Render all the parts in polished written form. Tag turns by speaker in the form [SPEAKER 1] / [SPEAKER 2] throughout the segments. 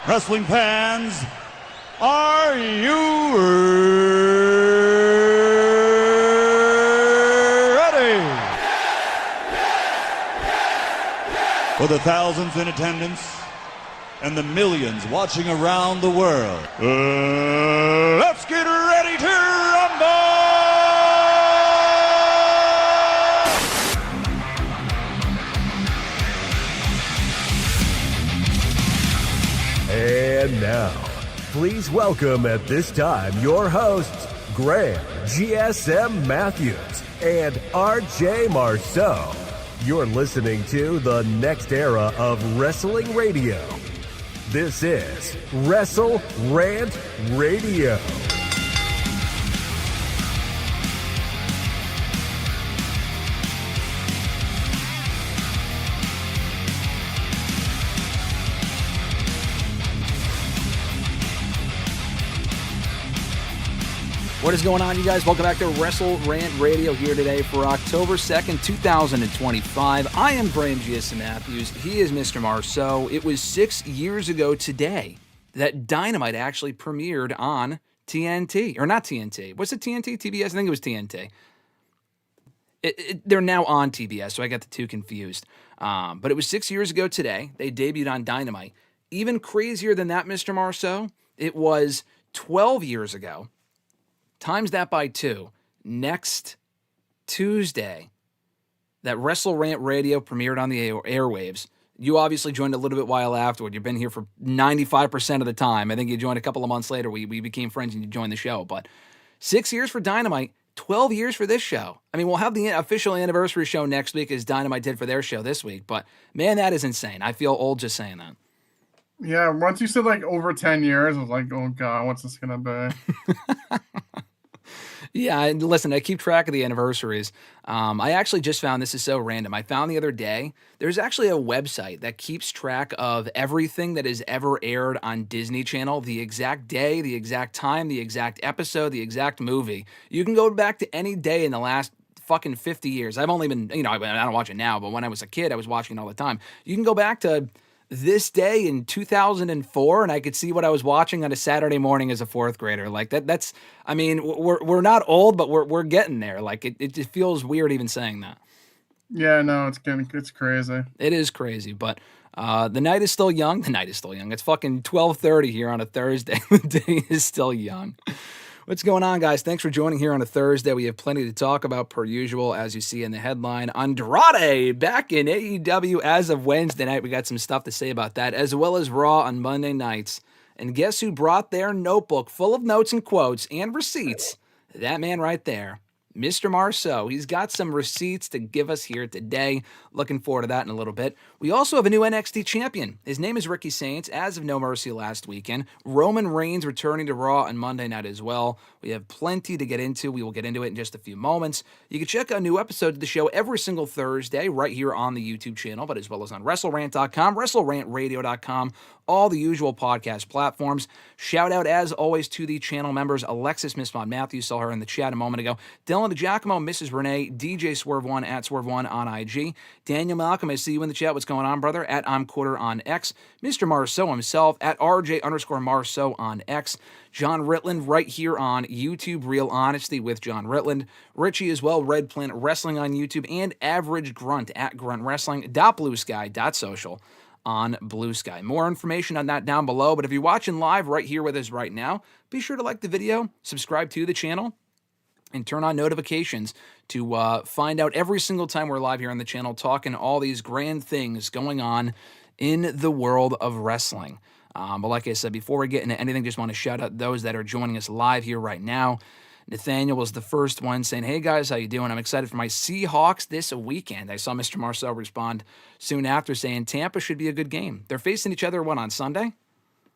[SPEAKER 1] Wrestling fans, are you ready? For the thousands in attendance and the millions watching around the world, let's get ready to rumble!
[SPEAKER 2] And now, please welcome at this time your hosts, Graham GSM Matthews and RJ Marceau. You're listening to the next era of wrestling radio. This is WrestleRant Radio.
[SPEAKER 3] What is going on, you guys? Welcome back to WrestleRant Radio here today for October 2nd, 2025. I am Graham GSM Matthews. He is Mr. Marceau. It was 6 years ago today that Dynamite actually premiered on TNT. Or not TNT. What's it, TNT? TBS? I think it was TNT. They're now on TBS, so I got the two confused. But it was 6 years ago today. They debuted on Dynamite. Even crazier than that, Mr. Marceau, it was 12 years ago. Times that by 2, next Tuesday, that WrestleRant Radio premiered on the airwaves. You obviously joined a little bit while afterward. You've been here for 95% of the time. I think you joined a couple of months later. We became friends and you joined the show. But 6 years for Dynamite, 12 years for this show. I mean, we'll have the official anniversary show next week as Dynamite did for their show this week. But, man, that is insane. I feel old just saying that.
[SPEAKER 4] Yeah, once you said, like, over 10 years, I was like, oh, God, what's this going to be?
[SPEAKER 3] Yeah, and listen, I keep track of the anniversaries. I actually just found, this is so random, I found the other day, there's actually a website that keeps track of everything that has ever aired on Disney Channel, the exact day, the exact time, the exact episode, the exact movie. You can go back to any day in the last fucking 50 years. I've only been, I don't watch it now, but when I was a kid, I was watching it all the time. You can go back to this day in 2004, and I could see what I was watching on a Saturday morning as a fourth grader. Like that's, I mean, we're not old, but we're getting there. Like it just feels weird even saying that.
[SPEAKER 4] Yeah, no, it's crazy.
[SPEAKER 3] It is crazy, but the night is still young. The night is still young. It's fucking 12:30 here on a Thursday. The day is still young. What's going on, guys? Thanks for joining here on a Thursday. We have plenty to talk about per usual, as you see in the headline. Andrade back in AEW as of Wednesday night. We got some stuff to say about that, as well as Raw on Monday nights. And guess who brought their notebook full of notes and quotes and receipts? That man right there, Mr. Marceau. He's got some receipts to give us here today. Looking forward to that in a little bit. We also have a new NXT champion. His name is Ricky Saints, as of No Mercy last weekend. Roman Reigns returning to Raw on Monday night as well. We have plenty to get into. We will get into it in just a few moments. You can check out new episodes of the show every single Thursday right here on the YouTube channel, but as well as on WrestleRant.com, WrestleRantRadio.com, all the usual podcast platforms. Shout out, as always, to the channel members. Alexis, Miss Mon Matthews, saw her in the chat a moment ago. Dillon, DiGiacomo, Mrs. Renee, DJ Swerve1 at Swerve1 on IG. Daniel Malcolm, I see you in the chat. What's going on, brother? At I'm Quarter on X. Mr. Marceau himself at RJ_Marceau on X. John Ritland right here on YouTube, Real Honesty with John Ritland. Richie as well, Red Plant Wrestling on YouTube, and Average Grunt at Grunt Wrestling. .bluesky.social on Blue Sky. More information on that down below, but if you're watching live right here with us right now, be sure to like the video, subscribe to the channel, and turn on notifications to find out every single time we're live here on the channel talking all these grand things going on in the world of wrestling. But like I said, before we get into anything, just want to shout out those that are joining us live here right now. Nathaniel was the first one saying, hey guys, how you doing? I'm excited for my Seahawks this weekend. I saw Mr. Marceau respond soon after saying Tampa should be a good game. They're facing each other, what, on Sunday?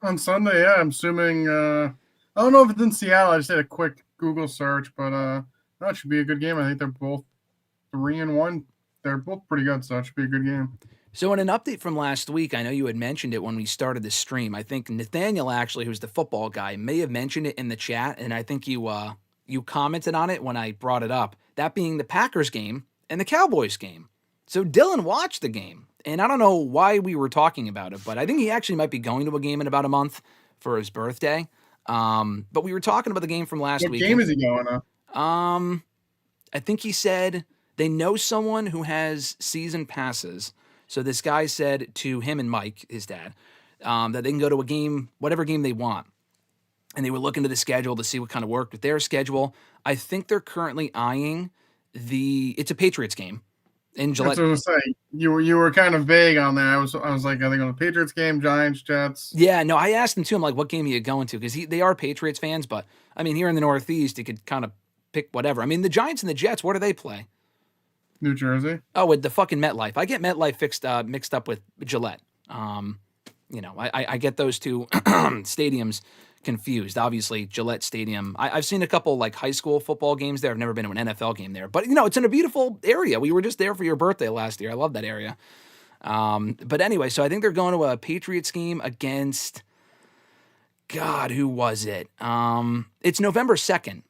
[SPEAKER 4] On Sunday, yeah. I'm assuming, I don't know if it's in Seattle. I just did a quick Google search, but that should be a good game. I think they're both 3-1. They're both pretty good, so it should be a good game.
[SPEAKER 3] So in an update from last week, I know you had mentioned it when we started the stream. I think Nathaniel, actually, who's the football guy, may have mentioned it in the chat, and I think you commented on it when I brought it up, that being the Packers game and the Cowboys game. So Dillon watched the game. And I don't know why we were talking about it, but I think he actually might be going to a game in about a month for his birthday. But we were talking about the game from last week.
[SPEAKER 4] What game is he going to?
[SPEAKER 3] I think he said they know someone who has season passes. So this guy said to him and Mike, his dad, that they can go to a game, whatever game they want. And they were looking to the schedule to see what kind of worked with their schedule. I think they're currently eyeing it's a Patriots game in Gillette.
[SPEAKER 4] That's what I was saying. You were kind of vague on that. I was like, are they going to Patriots game, Giants, Jets?
[SPEAKER 3] Yeah, no, I asked him too. I'm like, what game are you going to? Because they are Patriots fans, but I mean, here in the Northeast, you could kind of pick whatever. I mean, the Giants and the Jets, where do they play?
[SPEAKER 4] New Jersey.
[SPEAKER 3] Oh, with the fucking MetLife. I get MetLife mixed up with Gillette. I get those two stadiums confused. Obviously, Gillette Stadium. I've seen a couple like high school football games there. I've never been to an NFL game there, but it's in a beautiful area. We were just there for your birthday last year. I love that area. But anyway, so I think they're going to a Patriots game against. God, who was it? It's November 2nd.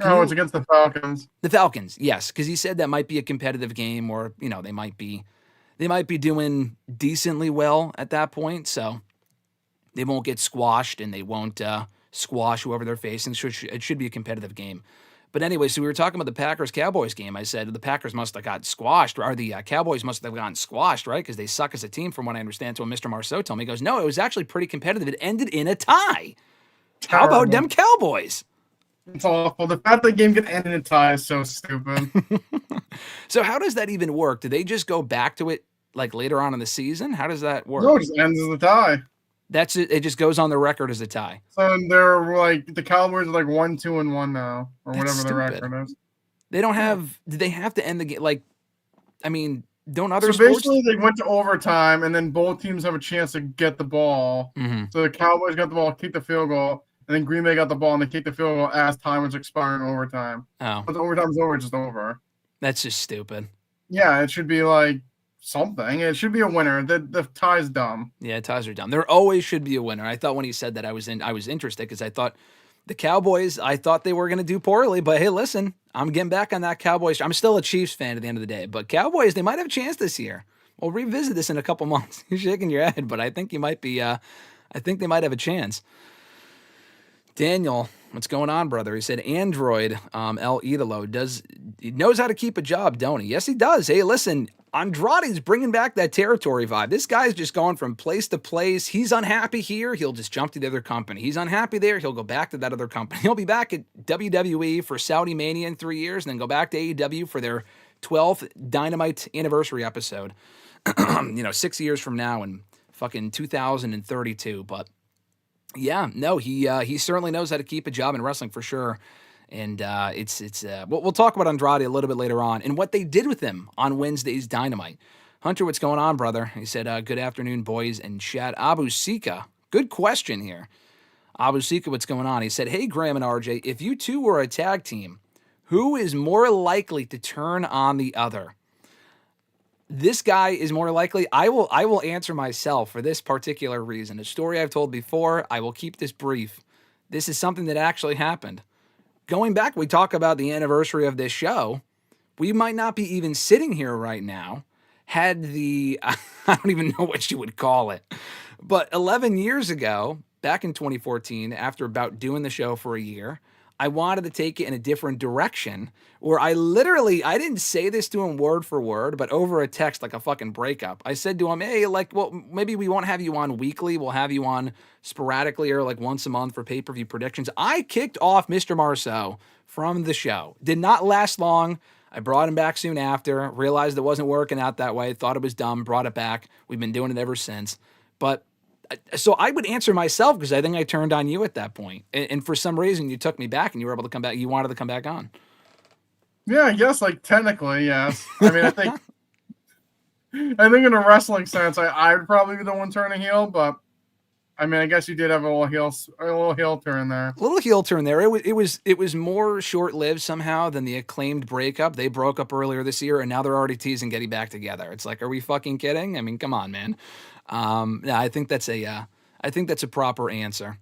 [SPEAKER 4] It's against the Falcons.
[SPEAKER 3] The Falcons, yes, because he said that might be a competitive game, or they might be doing decently well at that point, so they won't get squashed and they won't squash whoever they're facing. So it should be a competitive game. But anyway, so we were talking about the Packers-Cowboys game. I said the Packers must have got squashed, or the Cowboys must have gotten squashed, right? Because they suck as a team, from what I understand. So Mr. Marceau told me, he goes, no, it was actually pretty competitive. It ended in a tie. How about them Cowboys?
[SPEAKER 4] It's awful. The fact that game could end in a tie is so stupid.
[SPEAKER 3] So how does that even work? Do they just go back to it like later on in the season? How does that work?
[SPEAKER 4] No, it just ends as a tie.
[SPEAKER 3] That's it. It just goes on the record as a tie.
[SPEAKER 4] So they're like the Cowboys are like 1-2-1 now, or
[SPEAKER 3] That's
[SPEAKER 4] whatever
[SPEAKER 3] stupid.
[SPEAKER 4] the record is.
[SPEAKER 3] They don't have. Do they have to end the game? Like, I mean, don't other
[SPEAKER 4] So
[SPEAKER 3] sports?
[SPEAKER 4] basically, they went to overtime, and then both teams have a chance to get the ball.
[SPEAKER 3] Mm-hmm.
[SPEAKER 4] So the Cowboys got the ball, kicked the field goal, and then Green Bay got the ball, and they kicked the field goal as time was expiring in overtime.
[SPEAKER 3] Oh,
[SPEAKER 4] But the overtime's over, it's just over.
[SPEAKER 3] that's just stupid.
[SPEAKER 4] Yeah, it should be like something. It should be a winner. The tie's dumb.
[SPEAKER 3] Yeah, ties are dumb. There always should be a winner. I thought when he said that, I was interested because I thought the Cowboys. I thought they were going to do poorly, but hey, listen, I'm getting back on that Cowboys. I'm still a Chiefs fan at the end of the day, but Cowboys, they might have a chance this year. We'll revisit this in a couple months. You're shaking your head, but I think you might be. I think they might have a chance. Daniel, what's going on, brother? He said, Android, El Idolo, he knows how to keep a job, don't he? Yes, he does. Hey, listen, Andrade's bringing back that territory vibe. This guy's just going from place to place. He's unhappy here, he'll just jump to the other company. He's unhappy there, he'll go back to that other company. He'll be back at WWE for Saudi Mania in 3 years, and then go back to AEW for their 12th Dynamite anniversary episode. 6 years from now in fucking 2032, but yeah, no, he certainly knows how to keep a job in wrestling for sure, and we'll talk about Andrade a little bit later on and what they did with him on Wednesday's Dynamite. Hunter, what's going on, brother? He said, "Good afternoon, boys and chat." Abu Sika, good question here. Abu Sika, what's going on? He said, "Hey, Graham and RJ, if you two were a tag team, who is more likely to turn on the other?" This guy is more likely. I will answer myself for this particular reason. A story I've told before. I will keep this brief. This is something that actually happened. Going back, we talk about the anniversary of this show. We might not be even sitting here right now had I don't even know what you would call it. But 11 years ago, back in 2014, after about doing the show for a year, I wanted to take it in a different direction where I didn't say this to him word for word, but over a text like a fucking breakup. I said to him, hey, maybe we won't have you on weekly. We'll have you on sporadically or like once a month for pay-per-view predictions. I kicked off Mr. Marceau from the show. Did not last long. I brought him back soon after, realized it wasn't working out that way, thought it was dumb, brought it back. We've been doing it ever since. But so I would answer myself because I think I turned on you at that point. And for some reason, you took me back and you were able to come back. You wanted to come back on.
[SPEAKER 4] Yeah, I guess technically, yes. I mean, I think in a wrestling sense, I would probably be the one turning heel, but I mean, I guess you did have a little heel turn there.
[SPEAKER 3] A little heel turn there. It was more short-lived somehow than the Acclaimed breakup. They broke up earlier this year, and now they're already teasing getting back together. It's like, are we fucking kidding? I mean, come on, man. I think that's a proper answer.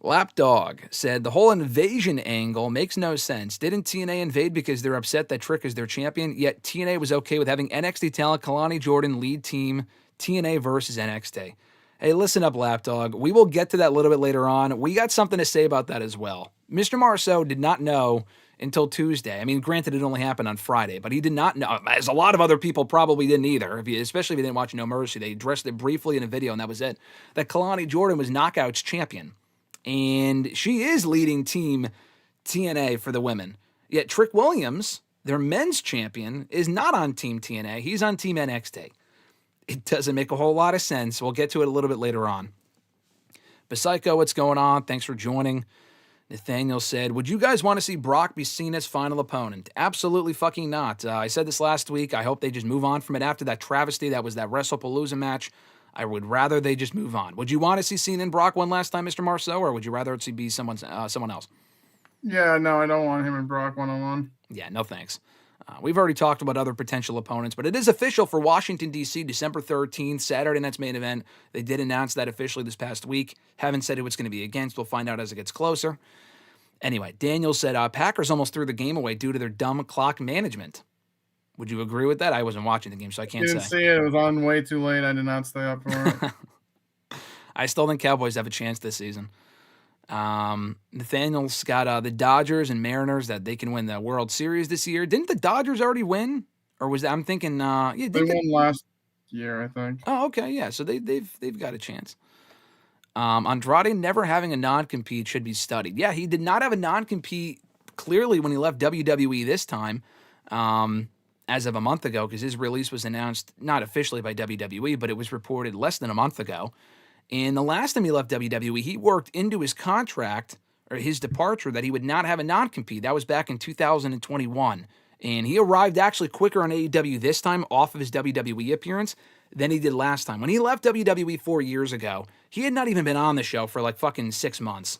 [SPEAKER 3] Lapdog said, the whole invasion angle makes no sense. Didn't TNA invade because they're upset that Trick is their champion, yet TNA was okay with having NXT talent Kalani Jordan lead team TNA versus NXT? Hey, listen up, Lapdog. We will get to that a little bit later on. We got something to say about that as well. Mr. Marceau did not know until Tuesday. I mean, granted, it only happened on Friday, but he did not know, as a lot of other people probably didn't either, especially if you didn't watch No Mercy. They addressed it briefly in a video, and that was it, that Kalani Jordan was Knockout's champion. And she is leading team TNA for the women. Yet Trick Williams, their men's champion, is not on team TNA. He's on team NXT. It doesn't make a whole lot of sense. We'll get to it a little bit later on. But Psycho, what's going on? Thanks for joining. Nathaniel said, would you guys want to see Brock be Cena's final opponent? Absolutely fucking not. I said this last week. I hope they just move on from it after that travesty that was that WrestlePalooza match. I would rather they just move on. Would you want to see Cena and Brock one last time, Mr. Marceau, or would you rather it be someone else?
[SPEAKER 4] Yeah, no, I don't want him and Brock one-on-one.
[SPEAKER 3] Yeah, no thanks. We've already talked about other potential opponents, but it is official for Washington, D.C., December 13th, Saturday night's main event. They did announce that officially this past week. Haven't said who it's going to be against. We'll find out as it gets closer. Anyway, Daniel said, Packers almost threw the game away due to their dumb clock management. Would you agree with that? I wasn't watching the game, so I can't say.
[SPEAKER 4] Didn't see it. It was on way too late. I did not stay up for it.
[SPEAKER 3] I still think Cowboys have a chance this season. Nathaniel's got the Dodgers and Mariners that they can win the World Series this year. Didn't the Dodgers already win? Or was that, I'm thinking,
[SPEAKER 4] they won last year, I think.
[SPEAKER 3] Oh, okay, yeah. So they've got a chance. Andrade never having a non-compete should be studied. Yeah, he did not have a non-compete clearly when he left WWE this time, as of a month ago, because his release was announced not officially by WWE, but it was reported less than a month ago. And the last time he left WWE, he worked into his contract or his departure that he would not have a non-compete. That was back in 2021. And he arrived actually quicker on AEW this time off of his WWE appearance than he did last time. When he left WWE 4 years ago, he had not even been on the show for like fucking 6 months.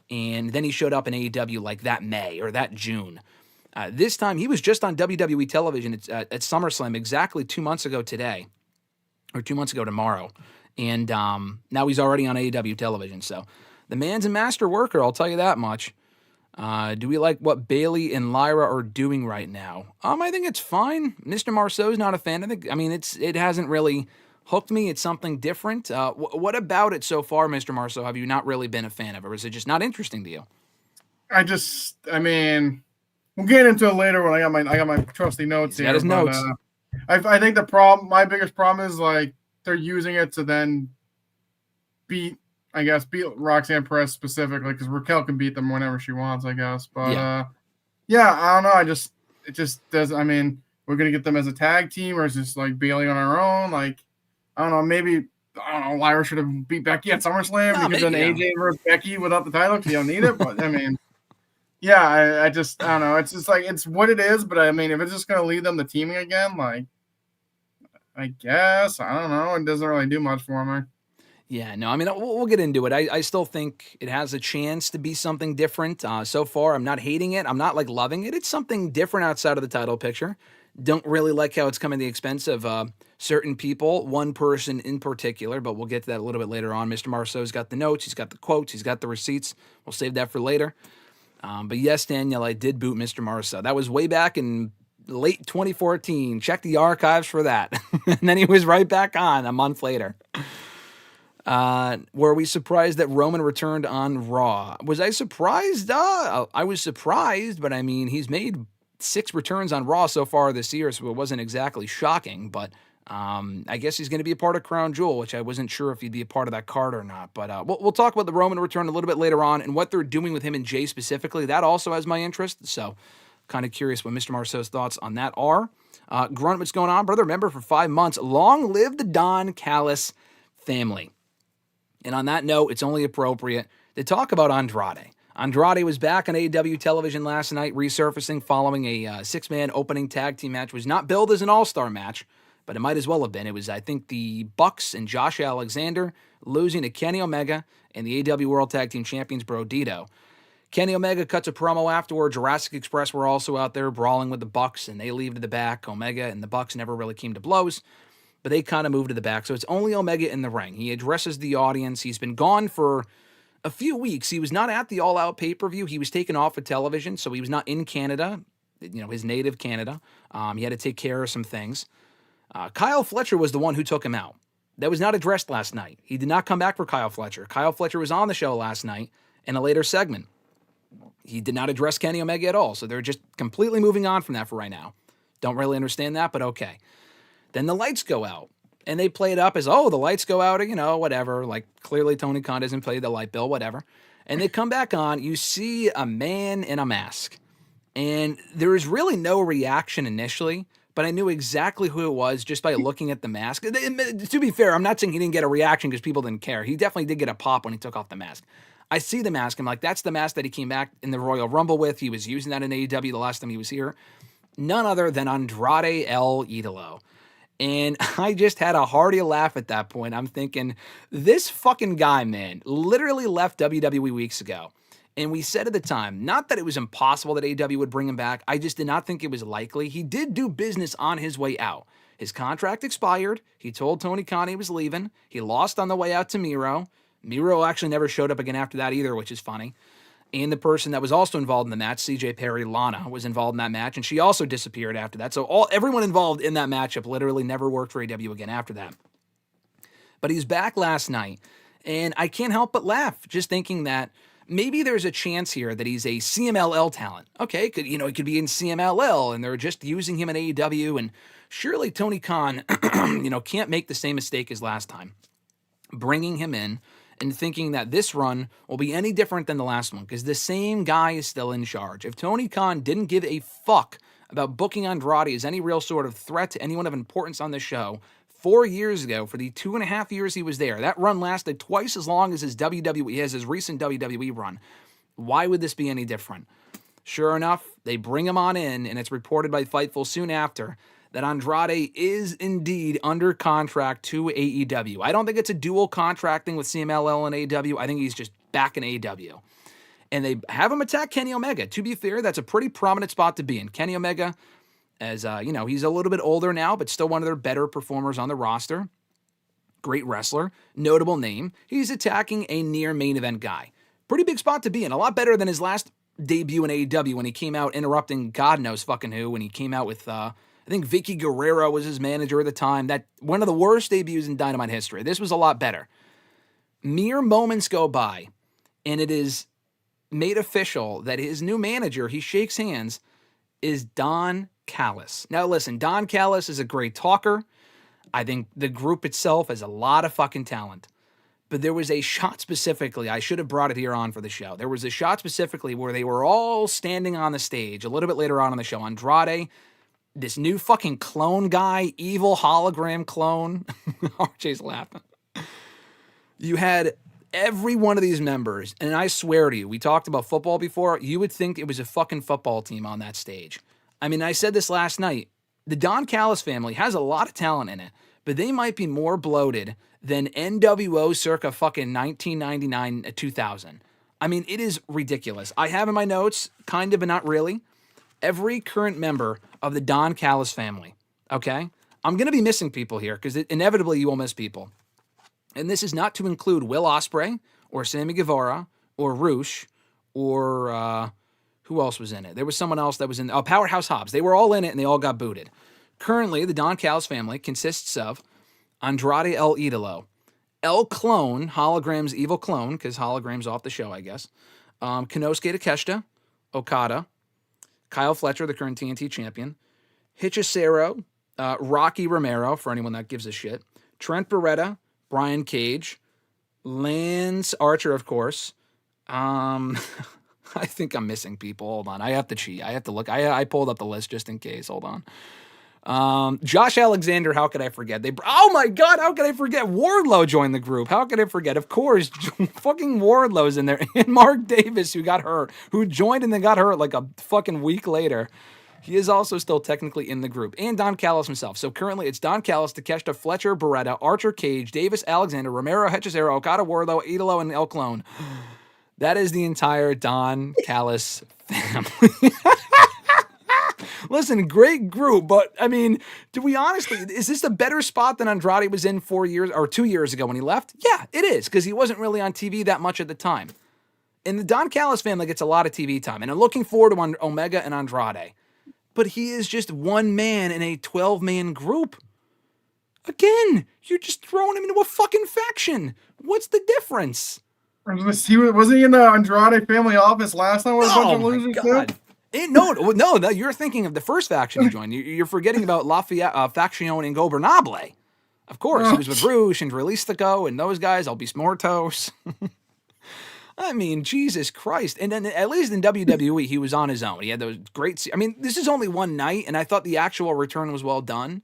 [SPEAKER 3] And then he showed up in AEW like that May or that June. This time, he was just on WWE television at SummerSlam exactly 2 months ago today, or 2 months ago tomorrow. And now he's already on AEW television. So the man's a master worker, I'll tell you that much. Do we like what Bailey and Lyra are doing right now? I think it's fine. Mr. Marceau's not a fan. It hasn't really hooked me. It's something different. What about it so far, Mr. Marceau? Have you not really been a fan of it, or is it just not interesting to you?
[SPEAKER 4] We'll get into it later when I got my trusty notes here.
[SPEAKER 3] Got his notes.
[SPEAKER 4] I think my biggest problem is like they're using it to then beat Roxanne Perez specifically, because Raquel can beat them whenever she wants, I guess. But I don't know. It just doesn't. I mean, we're gonna get them as a tag team, or is this like Bailey on her own? Like, I don't know. Maybe Lyra should have beat Becky at SummerSlam. You could have done AJ versus Becky without the title because you don't need it. But I mean, I just I don't know. It's just like it's what it is. But I mean, if it's just gonna lead them to teaming again, like, I guess I don't know. It doesn't really do much for me.
[SPEAKER 3] Yeah, no, I mean, we'll get into it. I still think it has a chance to be something different. So far, I'm not hating it. I'm not, like, loving it. It's something different outside of the title picture. Don't really like how it's come at the expense of certain people, one person in particular, but we'll get to that a little bit later on. Mr. Marceau's got the notes. He's got the quotes. He's got the receipts. We'll save that for later. But yes, Daniel, I did boot Mr. Marceau. That was way back in late 2014. Check the archives for that. And then he was right back on a month later. Were we surprised that Roman returned on Raw? Was I surprised? I was surprised, but I mean, he's made 6 returns on Raw so far this year, so it wasn't exactly shocking, but I guess he's going to be a part of Crown Jewel, which I wasn't sure if he'd be a part of that card or not, but we'll talk about the Roman return a little bit later on, and what they're doing with him and Jey specifically. That also has my interest, so kind of curious what Mr. Marceau's thoughts on that are. Grunt, what's going on, brother? Member for 5 months. Long live the Don Callis family. And on that note, it's only appropriate to talk about Andrade. Andrade was back on AEW television last night, resurfacing following a 6-man opening tag team match. It was not billed as an all-star match, but it might as well have been. It was, I think, the Bucks and Josh Alexander losing to Kenny Omega and the AEW World Tag Team Champions, Bro Dito. Kenny Omega cuts a promo afterward. Jurassic Express were also out there brawling with the Bucks, and they leave to the back. Omega and the Bucks never really came to blows, but they kind of moved to the back. So it's only Omega in the ring. He addresses the audience. He's been gone for a few weeks, he was not at the All Out pay-per-view. He was taken off of television, so he was not in Canada, his native Canada. He had to take care of some things. Kyle Fletcher was the one who took him out. That was not addressed last night. He did not come back for Kyle Fletcher. Kyle Fletcher was on the show last night in a later segment. He did not address Kenny Omega at all, so they're just completely moving on from that for right now. Don't really understand that, but okay. Then the lights go out, and they play it up as, the lights go out, whatever. Like, clearly Tony Khan doesn't pay the light bill, whatever. And they come back on, you see a man in a mask. And there is really no reaction initially, but I knew exactly who it was just by looking at the mask. To be fair, I'm not saying he didn't get a reaction because people didn't care. He definitely did get a pop when he took off the mask. I see the mask. I'm like, that's the mask that he came back in the Royal Rumble with. He was using that in AEW the last time he was here. None other than Andrade El Idolo. And I just had a hearty laugh at that point. I'm thinking, this fucking guy, man, literally left WWE weeks ago. And we said at the time, not that it was impossible that AEW would bring him back. I just did not think it was likely. He did do business on his way out. His contract expired. He told Tony Khan he was leaving. He lost on the way out to Miro. Miro actually never showed up again after that either, which is funny. And the person that was also involved in the match, CJ Perry Lana, was involved in that match, and she also disappeared after that. So everyone involved in that matchup literally never worked for AEW again after that. But he's back last night, and I can't help but laugh just thinking that maybe there's a chance here that he's a CMLL talent. Okay, he could be in CMLL, and they're just using him in AEW, and surely Tony Khan, can't make the same mistake as last time, bringing him in and thinking that this run will be any different than the last one, because the same guy is still in charge. If Tony Khan didn't give a fuck about booking Andrade as any real sort of threat to anyone of importance on the show 4 years ago, for the 2.5 years he was there, that run lasted twice as long as his recent WWE run. Why would this be any different? Sure enough, they bring him on in, and it's reported by Fightful soon after that Andrade is indeed under contract to AEW. I don't think it's a dual contracting with CMLL and AEW. I think he's just back in AEW. And they have him attack Kenny Omega. To be fair, that's a pretty prominent spot to be in. Kenny Omega, as he's a little bit older now, but still one of their better performers on the roster. Great wrestler, notable name. He's attacking a near main event guy. Pretty big spot to be in. A lot better than his last debut in AEW when he came out interrupting God knows fucking who, when he came out with I think Vicky Guerrero was his manager at the time. That one of the worst debuts in Dynamite history. This was a lot better. Mere moments go by, and it is made official that his new manager, he shakes hands, is Don Callis. Now listen, Don Callis is a great talker. I think the group itself has a lot of fucking talent. But there was a shot specifically, I should have brought it here on for the show. There was a shot specifically where they were all standing on the stage a little bit later on in the show. Andrade, this new fucking clone guy, evil hologram clone. RJ's laughing. You had every one of these members, and I swear to you, we talked about football before, you would think it was a fucking football team on that stage. I mean, I said this last night. The Don Callis family has a lot of talent in it, but they might be more bloated than NWO circa fucking 1999 2000. I mean, it is ridiculous. I have in my notes, kind of, but not really, every current member of the Don Callis family, okay? I'm going to be missing people here because inevitably you will miss people. And this is not to include Will Ospreay or Sammy Guevara or Roosh or who else was in it? There was someone else that was in Powerhouse Hobbs. They were all in it and they all got booted. Currently, the Don Callis family consists of Andrade El Idolo, El Clone, Hologram's evil clone, because Hologram's off the show, I guess, Konosuke Takeshita, Okada, Kyle Fletcher, the current TNT champion, Hechicero, Rocky Romero, for anyone that gives a shit, Trent Beretta, Brian Cage, Lance Archer, of course. I think I'm missing people. Hold on. I have to cheat. I have to look. I pulled up the list just in case. Hold on. Josh Alexander, how could I forget? Oh my God, how could I forget? Wardlow joined the group. How could I forget? Of course, fucking Wardlow's in there. And Mark Davis, who got hurt, who joined and then got hurt like a fucking week later. He is also still technically in the group. And Don Callis himself. So currently it's Don Callis, Takeshita, Fletcher, Beretta, Archer, Cage, Davis, Alexander, Romero, Hechicero, Okada, Wardlow, Idolo, and El Clone. That is the entire Don Callis family. Listen, great group, but I mean, do we honestly, is this a better spot than Andrade was in 4 years or 2 years ago when he left? Yeah, it is, because he wasn't really on TV that much at the time. And the Don Callis family gets a lot of TV time, and I'm looking forward to Omega and Andrade. But he is just one man in a 12-man group. Again, you're just throwing him into a fucking faction. What's the difference?
[SPEAKER 4] Wasn't he in the Andrade family office last time with a bunch of losers?
[SPEAKER 3] God. No, you're thinking of the first faction he joined. You're forgetting about Lafayette, Faction Ingobernable. Of course, he was with Rouge and Realistico and those guys, Albis Mortos. I mean, Jesus Christ. And then at least in WWE, he was on his own. He had those great... I mean, this is only one night, and I thought the actual return was well done.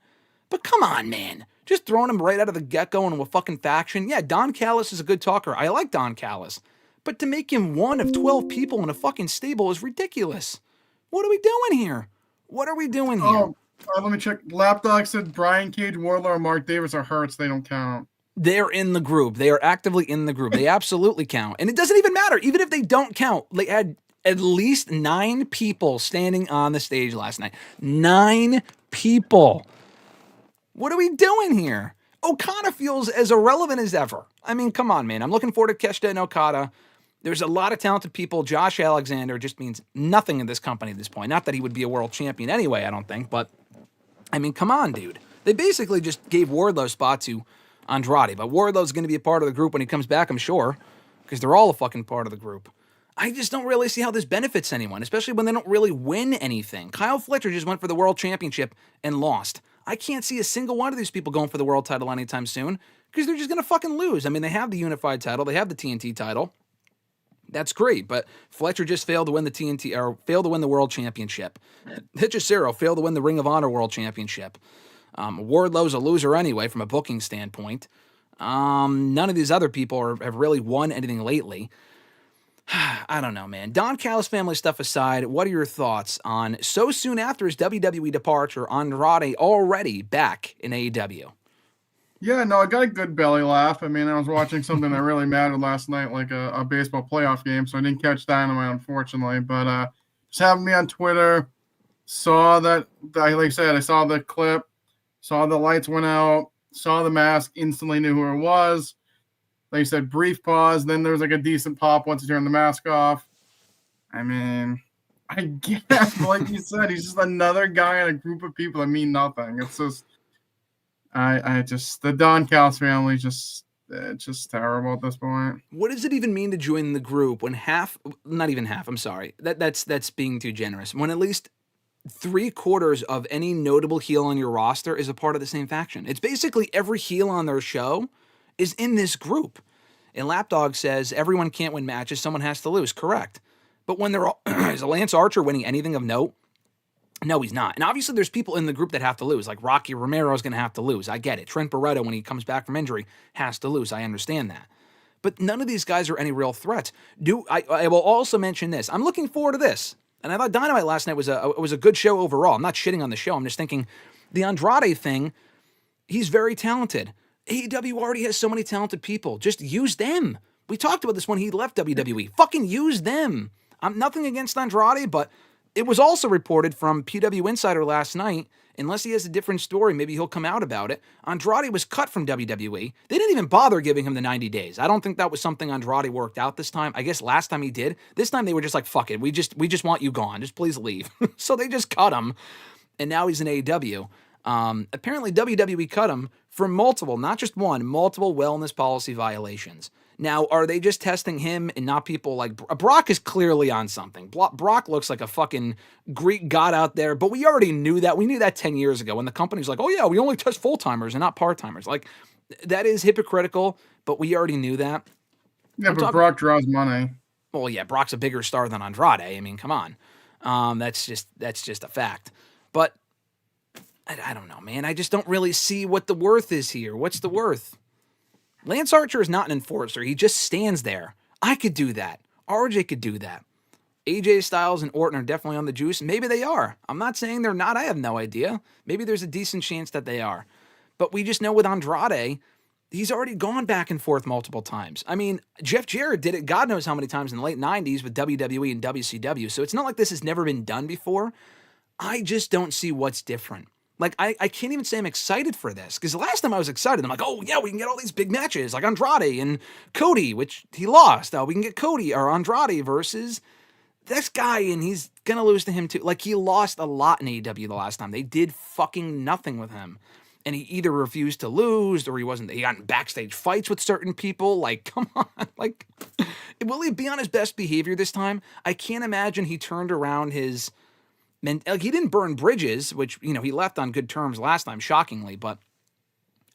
[SPEAKER 3] But come on, man. Just throwing him right out of the get-go into a fucking faction. Yeah, Don Callis is a good talker. I like Don Callis. But to make him one of 12 people in a fucking stable is ridiculous. What are we doing here? What are we doing here?
[SPEAKER 4] Let me check. Lapdog said Brian Cage, Wardlow, and Mark Davis are hurt, so they don't count.
[SPEAKER 3] They're in the group. They are actively in the group. They absolutely count. And it doesn't even matter. Even if they don't count, they had at least 9 people standing on the stage last night. 9 people. What are we doing here? Okada feels as irrelevant as ever. I mean, come on, man. I'm looking forward to Keshta and Okada. There's a lot of talented people. Josh Alexander just means nothing in this company at this point. Not that he would be a world champion anyway, I don't think. But, I mean, come on, dude. They basically just gave Wardlow spot to Andrade. But Wardlow's going to be a part of the group when he comes back, I'm sure. Because they're all a fucking part of the group. I just don't really see how this benefits anyone, especially when they don't really win anything. Kyle Fletcher just went for the world championship and lost. I can't see a single one of these people going for the world title anytime soon because they're just going to fucking lose. I mean, they have the unified title. They have the TNT title. That's great, but Fletcher just failed to win the TNT or failed to win the world championship. Hechicero failed to win the Ring of Honor world championship. Wardlow's a loser anyway from a booking standpoint. None of these other people have really won anything lately. I don't know, man. Don Callis family stuff aside, what are your thoughts on so soon after his WWE departure, Andrade already back in AEW?
[SPEAKER 4] Yeah, no, I got a good belly laugh. I mean, I was watching something that really mattered last night, like a baseball playoff game, so I didn't catch Dynamite, unfortunately. But just having me on Twitter, saw that, like I said, I saw the clip, saw the lights went out, saw the mask, instantly knew who it was. Like you said, brief pause, then there was like a decent pop once he turned the mask off. I mean, I guess, like you said, he's just another guy in a group of people that mean nothing. It's just, the Don Callis family, it's just terrible at this point.
[SPEAKER 3] What does it even mean to join the group when not even half, I'm sorry, that's being too generous, when at least 3/4 of any notable heel on your roster is a part of the same faction? It's basically every heel on their show is in this group. And Lapdog says everyone can't win matches, someone has to lose. Correct. But when they're all, is Lance Archer winning anything of note? No, he's not. And obviously there's people in the group that have to lose, like Rocky Romero is going to have to lose. I get it. Trent Barreto, when he comes back from injury, has to lose. I understand that. But none of these guys are any real threats. I will also mention this. I'm looking forward to this. And I thought Dynamite last night was a good show overall. I'm not shitting on the show. I'm just thinking the Andrade thing, he's very talented. AEW already has so many talented people. Just use them. We talked about this when he left WWE. Fucking use them. I'm nothing against Andrade, but it was also reported from PW Insider last night, unless he has a different story, maybe he'll come out about it. Andrade was cut from WWE. They didn't even bother giving him the 90 days. I don't think that was something Andrade worked out this time. I guess last time he did. This time they were just like, fuck it. We just want you gone. Just please leave. So they just cut him. And now he's in AEW. Apparently WWE cut him for multiple, not just one, multiple wellness policy violations. Now, are they just testing him and not people like Brock is clearly on something. Brock looks like a fucking Greek god out there, but we already knew that. We knew that 10 years ago when the company's like, oh yeah, we only test full-timers and not part-timers. Like, that is hypocritical, but we already knew that.
[SPEAKER 4] Yeah, but Brock draws money.
[SPEAKER 3] Well, yeah, Brock's a bigger star than Andrade. I mean, come on. That's just a fact. But I don't know, man. I just don't really see what the worth is here. What's the worth? Lance Archer is not an enforcer. He just stands there. I could do that. RJ could do that. AJ Styles and Orton are definitely on the juice. Maybe they are. I'm not saying they're not. I have no idea. Maybe there's a decent chance that they are. But we just know with Andrade, he's already gone back and forth multiple times. I mean, Jeff Jarrett did it God knows how many times in the late 90s with WWE and WCW. So it's not like this has never been done before. I just don't see what's different. Like, I can't even say I'm excited for this, because the last time I was excited, I'm like, oh, yeah, we can get all these big matches, like Andrade and Cody, which he lost. We can get Cody or Andrade versus this guy, and he's going to lose to him too. Like, he lost a lot in AEW the last time. They did fucking nothing with him. And he either refused to lose, or he got in backstage fights with certain people. Like, come on. Like, will he be on his best behavior this time? I can't imagine he turned around his... Like, he didn't burn bridges, which, he left on good terms last time, shockingly, but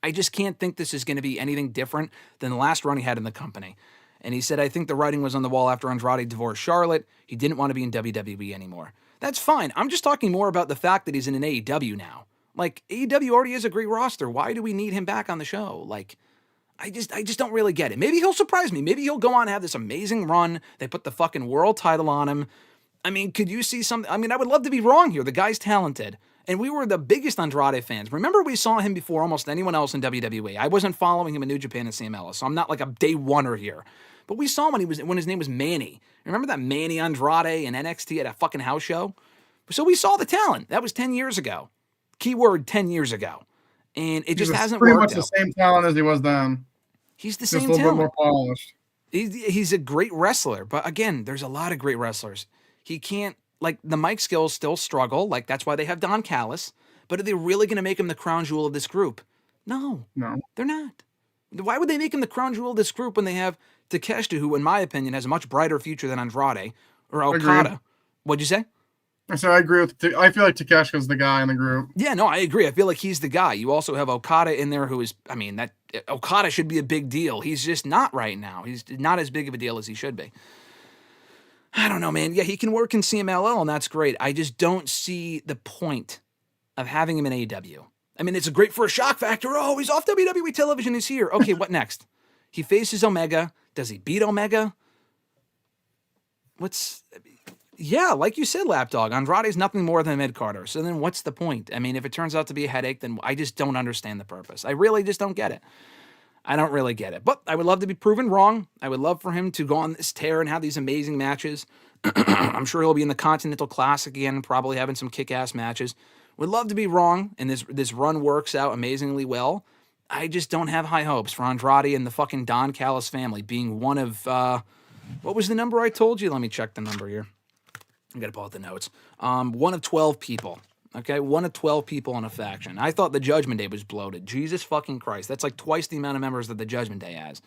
[SPEAKER 3] I just can't think this is going to be anything different than the last run he had in the company. And he said, I think the writing was on the wall after Andrade divorced Charlotte. He didn't want to be in WWE anymore. That's fine. I'm just talking more about the fact that he's in an AEW now. Like, AEW already has a great roster. Why do we need him back on the show? Like, I just don't really get it. Maybe he'll surprise me. Maybe he'll go on and have this amazing run. They put the fucking world title on him. I mean, could you see something? I mean, I would love to be wrong here. The guy's talented. And we were the biggest Andrade fans. Remember, we saw him before almost anyone else in WWE. I wasn't following him in New Japan and CMLS, so I'm not like a day oneer here. But we saw him when his name was Manny. Remember that Manny Andrade in NXT at a fucking house show? So we saw the talent. That was 10 years ago. Keyword 10 years ago. And it just hasn't worked out.
[SPEAKER 4] Pretty much the same talent as he was then.
[SPEAKER 3] He's the same
[SPEAKER 4] talent. Just a little bit more polished.
[SPEAKER 3] He's a great wrestler. But again, there's a lot of great wrestlers. He can't, like, the mic skills still struggle. Like, that's why they have Don Callis. But are they really going to make him the crown jewel of this group? No, they're not. Why would they make him the crown jewel of this group when they have Takeshita, who, in my opinion, has a much brighter future than Andrade or Okada?
[SPEAKER 4] Agreed.
[SPEAKER 3] What'd you say?
[SPEAKER 4] So I agree with. I feel like Takeshita's the guy in the group.
[SPEAKER 3] Yeah, no, I agree. I feel like he's the guy. You also have Okada in there, who is, I mean, that Okada should be a big deal. He's just not right now. He's not as big of a deal as he should be. I don't know, man. Yeah, he can work in CMLL, and that's great. I just don't see the point of having him in AEW. I mean, it's great for a shock factor. Oh, he's off WWE television. He's here. Okay, what next? He faces Omega. Does he beat Omega? Yeah, like you said, Lapdog, Andrade's nothing more than a mid-carder. So then what's the point? I mean, if it turns out to be a headache, then I just don't understand the purpose. I really just don't get it. I don't really get it. But I would love to be proven wrong. I would love for him to go on this tear and have these amazing matches. I'm sure he'll be in the Continental Classic again, probably having some kick-ass matches. Would love to be wrong, and this run works out amazingly well. I just don't have high hopes for Andrade and the fucking Don Callis family being one of... what was the number I told you? Let me check the number here. I got to pull out the notes. One of 12 people. Okay, 1 of 12 people in a faction. I thought the Judgment Day was bloated. Jesus fucking Christ. That's like twice the amount of members that the Judgment Day has.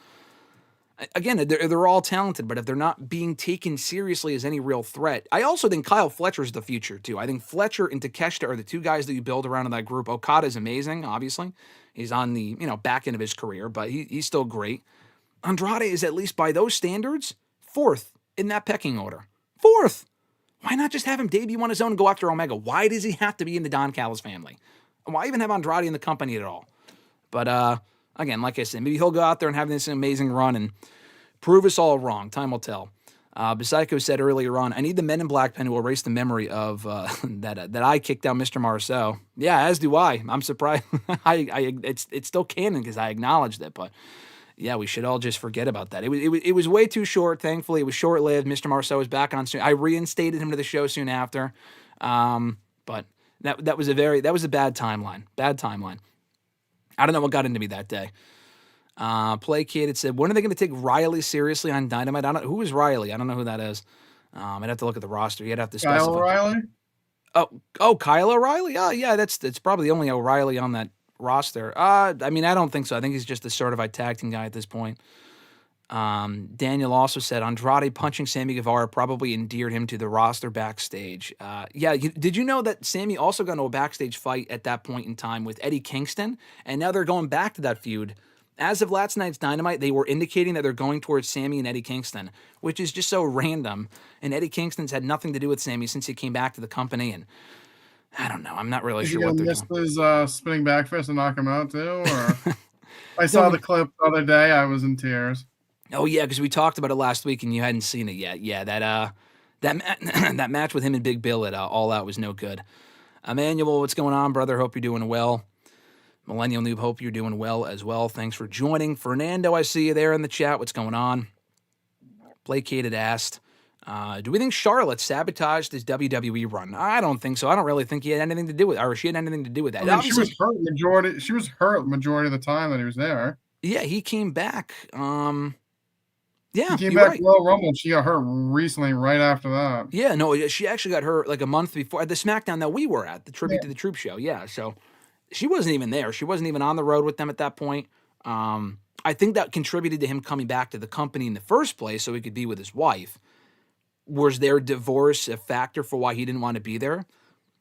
[SPEAKER 3] Again, they're all talented, but if they're not being taken seriously as any real threat, I also think Kyle Fletcher's the future, too. I think Fletcher and Takeshita are the two guys that you build around in that group. Okada's amazing, obviously. He's on the back end of his career, but he's still great. Andrade is, at least by those standards, 4th in that pecking order. 4th! Why not just have him debut on his own and go after Omega? Why does he have to be in the Don Callis family? Why even have Andrade in the company at all? But, again, like I said, maybe he'll go out there and have this amazing run and prove us all wrong. Time will tell. Psycho said earlier on, I need the Men in Black pen who will erase the memory of that I kicked out Mr. Marceau. Yeah, as do I. I'm surprised. It's still canon because I acknowledged it, but... yeah, we should all just forget about that. It was way too short, thankfully. It was short-lived. Mr. Marceau was back on soon. I reinstated him to the show soon after. But that was a bad timeline. Bad timeline. I don't know what got into me that day. Placated said, when are they going to take Riley seriously on Dynamite? Who is Riley? I don't know who that is. I'd have to look at the roster. You'd have to specify.
[SPEAKER 4] Kyle O'Reilly?
[SPEAKER 3] Oh, Kyle O'Reilly? Oh, yeah, that's probably the only O'Reilly on that roster. I mean, I don't think so. I think he's just a certified tag team guy at this point. Daniel also said Andrade punching Sammy Guevara probably endeared him to the roster backstage. Did you know that Sammy also got into a backstage fight at that point in time with Eddie Kingston? And now they're going back to that feud. As of last night's Dynamite, they were indicating that they're going towards Sammy and Eddie Kingston, which is just so random. And Eddie Kingston's had nothing to do with Sammy since he came back to the company, and I don't know. I'm not really sure what they're doing.
[SPEAKER 4] Is he going to miss his spinning back fist and knock him out, too? Or... I saw the clip the other day. I was in tears.
[SPEAKER 3] Oh, yeah, because we talked about it last week and you hadn't seen it yet. Yeah, that match with him and Big Bill at All Out was no good. Emmanuel, what's going on, brother? Hope you're doing well. Millennial Noob, hope you're doing well as well. Thanks for joining. Fernando, I see you there in the chat. What's going on? Placated asked, Do we think Charlotte sabotaged his WWE run? I don't think so. I don't really think he had anything to do with it, or she had anything to do with that.
[SPEAKER 4] I mean, she was hurt majority of the time that he was there.
[SPEAKER 3] Yeah, he came back. Yeah,
[SPEAKER 4] he came back Royal Rumble. And she got hurt recently, right after that.
[SPEAKER 3] Yeah, no, she actually got hurt like a month before at the SmackDown that we were at, the Tribute to the Troop show. Yeah, so she wasn't even there. She wasn't even on the road with them at that point. I think that contributed to him coming back to the company in the first place so he could be with his wife. Was their divorce a factor for why he didn't want to be there?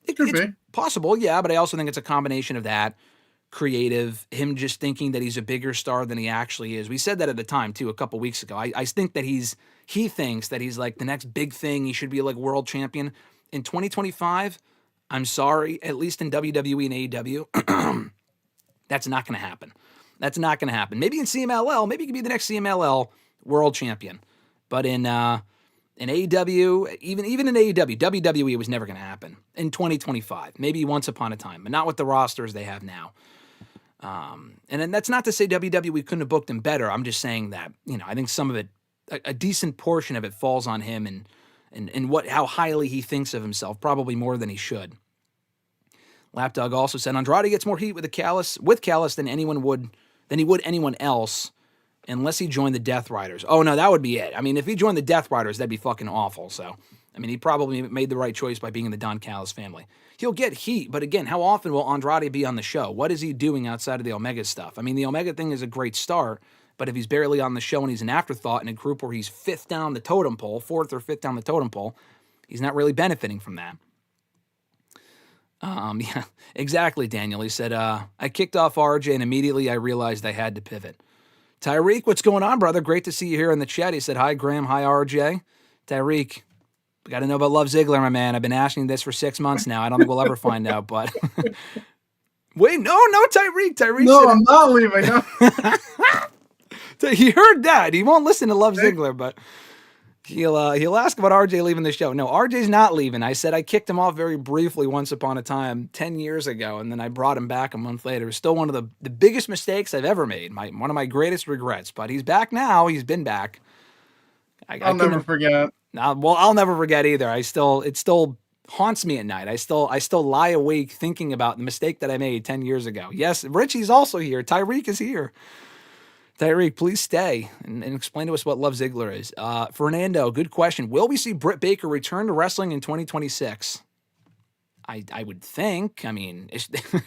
[SPEAKER 3] It's possible, yeah, but I also think it's a combination of that, creative, him just thinking that he's a bigger star than he actually is. We said that at the time, too, a couple weeks ago. I think that he thinks that he's like the next big thing. He should be like world champion. In 2025, I'm sorry, at least in WWE and AEW, that's not going to happen. That's not going to happen. Maybe in CMLL, maybe he could be the next CMLL world champion. But in AEW, even in AEW, WWE, it was never going to happen in 2025. Maybe once upon a time, but not with the rosters they have now. And then that's not to say WWE couldn't have booked him better. I'm just saying that, I think some of it, a decent portion of it falls on him and how highly he thinks of himself, probably more than he should. Lapdog also said Andrade gets more heat with Callis than he would anyone else. Unless he joined the Death Riders. Oh, no, that would be it. I mean, if he joined the Death Riders, that'd be fucking awful. So, I mean, he probably made the right choice by being in the Don Callis family. He'll get heat, but again, how often will Andrade be on the show? What is he doing outside of the Omega stuff? I mean, the Omega thing is a great start, but if he's barely on the show and he's an afterthought in a group where he's fourth or fifth down the totem pole, he's not really benefiting from that. Yeah, exactly, Daniel. He said, I kicked off RJ and immediately I realized I had to pivot. Tyreek, what's going on, brother? Great to see you here in the chat. He said, hi, Graham. Hi, RJ. Tyreek, we got to know about Love Ziggler, my man. I've been asking this for 6 months now. I don't think we'll ever find out, but... Wait, no, Tyreek. Tyreek
[SPEAKER 4] no, said... I'm not leaving.
[SPEAKER 3] No. He heard that. He won't listen to Love Ziggler, but he'll ask about RJ leaving the show. No, RJ's not leaving. I said I kicked him off very briefly once upon a time 10 years ago, and then I brought him back a month later. It was still one of the biggest mistakes I've ever made, one of my greatest regrets. But he's back now. He's been back.
[SPEAKER 4] I'll never forget.
[SPEAKER 3] Well, I'll never forget either. It still haunts me at night. I still lie awake thinking about the mistake that I made 10 years ago. Yes, Richie's also here. Tyreek is here. Tyreek, please stay and explain to us what Love Ziggler is. Fernando, good question. Will we see Britt Baker return to wrestling in 2026? I would think. I mean,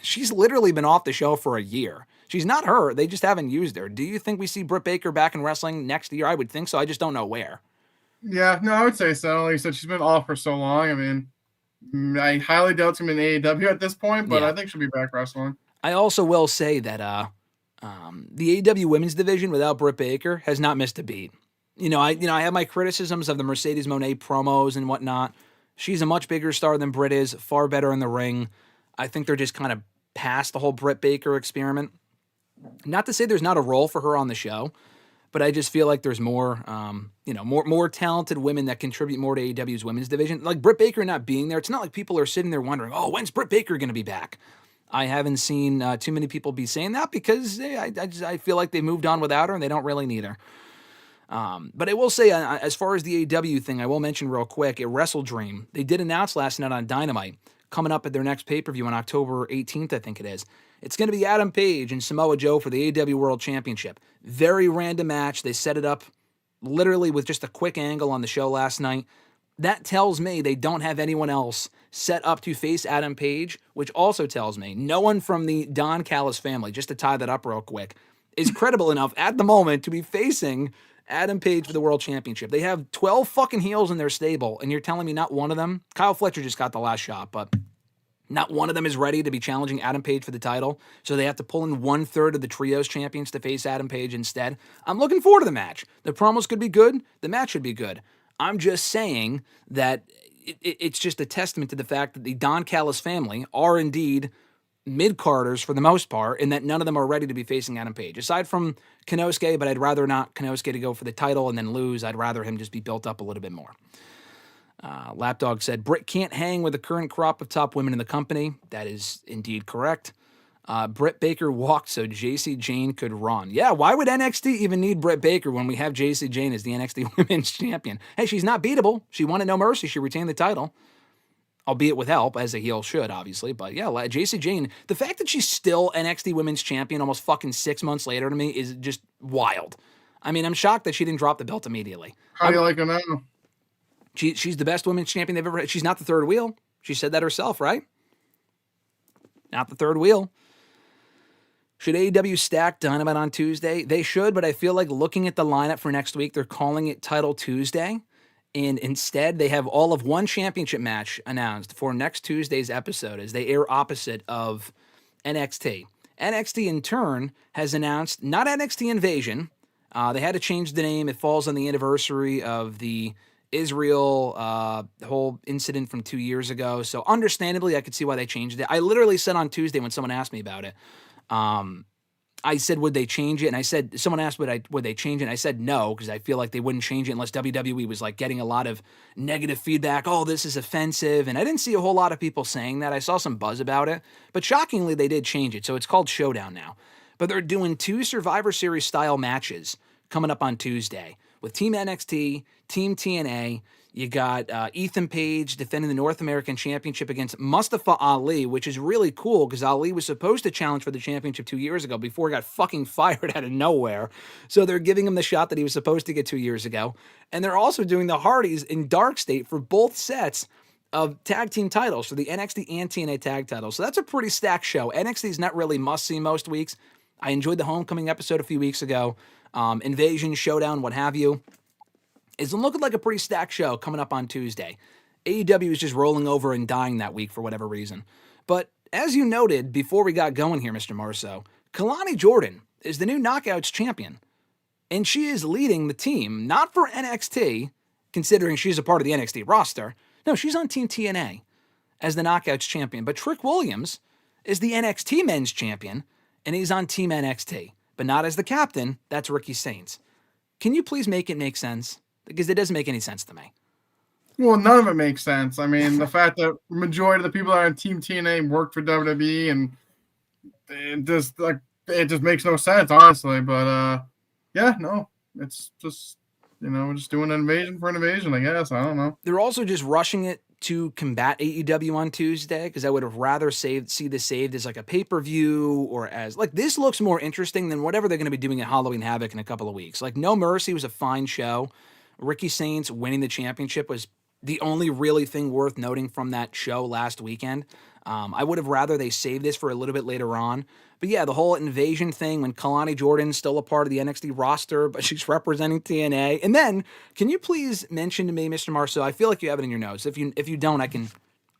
[SPEAKER 3] she's literally been off the show for a year. She's not her. They just haven't used her. Do you think we see Britt Baker back in wrestling next year? I would think so. I just don't know where.
[SPEAKER 4] Yeah, no, I would say so. Like you said, she's been off for so long. I mean, I highly doubt she'll be in AEW at this point, but yeah. I think she'll be back wrestling.
[SPEAKER 3] I also will say that the AEW women's division without Britt Baker has not missed a beat. I have my criticisms of the Mercedes Moné promos and whatnot. She's a much bigger star than Britt is, far better in the ring. I think they're just kind of past the whole Britt Baker experiment. Not to say there's not a role for her on the show, but I just feel like there's more, more talented women that contribute more to AEW's women's division. Like Britt Baker not being there, it's not like people are sitting there wondering, oh, when's Britt Baker going to be back? I haven't seen too many people be saying that because I feel like they moved on without her and they don't really need her. But I will say, as far as the AEW thing, I will mention real quick, at WrestleDream, they did announce last night on Dynamite, coming up at their next pay-per-view on October 18th, I think it is. It's going to be Adam Page and Samoa Joe for the AEW World Championship. Very random match. They set it up literally with just a quick angle on the show last night. That tells me they don't have anyone else set up to face Adam Page, which also tells me no one from the Don Callis family, just to tie that up real quick, is credible enough at the moment to be facing Adam Page for the World Championship. They have 12 fucking heels in their stable, and you're telling me not one of them? Kyle Fletcher just got the last shot, but not one of them is ready to be challenging Adam Page for the title, so they have to pull in 1/3 of the Trios champions to face Adam Page instead. I'm looking forward to the match. The promos could be good. The match should be good. I'm just saying that it's just a testament to the fact that the Don Callis family are indeed mid-carders for the most part, and that none of them are ready to be facing Adam Page. Aside from Konosuke, but I'd rather not Konosuke to go for the title and then lose. I'd rather him just be built up a little bit more. Lapdog said, Britt can't hang with the current crop of top women in the company. That is indeed correct. Britt Baker walked so JC Jane could run. Yeah, why would NXT even need Britt Baker when we have JC Jane as the NXT Women's Champion? Hey, she's not beatable. She won at No Mercy. She retained the title, albeit with help, as a heel should, obviously. But yeah, JC Jane, the fact that she's still NXT Women's Champion almost fucking 6 months later to me is just wild. I mean, I'm shocked that she didn't drop the belt immediately.
[SPEAKER 4] How do you like her now?
[SPEAKER 3] She's the best women's champion they've ever had. She's not the third wheel. She said that herself, right? Not the third wheel. Should AEW stack Dynamite on Tuesday? They should, but I feel like looking at the lineup for next week, they're calling it Title Tuesday. And instead, they have all of one championship match announced for next Tuesday's episode as they air opposite of NXT. NXT, in turn, has announced not NXT Invasion. They had to change the name. It falls on the anniversary of the Israel whole incident from 2 years ago. So understandably, I could see why they changed it. I literally said on Tuesday when someone asked me about it, I said, would they change it? And I said, someone asked, would they change it? And I said no, because I feel like they wouldn't change it unless WWE was like getting a lot of negative feedback. Oh, this is offensive. And I didn't see a whole lot of people saying that. I saw some buzz about it, but shockingly, they did change it. So it's called Showdown now. But they're doing 2 Survivor Series style matches coming up on Tuesday with Team NXT, Team TNA. You got Ethan Page defending the North American Championship against Mustafa Ali, which is really cool because Ali was supposed to challenge for the championship 2 years ago before he got fucking fired out of nowhere. So they're giving him the shot that he was supposed to get 2 years ago. And they're also doing the Hardys in Dark State for both sets of tag team titles, for the NXT and TNA tag titles. So that's a pretty stacked show. NXT's not really must-see most weeks. I enjoyed the Homecoming episode a few weeks ago. Invasion, Showdown, what have you. It's looking like a pretty stacked show coming up on Tuesday. AEW is just rolling over and dying that week for whatever reason. But as you noted before we got going here, Mr. Marceau, Kalani Jordan is the new Knockouts champion. And she is leading the team, not for NXT, considering she's a part of the NXT roster. No, she's on Team TNA as the Knockouts champion. But Trick Williams is the NXT men's champion, and he's on Team NXT. But not as the captain. That's Ricky Saints. Can you please make it make sense? Because it doesn't make any sense to me.
[SPEAKER 4] Well, none of it makes sense. I mean, the fact that the majority of the people that are on Team TNA worked for WWE, and it just makes no sense, honestly. But yeah, no, it's just, we're just doing an invasion for an invasion, I guess. I don't know.
[SPEAKER 3] They're also just rushing it to combat AEW on Tuesday, because I would have rather see this saved as like a pay-per-view, or as like, this looks more interesting than whatever they're going to be doing at Halloween Havoc in a couple of weeks. Like, No Mercy was a fine show. Ricky Saints winning the championship was the only really thing worth noting from that show last weekend. I would have rather they save this for a little bit later on. But yeah, the whole invasion thing when Kalani Jordan's still a part of the NXT roster, but she's representing TNA. And then, can you please mention to me, Mr. Marceau, I feel like you have it in your notes. If you don't, I can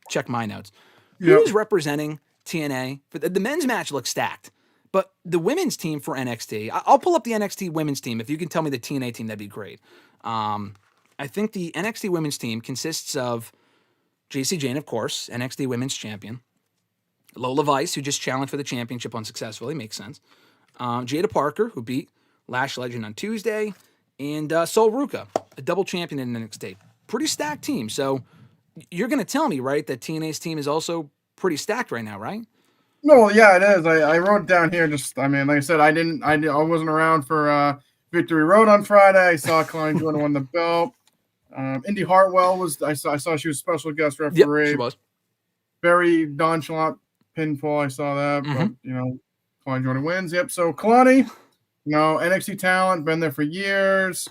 [SPEAKER 3] check my notes. Yep. Who's representing TNA? The men's match looks stacked. But the women's team for NXT, I'll pull up the NXT women's team. If you can tell me the TNA team, that'd be great. I think the NXT women's team consists of JC Jane, of course, NXT women's champion. Lola Vice, who just challenged for the championship unsuccessfully, makes sense. Jada Parker, who beat Lash Legend on Tuesday. And Sol Ruka, a double champion in NXT. Pretty stacked team. So you're going to tell me, right, that TNA's team is also pretty stacked right now, right?
[SPEAKER 4] No, yeah, it is. I wrote down here like I said, I wasn't around for Victory Road on Friday. I saw Kalani Jordan won the belt. Indy Hartwell I saw she was special guest referee.
[SPEAKER 3] Yep, she was.
[SPEAKER 4] Very nonchalant pinfall. I saw that, but Kalani Jordan wins. Yep. So Kalani, NXT talent, been there for years.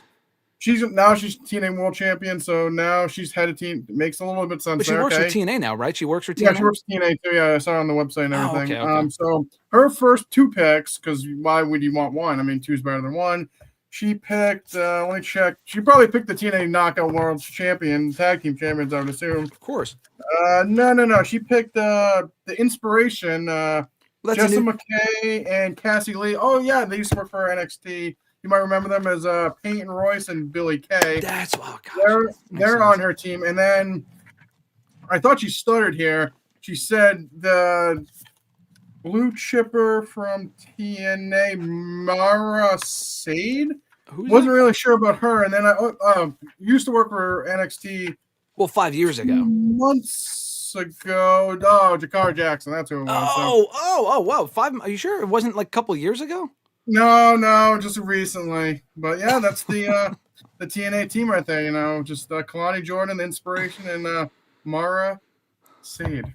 [SPEAKER 4] She's TNA World Champion, so now she's head of team. It makes a little bit sense.
[SPEAKER 3] But she works for TNA now, right? She works for TNA.
[SPEAKER 4] Yeah, she works for TNA too. Yeah, I saw it on the website and everything.
[SPEAKER 3] Okay.
[SPEAKER 4] So her first 2 picks, because why would you want one? I mean, 2's better than 1. She picked. Let me check. She probably picked the TNA Knockout World Champion, Tag Team Champions, I would assume.
[SPEAKER 3] Of course.
[SPEAKER 4] No. She picked the Inspiration. Jessa McKay and Cassie Lee. Oh yeah, they used to work for NXT. You might remember them as Peyton Royce and Billy Kay. They're on her team. And then I thought she stuttered here. She said the blue chipper from TNA, Mara Sade. Wasn't really sure about her. And then I used to work for NXT.
[SPEAKER 3] Well, 5 years ago.
[SPEAKER 4] Months months ago. Oh, Jakar Jackson. That's who it was.
[SPEAKER 3] Wow. 5. Are you sure it wasn't like a couple years ago?
[SPEAKER 4] No, just recently. But yeah, that's the TNA team right there. Just Kalani Jordan, Inspiration, and Mara Sade.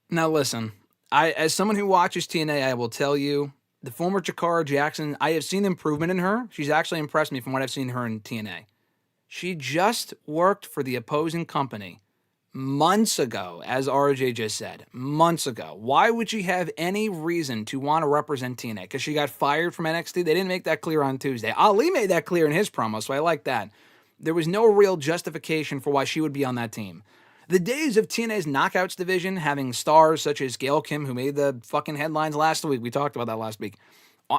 [SPEAKER 3] Now listen, as someone who watches TNA, I will tell you, the former Jakara Jackson, I have seen improvement in her. She's actually impressed me from what I've seen her in TNA. She just worked for the opposing company months ago, as RJ just said, months ago. Why would she have any reason to want to represent TNA? Because she got fired from NXT? They didn't make that clear on Tuesday. Ali made that clear in his promo, so I like that. There was no real justification for why she would be on that team. The days of TNA's Knockouts division having stars such as Gail Kim, who made the fucking headlines last week. We talked about that last week.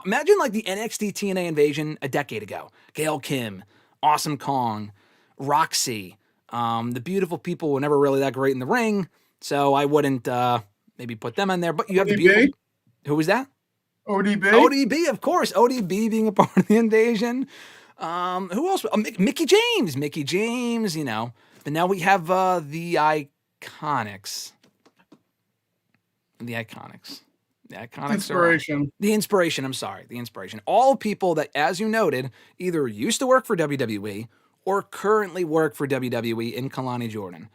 [SPEAKER 3] Imagine like the NXT TNA invasion a decade ago. Gail Kim, Awesome Kong, Roxy. The beautiful people were never really that great in the ring, so I wouldn't maybe put them in there. But you have the beautiful. Who was that?
[SPEAKER 4] ODB.
[SPEAKER 3] ODB, of course. ODB being a part of the invasion. Who else? Mickey James. Mickey James, But now we have the Iconics. The Iconics. The Iconics.
[SPEAKER 4] Inspiration.
[SPEAKER 3] The Inspiration. I'm sorry. The Inspiration. All people that, as you noted, either used to work for WWE or currently work for WWE in Kalani Jordan.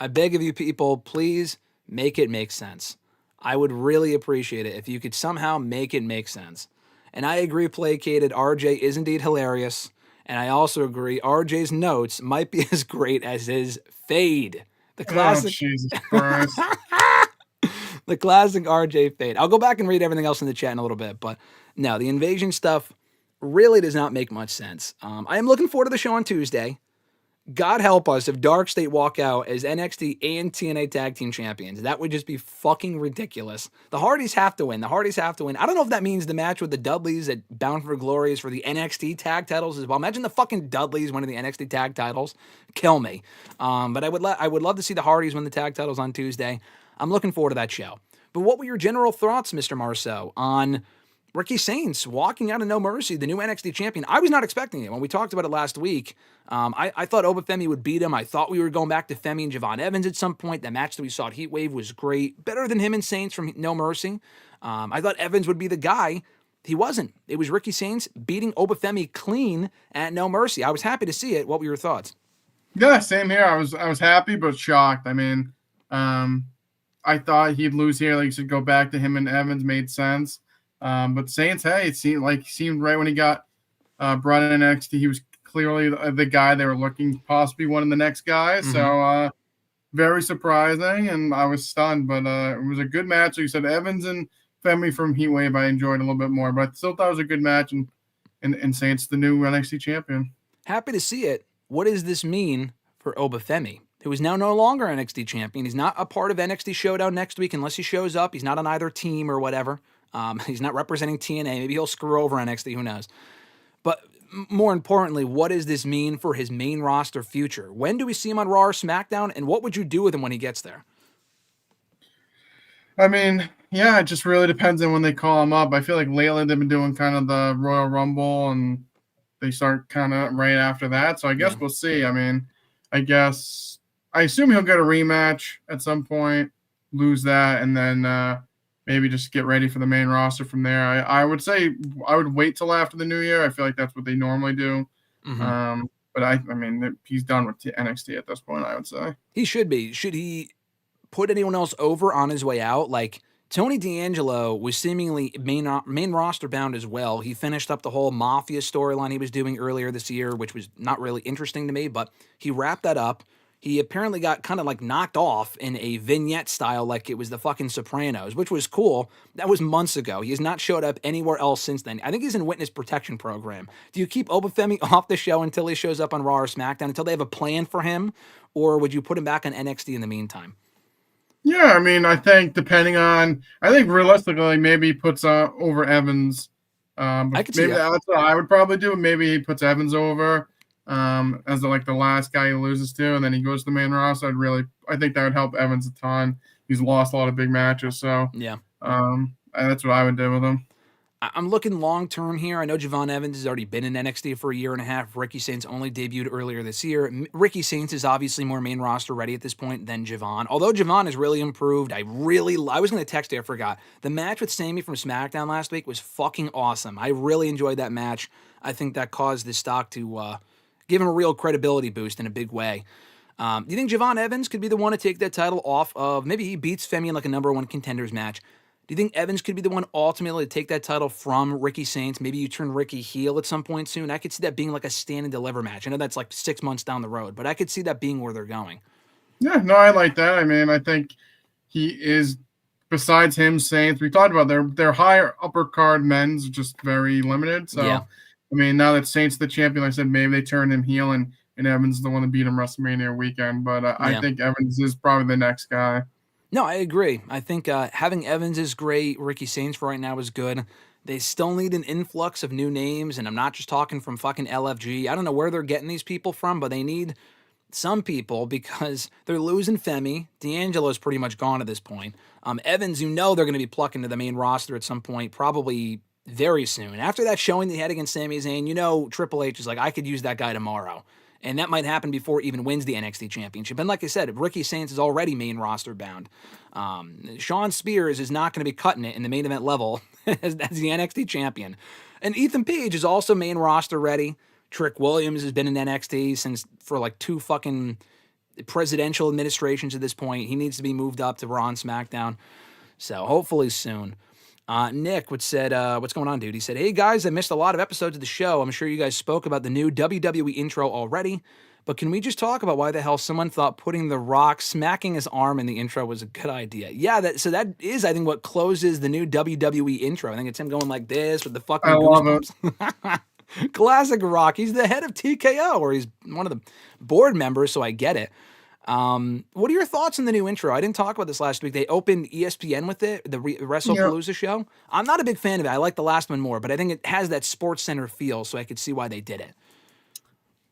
[SPEAKER 3] I beg of you people, please make it make sense. I would really appreciate it if you could somehow make it make sense. And I agree, Placated, RJ is indeed hilarious. And I also agree, RJ's notes might be as great as his fade. The classic.
[SPEAKER 4] Oh, Jesus Christ.
[SPEAKER 3] The classic RJ fade. I'll go back and read everything else in the chat in a little bit. But no, the invasion stuff really does not make much sense. I am looking forward to the show on Tuesday. God help us if Dark State walk out as NXT and TNA Tag Team Champions. That would just be fucking ridiculous. The Hardys have to win. I don't know if that means the match with the Dudleys at Bound for Glory is for the NXT Tag titles as well. Imagine the fucking Dudleys winning the NXT Tag titles. Kill me. But I would love to see the Hardys win the tag titles on Tuesday. I'm looking forward to that show. But what were your general thoughts, Mr. Marceau, on Ricky Saints walking out of No Mercy, the new NXT champion? I was not expecting it. When we talked about it last week, I thought Oba Femi would beat him. I thought we were going back to Femi and Javon Evans at some point. That match that we saw at Heatwave was great. Better than him and Saints from No Mercy. I thought Evans would be the guy. He wasn't. It was Ricky Saints beating Oba Femi clean at No Mercy. I was happy to see it. What were your thoughts?
[SPEAKER 4] Yeah, same here. I was happy but shocked. I mean, I thought he'd lose here. Like you said, go back to him and Evans made sense. But Saints, hey, it seemed right when he got brought in NXT, he was clearly the guy they were looking possibly one of the next guys. Mm-hmm. So very surprising, and I was stunned. But it was a good match. Like you said, Evans and Femi from Heatwave I enjoyed a little bit more, but I still thought it was a good match. And Saints, the new NXT champion.
[SPEAKER 3] Happy to see it. What does this mean for Oba Femi, who is now no longer NXT champion? He's not a part of NXT Showdown next week unless he shows up. He's not on either team or whatever. He's not representing TNA. Maybe he'll screw over NXT. Who knows? But more importantly, what does this mean for his main roster future? When do we see him on Raw or SmackDown? And what would you do with him when he gets there?
[SPEAKER 4] I mean, yeah, it just really depends on when they call him up. I feel like lately they've been doing kind of the Royal Rumble, and they start kind of right after that. So I guess we'll see. I mean, I assume he'll get a rematch at some point, lose that, and then maybe just get ready for the main roster from there. I would say I would wait till after the new year. I feel like that's what they normally do. Mm-hmm. But I mean, he's done with NXT at this point, I would say.
[SPEAKER 3] He should be. Should he put anyone else over on his way out? Like Tony D'Angelo was seemingly main roster bound as well. He finished up the whole Mafia storyline he was doing earlier this year, which was not really interesting to me, but he wrapped that up. He apparently got kind of like knocked off in a vignette style like it was the fucking Sopranos, which was cool. That was months ago. He has not showed up anywhere else since then. I think he's in witness protection program. Do you keep Oba Femi off the show until he shows up on Raw or SmackDown, until they have a plan for him? Or would you put him back on NXT in the meantime?
[SPEAKER 4] Yeah, I mean, I think realistically, maybe he puts over Evans.
[SPEAKER 3] I could see that.
[SPEAKER 4] That's what I would probably do. Maybe he puts Evans over as the last guy he loses to, and then he goes to the main roster. I think that would help Evans a ton. He's lost a lot of big matches, so
[SPEAKER 3] yeah,
[SPEAKER 4] that's what I would do with him.
[SPEAKER 3] I'm looking long-term here. I know Javon Evans has already been in NXT for a year and a half. Ricky Saints only debuted earlier this year. Ricky Saints is obviously more main roster ready at this point than Javon. Although Javon has really improved, I was going to text you, I forgot. The match with Sammy from SmackDown last week was fucking awesome. I really enjoyed that match. I think that caused his stock to give him a real credibility boost in a big way. Do you think Javon Evans could be the one to take that title off of, maybe he beats Femi in like a number one contenders match. Do you think Evans could be the one ultimately to take that title from Ricky Saints? Maybe you turn Ricky heel at some point soon. I could see that being like a stand and deliver match. I know that's like 6 months down the road, but I could see that being where they're going.
[SPEAKER 4] Yeah, no, I like that. I mean, I think he is, besides him, Saints, we talked about their higher upper card men's just very limited. So,
[SPEAKER 3] yeah.
[SPEAKER 4] I mean, now that Saints the champion, like I said, maybe they turn him heel and Evans is the one to beat him WrestleMania weekend. But I think Evans is probably the next guy.
[SPEAKER 3] No, I agree. I think having Evans is great. Ricky Saints for right now is good. They still need an influx of new names, and I'm not just talking from fucking LFG. I don't know where they're getting these people from, but they need some people because they're losing Femi. D'Angelo's pretty much gone at this point. Evans, they're going to be plucking to the main roster at some point, probably very soon. After that showing they had against Sami Zayn, Triple H is like, I could use that guy tomorrow. And that might happen before he even wins the NXT Championship. And like I said, Ricky Saints is already main roster bound. Sean Spears is not going to be cutting it in the main event level as the NXT champion. And Ethan Page is also main roster ready. Trick Williams has been in NXT for like 2 fucking presidential administrations at this point. He needs to be moved up to Raw and SmackDown. So hopefully soon. Nick said, what's going on, dude? He said, hey, guys, I missed a lot of episodes of the show. I'm sure you guys spoke about the new WWE intro already, but can we just talk about why the hell someone thought putting The Rock smacking his arm in the intro was a good idea? Yeah, that is, I think, what closes the new WWE intro. I think it's him going like this with the fucking goosebumps. Classic Rock. He's the head of TKO, or he's one of the board members, so I get it. What are your thoughts on the new intro? I didn't talk about this last week. They opened ESPN with it, the WrestlePalooza show. I'm not a big fan of it. I like the last one more, but I think it has that Sports Center feel, so I could see why they did it.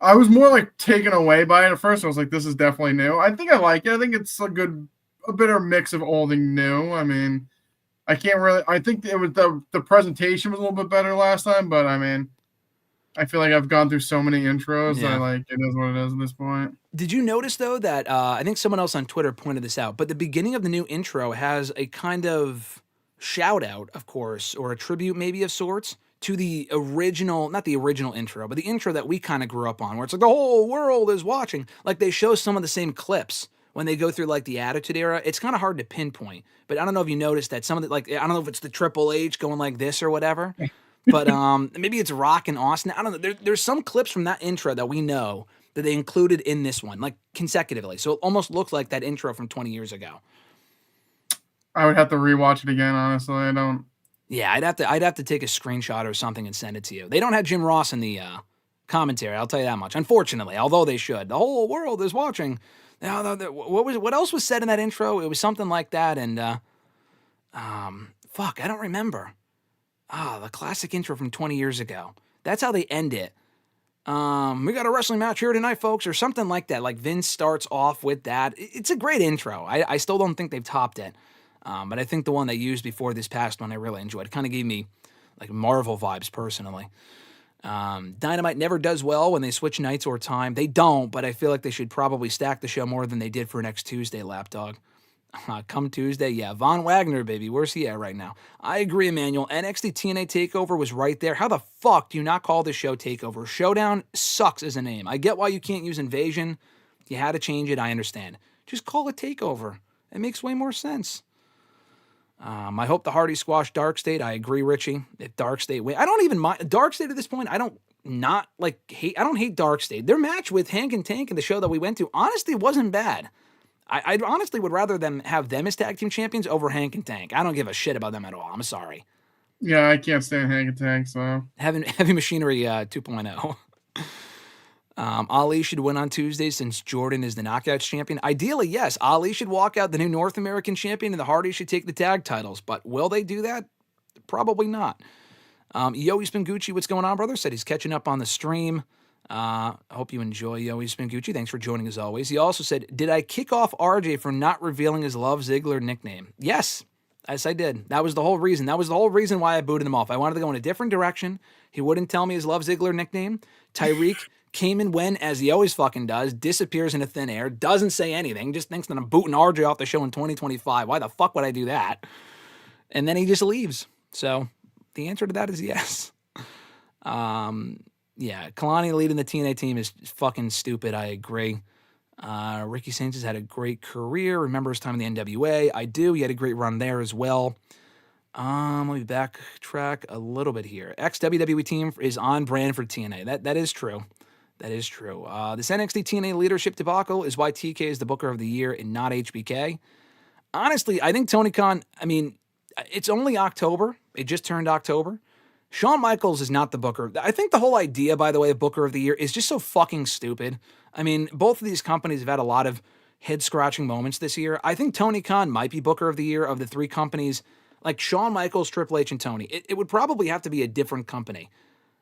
[SPEAKER 4] I was more like taken away by it at first. I was like, this is definitely new. I think I like it. I think it's a better mix of old and new. I mean, I think it was the presentation was a little bit better last time, but I mean, I feel like I've gone through so many intros that it is what it is at this point.
[SPEAKER 3] Did you notice, though, that I think someone else on Twitter pointed this out, but the beginning of the new intro has a kind of shout-out, of course, or a tribute maybe of sorts, to the original, not the original intro, but the intro that we kind of grew up on, where it's like the whole world is watching. Like, they show some of the same clips when they go through, like, the Attitude Era. It's kind of hard to pinpoint, but I don't know if you noticed that some of the, like, I don't know if it's the Triple H going like this or whatever, but maybe it's Rock and Austin. I don't know. There's some clips from that intro that we know that they included in this one, like consecutively. So it almost looks like that intro from 20 years ago.
[SPEAKER 4] I would have to rewatch it again, honestly. I don't.
[SPEAKER 3] Yeah, I'd have to take a screenshot or something and send it to you. They don't have Jim Ross in the commentary, I'll tell you that much. Unfortunately, although they should. The whole world is watching. What else was said in that intro? It was something like that, and I don't remember. The classic intro from 20 years ago. That's how they end it. We got a wrestling match here tonight, folks, or something like that. Like Vince starts off with that. It's a great intro. I still don't think they've topped it. But I think the one they used before this past one I really enjoyed. It kind of gave me like Marvel vibes personally. Dynamite never does well when they switch nights or time. They don't, but I feel like they should probably stack the show more than they did for next Tuesday, Lapdog. Come Tuesday, yeah. Von Wagner, baby. Where's he at right now? I agree, Emmanuel. NXT TNA TakeOver was right there. How the fuck do you not call this show TakeOver? Showdown sucks as a name. I get why you can't use Invasion. You had to change it. I understand. Just call it TakeOver. It makes way more sense. I hope the Hardy squash Dark State. I agree, Richie. If Dark State win, I don't even mind Dark State at this point. I don't hate Dark State. Their match with Hank and Tank in the show that we went to honestly wasn't bad. I honestly would rather have them as tag team champions over Hank and Tank. I don't give a shit about them at all. I'm sorry.
[SPEAKER 4] Yeah, I can't stand Hank and Tank, so.
[SPEAKER 3] Heavy Machinery 2.0. Ali should win on Tuesday since Jordan is the Knockouts champion. Ideally, yes. Ali should walk out the new North American champion and the Hardys should take the tag titles. But will they do that? Probably not. Yoey Spingucci, what's going on, brother? Said he's catching up on the stream. I hope you enjoy Yoey Spingucci. Thanks for joining as always. He also said, did I kick off RJ for not revealing his Love Ziggler nickname? Yes. Yes, I did. That was the whole reason. That was the whole reason why I booted him off. I wanted to go in a different direction. He wouldn't tell me his Love Ziggler nickname. Tyreek came and went, as he always fucking does, disappears into thin air, doesn't say anything, just thinks that I'm booting RJ off the show in 2025. Why the fuck would I do that? And then he just leaves. So the answer to that is yes. Yeah, Kalani leading the TNA team is fucking stupid. I agree. Ricky Sainz has had a great career. Remember his time in the NWA? I do. He had a great run there as well. Let me backtrack a little bit here. Ex-WWE team is on brand for TNA. That is true. That is true. This NXT TNA leadership debacle is why TK is the Booker of the Year and not HBK. Honestly, I think Tony Khan, I mean, it's only October. It just turned October. Shawn Michaels is not the Booker. I think the whole idea, by the way, of Booker of the Year is just so fucking stupid. I mean, both of these companies have had a lot of head-scratching moments this year. I think Tony Khan might be Booker of the Year of the three companies, like Shawn Michaels, Triple H, and Tony. It would probably have to be a different company.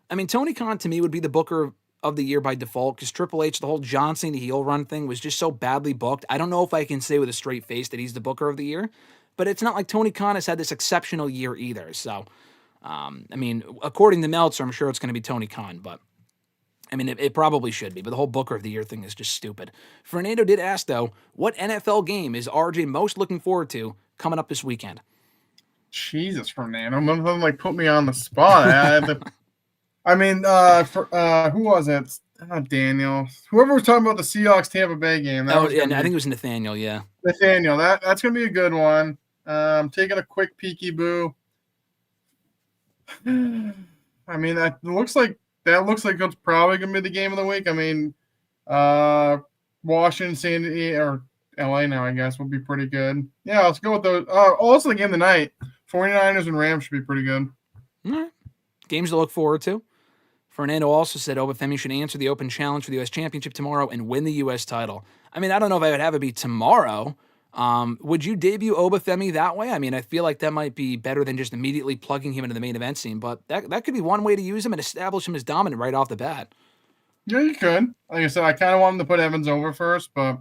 [SPEAKER 3] I mean, Tony Khan, to me, would be the Booker of the Year by default, because Triple H, the whole John Cena heel run thing was just so badly booked. I don't know if I can say with a straight face that he's the Booker of the Year, but it's not like Tony Khan has had this exceptional year either. So, I mean, according to Meltzer, I'm sure it's going to be Tony Khan, but I mean, it probably should be, but the whole Booker of the Year thing is just stupid. Fernando did ask, though, what NFL game is RJ most looking forward to coming up this weekend?
[SPEAKER 4] Jesus, Fernando. Nothing like put me on the spot. Who was it? Daniel. Whoever was talking about the Seahawks Tampa Bay game.
[SPEAKER 3] I think it was Nathaniel, yeah.
[SPEAKER 4] Nathaniel, that's going to be a good one. Taking a quick peeky boo. I mean, that looks like it's probably going to be the game of the week. I mean, Washington, San Diego, or LA now, I guess, will be pretty good. Yeah, let's go with those. Also, the game of the night, 49ers and Rams should be pretty good.
[SPEAKER 3] All right. Games to look forward to. Fernando also said Oba Femi should answer the open challenge for the U.S. Championship tomorrow and win the U.S. title. I mean, I don't know if I would have it be tomorrow. Would you debut Oba Femi that way? I mean, I feel like that might be better than just immediately plugging him into the main event scene, but that could be one way to use him and establish him as dominant right off the bat.
[SPEAKER 4] Yeah, you could. Like I said, I kind of want him to put Evans over first, but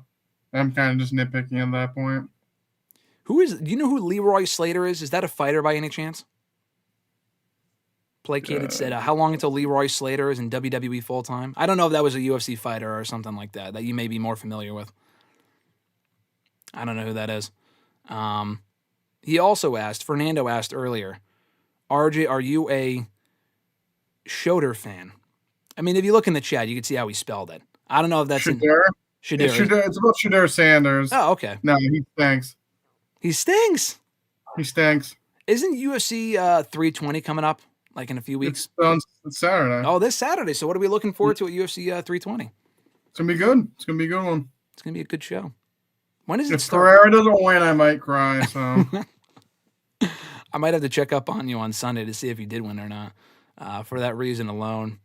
[SPEAKER 4] I'm kind of just nitpicking at that point.
[SPEAKER 3] Do you know who Leroy Slater is? Is that a fighter by any chance? Placated said, how long until Leroy Slater is in WWE full-time? I don't know if that was a UFC fighter or something like that you may be more familiar with. I don't know who that is. He also asked, Fernando asked earlier, RJ, are you a Schroeder fan? I mean, if you look in the chat, you can see how he spelled it. I don't know if that's
[SPEAKER 4] Shadur. It's about Shadur Sanders.
[SPEAKER 3] Oh, okay.
[SPEAKER 4] No, he stinks.
[SPEAKER 3] He stinks?
[SPEAKER 4] He stinks.
[SPEAKER 3] Isn't UFC 320 coming up, like in a few weeks?
[SPEAKER 4] It's Saturday.
[SPEAKER 3] Oh, this Saturday. So what are we looking forward to at UFC 320?
[SPEAKER 4] It's going to be good. It's going to be a good one.
[SPEAKER 3] It's going to be a good show. When does it
[SPEAKER 4] if
[SPEAKER 3] start?
[SPEAKER 4] Pereira doesn't win, I might cry. So
[SPEAKER 3] I might have to check up on you on Sunday to see if you did win or not. For that reason alone.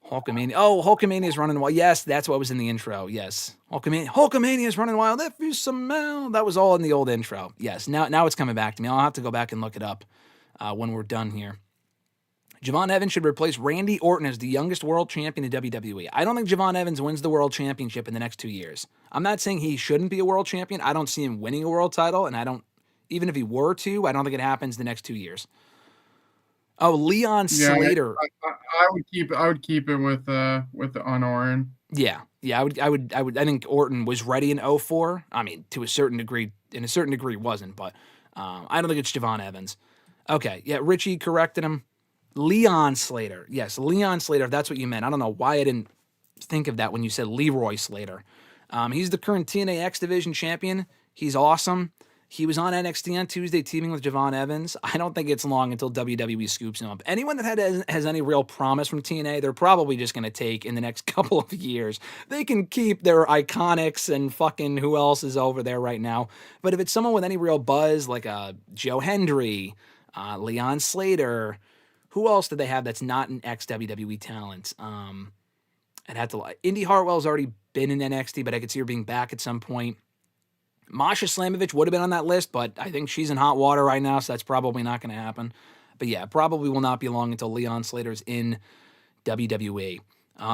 [SPEAKER 3] Hulkamania. Oh, Hulkamania is running wild. Yes, that's what was in the intro. Yes. Hulkamania is running wild. If you smell. That was all in the old intro. Yes. Now it's coming back to me. I'll have to go back and look it up when we're done here. Javon Evans should replace Randy Orton as the youngest world champion in WWE. I don't think Javon Evans wins the world championship in the next 2 years. I'm not saying he shouldn't be a world champion. I don't see him winning a world title, and even if he were to, I don't think it happens the next 2 years. Oh, Leon Slater.
[SPEAKER 4] I would keep it with on Orton.
[SPEAKER 3] Yeah. I think Orton was ready in 2004. I mean, to a certain degree, wasn't, but I don't think it's Javon Evans. Okay, yeah, Richie corrected him. Leon Slater. Yes, Leon Slater, if that's what you meant. I don't know why I didn't think of that when you said Leroy Slater. He's the current TNA X Division champion. He's awesome. He was on NXT on Tuesday teaming with Javon Evans. I don't think it's long until WWE scoops him up. Anyone that has any real promise from TNA, they're probably just going to take in the next couple of years. They can keep their Iconics and fucking who else is over there right now. But if it's someone with any real buzz, like Joe Hendry, Leon Slater, who else did they have that's not an ex-WWE talent? I'd have to lie. Indy Hartwell's already been in NXT, but I could see her being back at some point. Masha Slamovich would have been on that list, but I think she's in hot water right now, so that's probably not going to happen. But yeah, probably will not be long until Leon Slater's in WWE.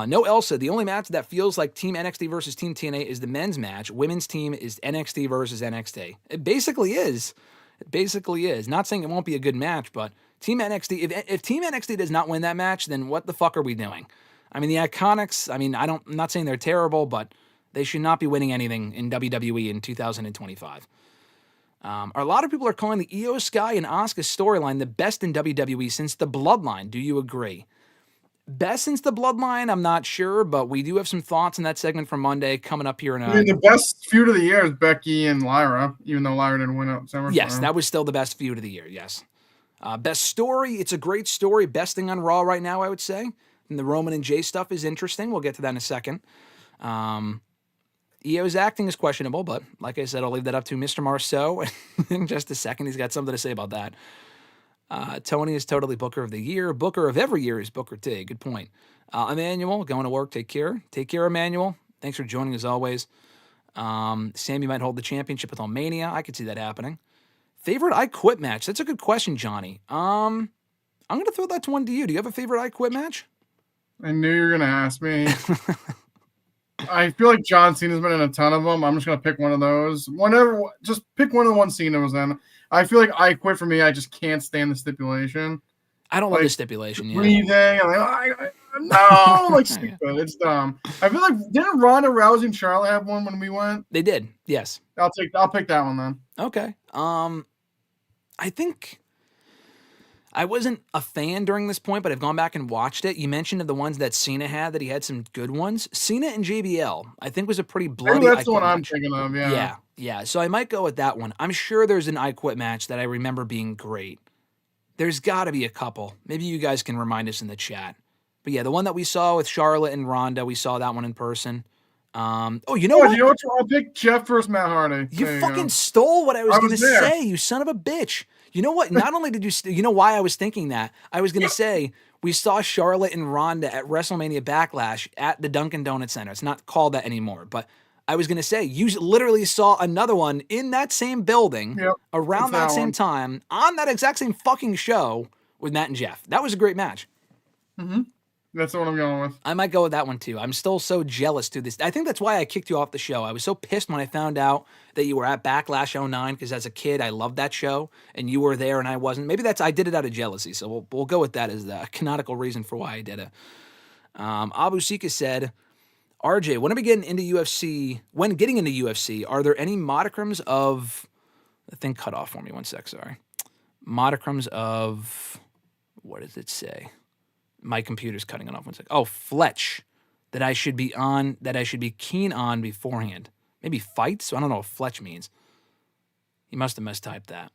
[SPEAKER 3] No Elsa, the only match that feels like Team NXT versus Team TNA is the men's match. Women's team is NXT versus NXT. It basically is. It basically is. Not saying it won't be a good match, but Team NXT, if Team NXT does not win that match, then what the fuck are we doing? I mean, the Iconics, I mean, I'm not saying they're terrible, but they should not be winning anything in WWE in 2025. A lot of people are calling the IYO SKY and Asuka storyline the best in WWE since the Bloodline. Do you agree? Best since the Bloodline, I'm not sure, but we do have some thoughts in that segment from Monday coming up here.
[SPEAKER 4] I mean, the best feud of the year is Becky and Lyra, even though Lyra didn't win at SummerSlam.
[SPEAKER 3] Yes, that was still the best feud of the year, yes. Best story, it's a great story. Best thing on Raw right now, I would say. And the Roman and Jey stuff is interesting. We'll get to that in a second. IYO's acting is questionable, but like I said, I'll leave that up to Mr. Marceau in just a second. He's got something to say about that. Tony is totally Booker of the Year. Booker of every year is Booker T. Good point. Emmanuel, going to work. Take care. Take care, Emmanuel. Thanks for joining as always. Sammy might hold the championship with Mania. I could see that happening. Favorite I Quit match? That's a good question, Johnny. I'm going to throw that one to you. Do you have a favorite I Quit match?
[SPEAKER 4] I knew you were going to ask me. I feel like John Cena's been in a ton of them. I'm just going to pick one of those. Just pick one of the ones Cena was in. I feel like I Quit for me. I just can't stand the stipulation.
[SPEAKER 3] I don't like the stipulation. Yeah.
[SPEAKER 4] Breathing. No, like stupid. It's dumb. I feel like didn't Ronda Rousey and Charlotte have one when we went?
[SPEAKER 3] They did. Yes.
[SPEAKER 4] I'll pick that one then.
[SPEAKER 3] Okay. I think I wasn't a fan during this point, but I've gone back and watched it. You mentioned the ones that Cena had, that he had some good ones. Cena and JBL, I think, was a pretty bloody.
[SPEAKER 4] Maybe that's the one I'm thinking of.
[SPEAKER 3] Yeah. So I might go with that one. I'm sure there's an I Quit match that I remember being great. There's got to be a couple. Maybe you guys can remind us in the chat. But yeah, the one that we saw with Charlotte and Ronda, we saw that one in person. You know what?
[SPEAKER 4] You know what? I'll pick Jeff versus Matt Hardy.
[SPEAKER 3] You fucking stole what I was going to say, you son of a bitch. You know what? Not only did you know why I was thinking that? I was going to say, we saw Charlotte and Ronda at WrestleMania Backlash at the Dunkin' Donuts Center. It's not called that anymore, but I was going to say, you literally saw another one in that same building around that same time on that exact same fucking show with Matt and Jeff. That was a great match.
[SPEAKER 4] Mm-hmm. That's the one I'm going with.
[SPEAKER 3] I might go with that one too. I'm still so jealous to this. I think that's why I kicked you off the show. I was so pissed when I found out that you were at Backlash 09 because as a kid, I loved that show and you were there and I wasn't. Maybe I did it out of jealousy. So we'll go with that as the canonical reason for why I did it. Abu Sika said, RJ, when getting into UFC, are there any modicums of, the thing cut off for me, one sec, sorry. Modicums of, what does it say? My computer's cutting it off, one sec. Oh, Fletch, that I should be keen on beforehand. Maybe fights? I don't know what Fletch means. He must have mistyped that.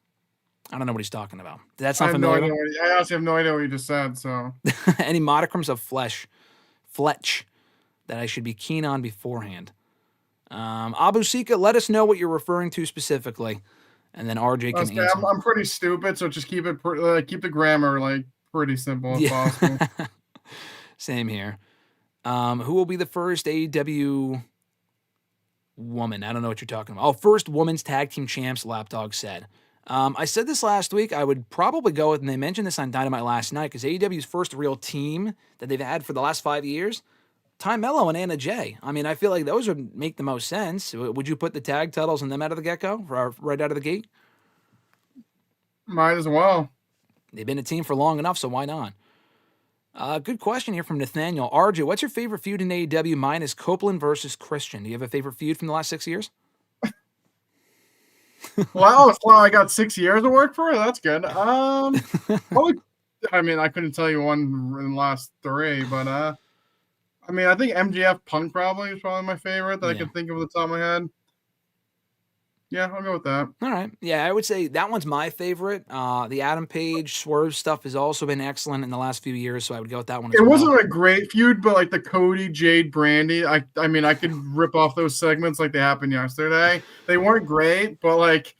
[SPEAKER 3] I don't know what he's talking about. That's not familiar.
[SPEAKER 4] I honestly have no idea what you just said, so.
[SPEAKER 3] Any modicums of Fletch, that I should be keen on beforehand. Abu Sika, let us know what you're referring to specifically, and then RJ can answer.
[SPEAKER 4] I'm pretty stupid, so just keep the grammar pretty simple as possible.
[SPEAKER 3] Same here. Who will be the first AEW woman? I don't know what you're talking about. Oh, first women's tag team champs, Lapdog said. I said this last week. I would probably go with, and they mentioned this on Dynamite last night, because AEW's first real team that they've had for the last 5 years, Ty Mello and Anna Jay. I mean, I feel like those would make the most sense. Would you put the tag titles on them out of the get-go, right out of the gate?
[SPEAKER 4] Might as well.
[SPEAKER 3] They've been a team for long enough, so why not? Good question here from Nathaniel. RJ, what's your favorite feud in AEW? Mine is Copeland versus Christian. Do you have a favorite feud from the last 6 years?
[SPEAKER 4] Wow, I got 6 years of work for it. That's good. Probably, I mean, I couldn't tell you one in the last 3, but I mean, I think MJF Punk is probably my favorite that I can think of at the top of my head. Yeah, I'll go with that.
[SPEAKER 3] All right. Yeah, I would say that one's my favorite. The Adam Page Swerve stuff has also been excellent in the last few years, so I would go with that one as well.
[SPEAKER 4] It wasn't a great feud, but the Cody, Jade, Brandy, I mean, I could rip off those segments like they happened yesterday. They weren't great, but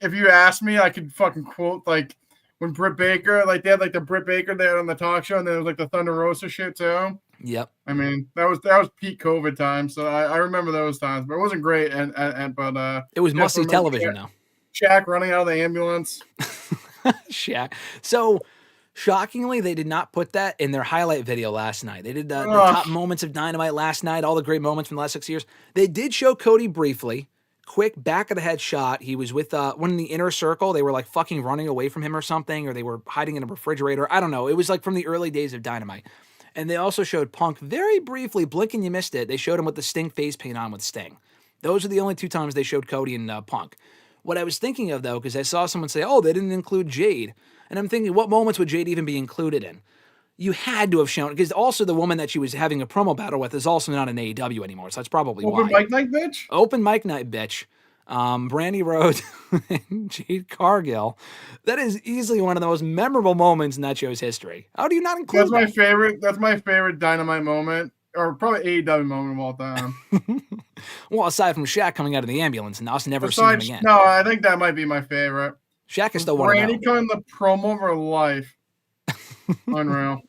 [SPEAKER 4] if you asked me, I could fucking quote when Britt Baker, they had the Britt Baker there on the talk show, and then there was the Thunder Rosa shit too.
[SPEAKER 3] Yep.
[SPEAKER 4] I mean, that was peak COVID time, so I remember those times, but it wasn't great. But
[SPEAKER 3] it was must-see television though.
[SPEAKER 4] Shaq running out of the ambulance.
[SPEAKER 3] Shaq. So shockingly, they did not put that in their highlight video last night. They did the top moments of Dynamite last night, all the great moments from the last 6 years. They did show Cody briefly. quick back of the head shot. He was with one in the inner circle. They were like fucking running away from him or something, or they were hiding in a refrigerator. I don't know. It was like from the early days of Dynamite. And they also showed Punk very briefly, blink and you missed it. They showed him with the Sting face paint on with Sting. Those are the only 2 times they showed Cody and Punk. What I was thinking of, though, because I saw someone say, oh, they didn't include Jade. And I'm thinking, what moments would Jade even be included in? You had to have shown, because also the woman that she was having a promo battle with is also not in AEW anymore, so that's probably why.
[SPEAKER 4] Open mic night, bitch?
[SPEAKER 3] Open mic night, bitch. Brandy Rhodes and Jade Cargill. That is easily one of the most memorable moments in that show's history. How do you not include that?
[SPEAKER 4] That's my favorite Dynamite moment, or probably AEW moment of all time.
[SPEAKER 3] Well, aside from Shaq coming out of the ambulance and us never seeing him again.
[SPEAKER 4] No, I think that might be my favorite.
[SPEAKER 3] Shaq is still one of them.
[SPEAKER 4] Brandy cutting the promo of her life. Unreal.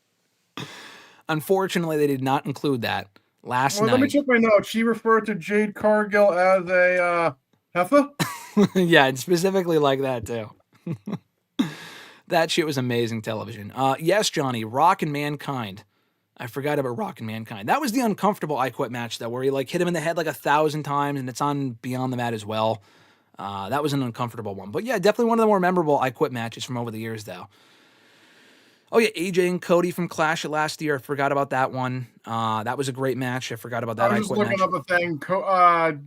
[SPEAKER 3] Unfortunately, they did not include that last night.
[SPEAKER 4] Let me check my notes. She referred to Jade Cargill as a heifer?
[SPEAKER 3] Yeah, and specifically like that, too. That shit was amazing television. Yes, Johnny, Rock and Mankind. I forgot about Rock and Mankind. That was the uncomfortable I Quit match, though, where he like hit him in the head like 1,000 times, and it's on Beyond the Mat as well. That was an uncomfortable one. But yeah, definitely one of the more memorable I Quit matches from over the years, though. Oh, yeah, AJ and Cody from Clash of last year. I forgot about that one. That was a great match. I forgot about that.
[SPEAKER 4] I was just looking up a thing.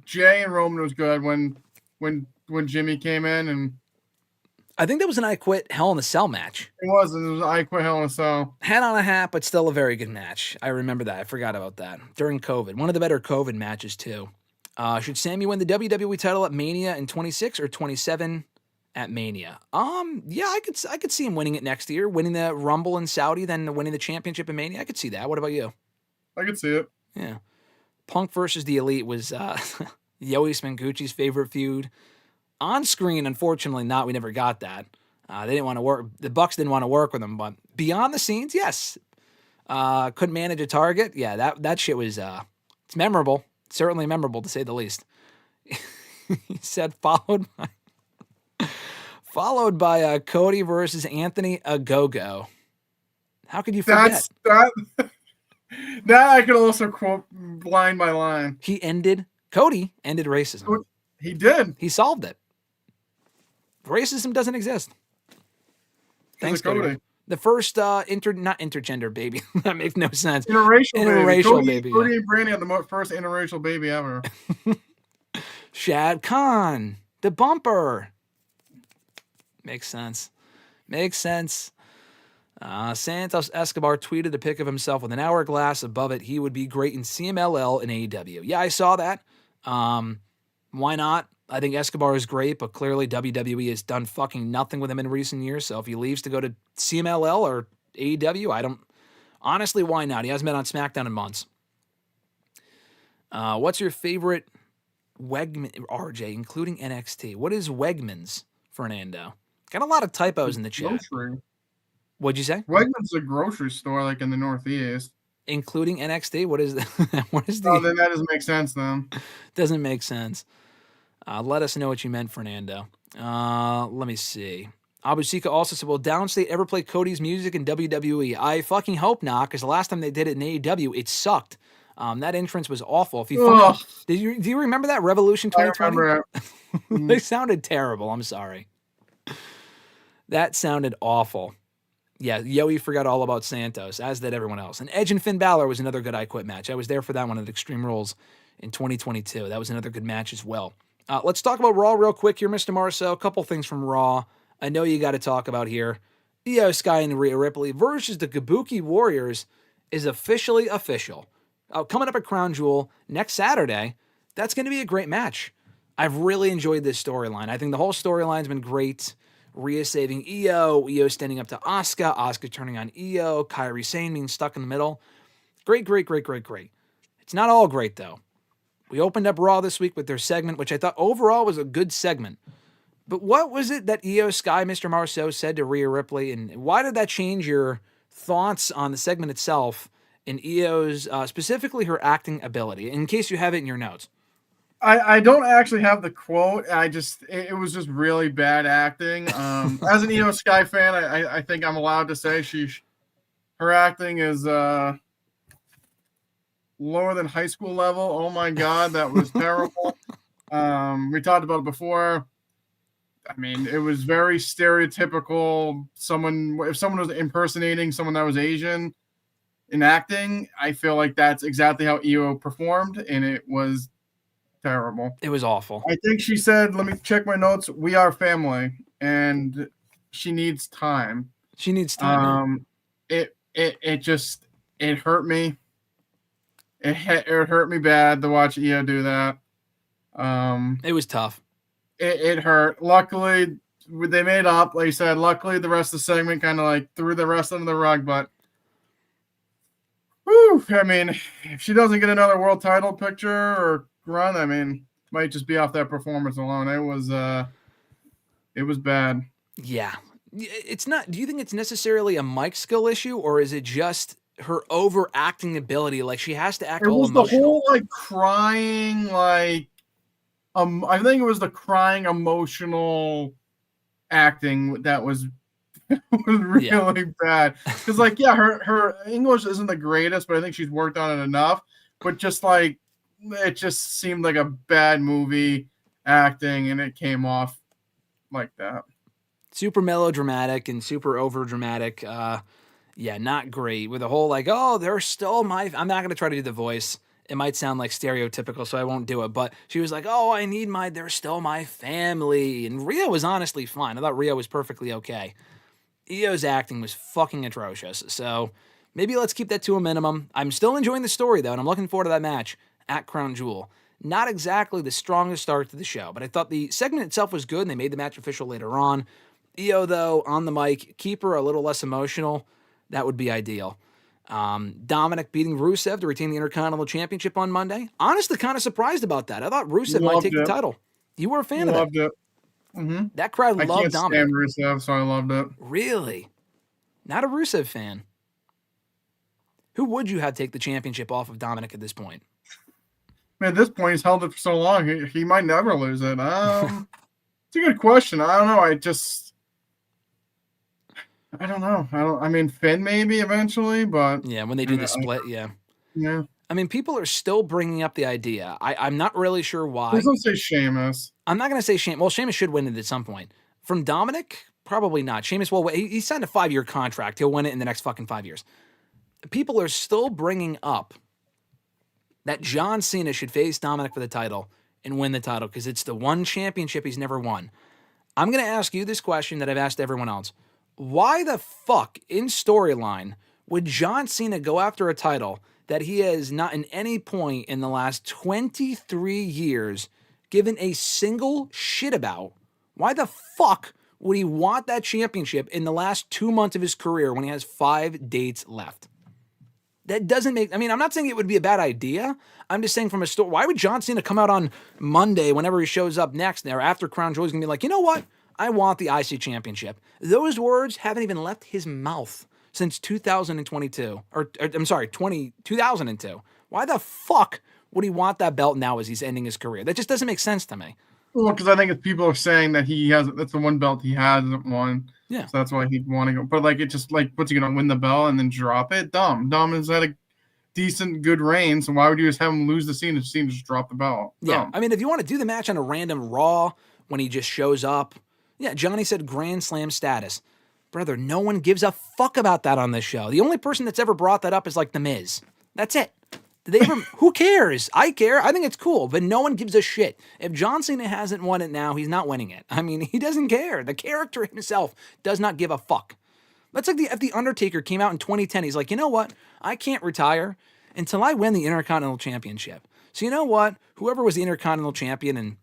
[SPEAKER 4] Jay and Roman was good when Jimmy came in. And
[SPEAKER 3] I think that was an I Quit Hell in a Cell match.
[SPEAKER 4] It was an I Quit Hell in a Cell.
[SPEAKER 3] Hat on a hat, but still a very good match. I remember that. I forgot about that. During COVID. One of the better COVID matches, too. Should Sammy win the WWE title at Mania in 26 or 27? At Mania. Yeah, I could see him winning it next year, winning the Rumble in Saudi, then winning the championship in Mania. I could see that. What about you?
[SPEAKER 4] I could see it.
[SPEAKER 3] Yeah. Punk versus the Elite was Yoey Smanguchi's favorite feud. On screen, unfortunately not. We never got that. They didn't want to work. The Bucks didn't want to work with him, but beyond the scenes, yes. Couldn't manage a target. Yeah, that shit was it's memorable. Certainly memorable to say the least. He said followed by Cody versus Anthony Ogogo. How could you forget?
[SPEAKER 4] That I could also quote line by line.
[SPEAKER 3] Cody ended racism.
[SPEAKER 4] He did.
[SPEAKER 3] He solved it. Racism doesn't exist. Thanks, Cody. The first not intergender baby. That makes no sense.
[SPEAKER 4] Interracial
[SPEAKER 3] baby.
[SPEAKER 4] Cody and Brandy had the first interracial baby ever.
[SPEAKER 3] Shad Khan, the bumper. Makes sense. Santos Escobar tweeted a pic of himself with an hourglass above it. He would be great in CMLL and AEW. Yeah, I saw that. Why not? I think Escobar is great, but clearly WWE has done fucking nothing with him in recent years. So if he leaves to go to CMLL or AEW, honestly, why not? He hasn't been on SmackDown in months. What's your favorite Wegman, RJ, including NXT? What is Wegmans, Fernando? Got a lot of typos in the chat.
[SPEAKER 4] Grocery.
[SPEAKER 3] What'd you say?
[SPEAKER 4] Wegmans a grocery store like in the Northeast.
[SPEAKER 3] Including NXT? What is the?
[SPEAKER 4] Oh, then that doesn't make sense then.
[SPEAKER 3] Doesn't make sense. Let us know what you meant, Fernando. Let me see. Abusika also said, will Downstate ever play Cody's music in WWE? I fucking hope not, because the last time they did it in AEW, it sucked. That entrance was awful. If you do you remember that Revolution 2020?
[SPEAKER 4] I remember it.
[SPEAKER 3] They sounded terrible. I'm sorry. That sounded awful. Yeah, Yoey forgot all about Santos, as did everyone else. And Edge and Finn Balor was another good I Quit match. I was there for that one at Extreme Rules in 2022. That was another good match as well. Let's talk about Raw real quick here, Mr. Marceau. A couple things from Raw I know you got to talk about here. IYO SKY and Rhea Ripley versus the Kabuki Warriors is officially official. Coming up at Crown Jewel next Saturday, that's going to be a great match. I've really enjoyed this storyline. I think the whole storyline's been great. Rhea saving IYO standing up to Asuka turning on IYO, Kairi Sane being stuck in the middle. Great. It's not all great, though. We opened up Raw this week with their segment, which I thought overall was a good segment. But what was it that IYO SKY, Mr. Marceau, said to Rhea Ripley, and why did that change your thoughts on the segment itself and IYO's, specifically her acting ability, in case you have it in your notes?
[SPEAKER 4] I don't actually have the quote. It was just really bad acting. As an IYO SKY fan, I think I'm allowed to say her acting is lower than high school level. Oh my God, that was terrible. We talked about it before. I mean, it was very stereotypical. If someone was impersonating someone that was Asian in acting, I feel like that's exactly how IYO performed, and it was terrible.
[SPEAKER 3] It was awful.
[SPEAKER 4] I think she said, let me check my notes, we are family, and she needs time.
[SPEAKER 3] She needs time.
[SPEAKER 4] It hurt me. It hurt me bad to watch IYO do that.
[SPEAKER 3] It was tough.
[SPEAKER 4] It hurt. Luckily, they made up. Like you said, luckily the rest of the segment kind of like threw the rest under the rug. But, whew, I mean, if she doesn't get another world title picture or run, I mean, might just be off that performance alone. It was bad.
[SPEAKER 3] Yeah. It's not. Do you think it's necessarily a mic skill issue, or is it just her overacting ability? Like, she has to act all emotional.
[SPEAKER 4] It was the whole like crying, like I think it was the crying emotional acting that was really bad. Because like, yeah, her English isn't the greatest, but I think she's worked on it enough. But just like, it just seemed like a bad movie acting, and it came off like that.
[SPEAKER 3] Super melodramatic and super over dramatic. Yeah, not great. With the whole like, oh, they're still my. I'm not gonna try to do the voice. It might sound like stereotypical, so I won't do it. But she was like, oh, they're still my family. And Rhea was honestly fine. I thought Rhea was perfectly okay. IYO's acting was fucking atrocious. So maybe let's keep that to a minimum. I'm still enjoying the story, though, and I'm looking forward to that match at Crown Jewel. Not exactly the strongest start to the show, but I thought the segment itself was good, and they made the match official later on. IYO, though, on the mic, keep her a little less emotional. That would be ideal. Dominic beating Rusev to retain the Intercontinental Championship on Monday. Honestly, kind of surprised about that. I thought Rusev might take the title. You were a fan of that.
[SPEAKER 4] Loved it. Mm-hmm.
[SPEAKER 3] That crowd loved Dominic.
[SPEAKER 4] I can't stand Rusev, so I loved it.
[SPEAKER 3] Really? Not a Rusev fan. Who would you have take the championship off of Dominic at this point?
[SPEAKER 4] Man, at this point, he's held it for so long, he might never lose it. It's a good question. I don't know. I don't know. I mean, Finn maybe eventually, but
[SPEAKER 3] yeah, when they do the split, yeah.
[SPEAKER 4] Yeah.
[SPEAKER 3] I mean, people are still bringing up the idea. I'm not really sure why.
[SPEAKER 4] Please don't say Sheamus.
[SPEAKER 3] I'm not going to say Sheamus. Well, Sheamus should win it at some point. From Dominic, probably not. Sheamus will. He signed a 5-year contract. He'll win it in the next fucking 5 years. People are still bringing up that John Cena should face Dominic for the title and win the title because it's the one championship he's never won. I'm going to ask you this question that I've asked everyone else. Why the fuck, in storyline, would John Cena go after a title that he has not in any point in the last 23 years given a single shit about? Why the fuck would he want that championship in the last 2 months of his career when he has 5 dates left? That doesn't make... I mean, I'm not saying it would be a bad idea. I'm just saying from a story... Why would John Cena come out on Monday whenever he shows up next or after Crown Jewel? He's going to be like, you know what? I want the IC Championship. Those words haven't even left his mouth since 2022. I'm sorry, 2002. Why the fuck would he want that belt now as he's ending his career? That just doesn't make sense to me.
[SPEAKER 4] Well, because I think if people are saying that that's the one belt he hasn't won.
[SPEAKER 3] Yeah.
[SPEAKER 4] So that's why he'd want to go. But like, it just like, what's he going to win the belt and then drop it? Dumb. Dom has had a decent, good reign. So why would you just have him lose the scene and just drop the belt?
[SPEAKER 3] Yeah. I mean, if you want to do the match on a random Raw when he just shows up. Yeah, Johnny said Grand Slam status. Brother, no one gives a fuck about that on this show. The only person that's ever brought that up is like The Miz. That's it. Did they ever? Who cares? I care. I think it's cool, but no one gives a shit. If John Cena hasn't won it now, he's not winning it. I mean, he doesn't care. The character himself does not give a fuck. That's like if The Undertaker came out in 2010. He's like, you know what? I can't retire until I win the Intercontinental Championship. So you know what? Whoever was the Intercontinental Champion in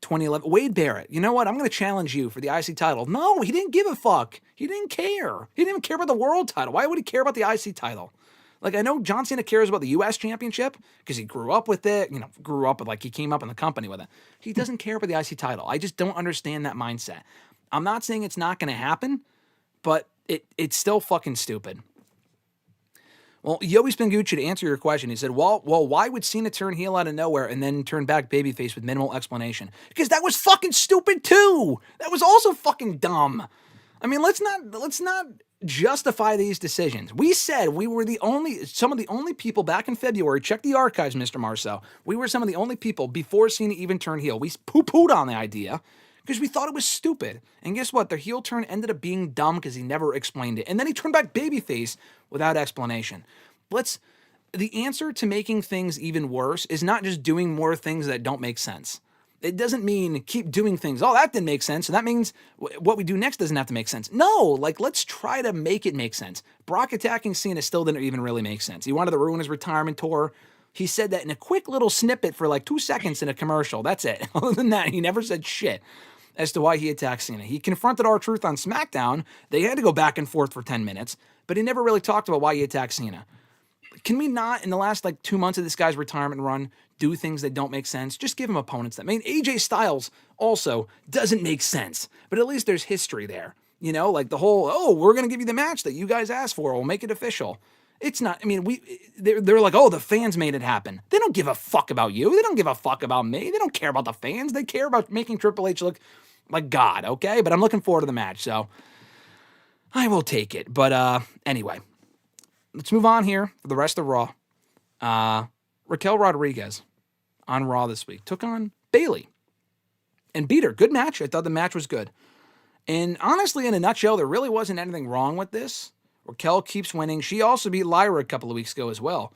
[SPEAKER 3] 2011, Wade Barrett, you know what? I'm going to challenge you for the IC title. No, he didn't give a fuck. He didn't care. He didn't even care about the world title. Why would he care about the IC title? Like, I know John Cena cares about the U.S. Championship because he grew up with it, he came up in the company with it. He doesn't care about the IC title. I just don't understand that mindset. I'm not saying it's not going to happen, but it's still fucking stupid. Well, Yobi Spingucci, to answer your question, he said, well, why would Cena turn heel out of nowhere and then turn back babyface with minimal explanation? Because that was fucking stupid too. That was also fucking dumb. I mean, let's not justify these decisions. We said we were some of the only people back in February, check the archives, Mr. Marceau. We were some of the only people before Cena even turned heel. We poo-pooed on the idea because we thought it was stupid. And guess what? The heel turn ended up being dumb because he never explained it. And then he turned back babyface without explanation. The answer to making things even worse is not just doing more things that don't make sense. It doesn't mean keep doing things. Oh, that didn't make sense. So that means what we do next doesn't have to make sense. No, let's try to make it make sense. Brock attacking Cena still didn't even really make sense. He wanted to ruin his retirement tour. He said that in a quick little snippet for 2 seconds in a commercial. That's it. Other than that, he never said shit as to why he attacked Cena. He confronted R-Truth on SmackDown. They had to go back and forth for 10 minutes, but he never really talked about why he attacked Cena. Can we not, in the last 2 months of this guy's retirement run, do things that don't make sense? Just give him opponents that. AJ Styles also doesn't make sense, but at least there's history there. The whole, we're going to give you the match that you guys asked for. We'll make it official. It's not, they're like, the fans made it happen. They don't give a fuck about you. They don't give a fuck about me. They don't care about the fans. They care about making Triple H look like God, okay? But I'm looking forward to the match, so I will take it. But anyway, let's move on here for the rest of Raw. Raquel Rodriguez on Raw this week took on Bayley and beat her. Good match. I thought the match was good. And honestly, in a nutshell, there really wasn't anything wrong with this. Raquel keeps winning. She also beat Lyra a couple of weeks ago as well.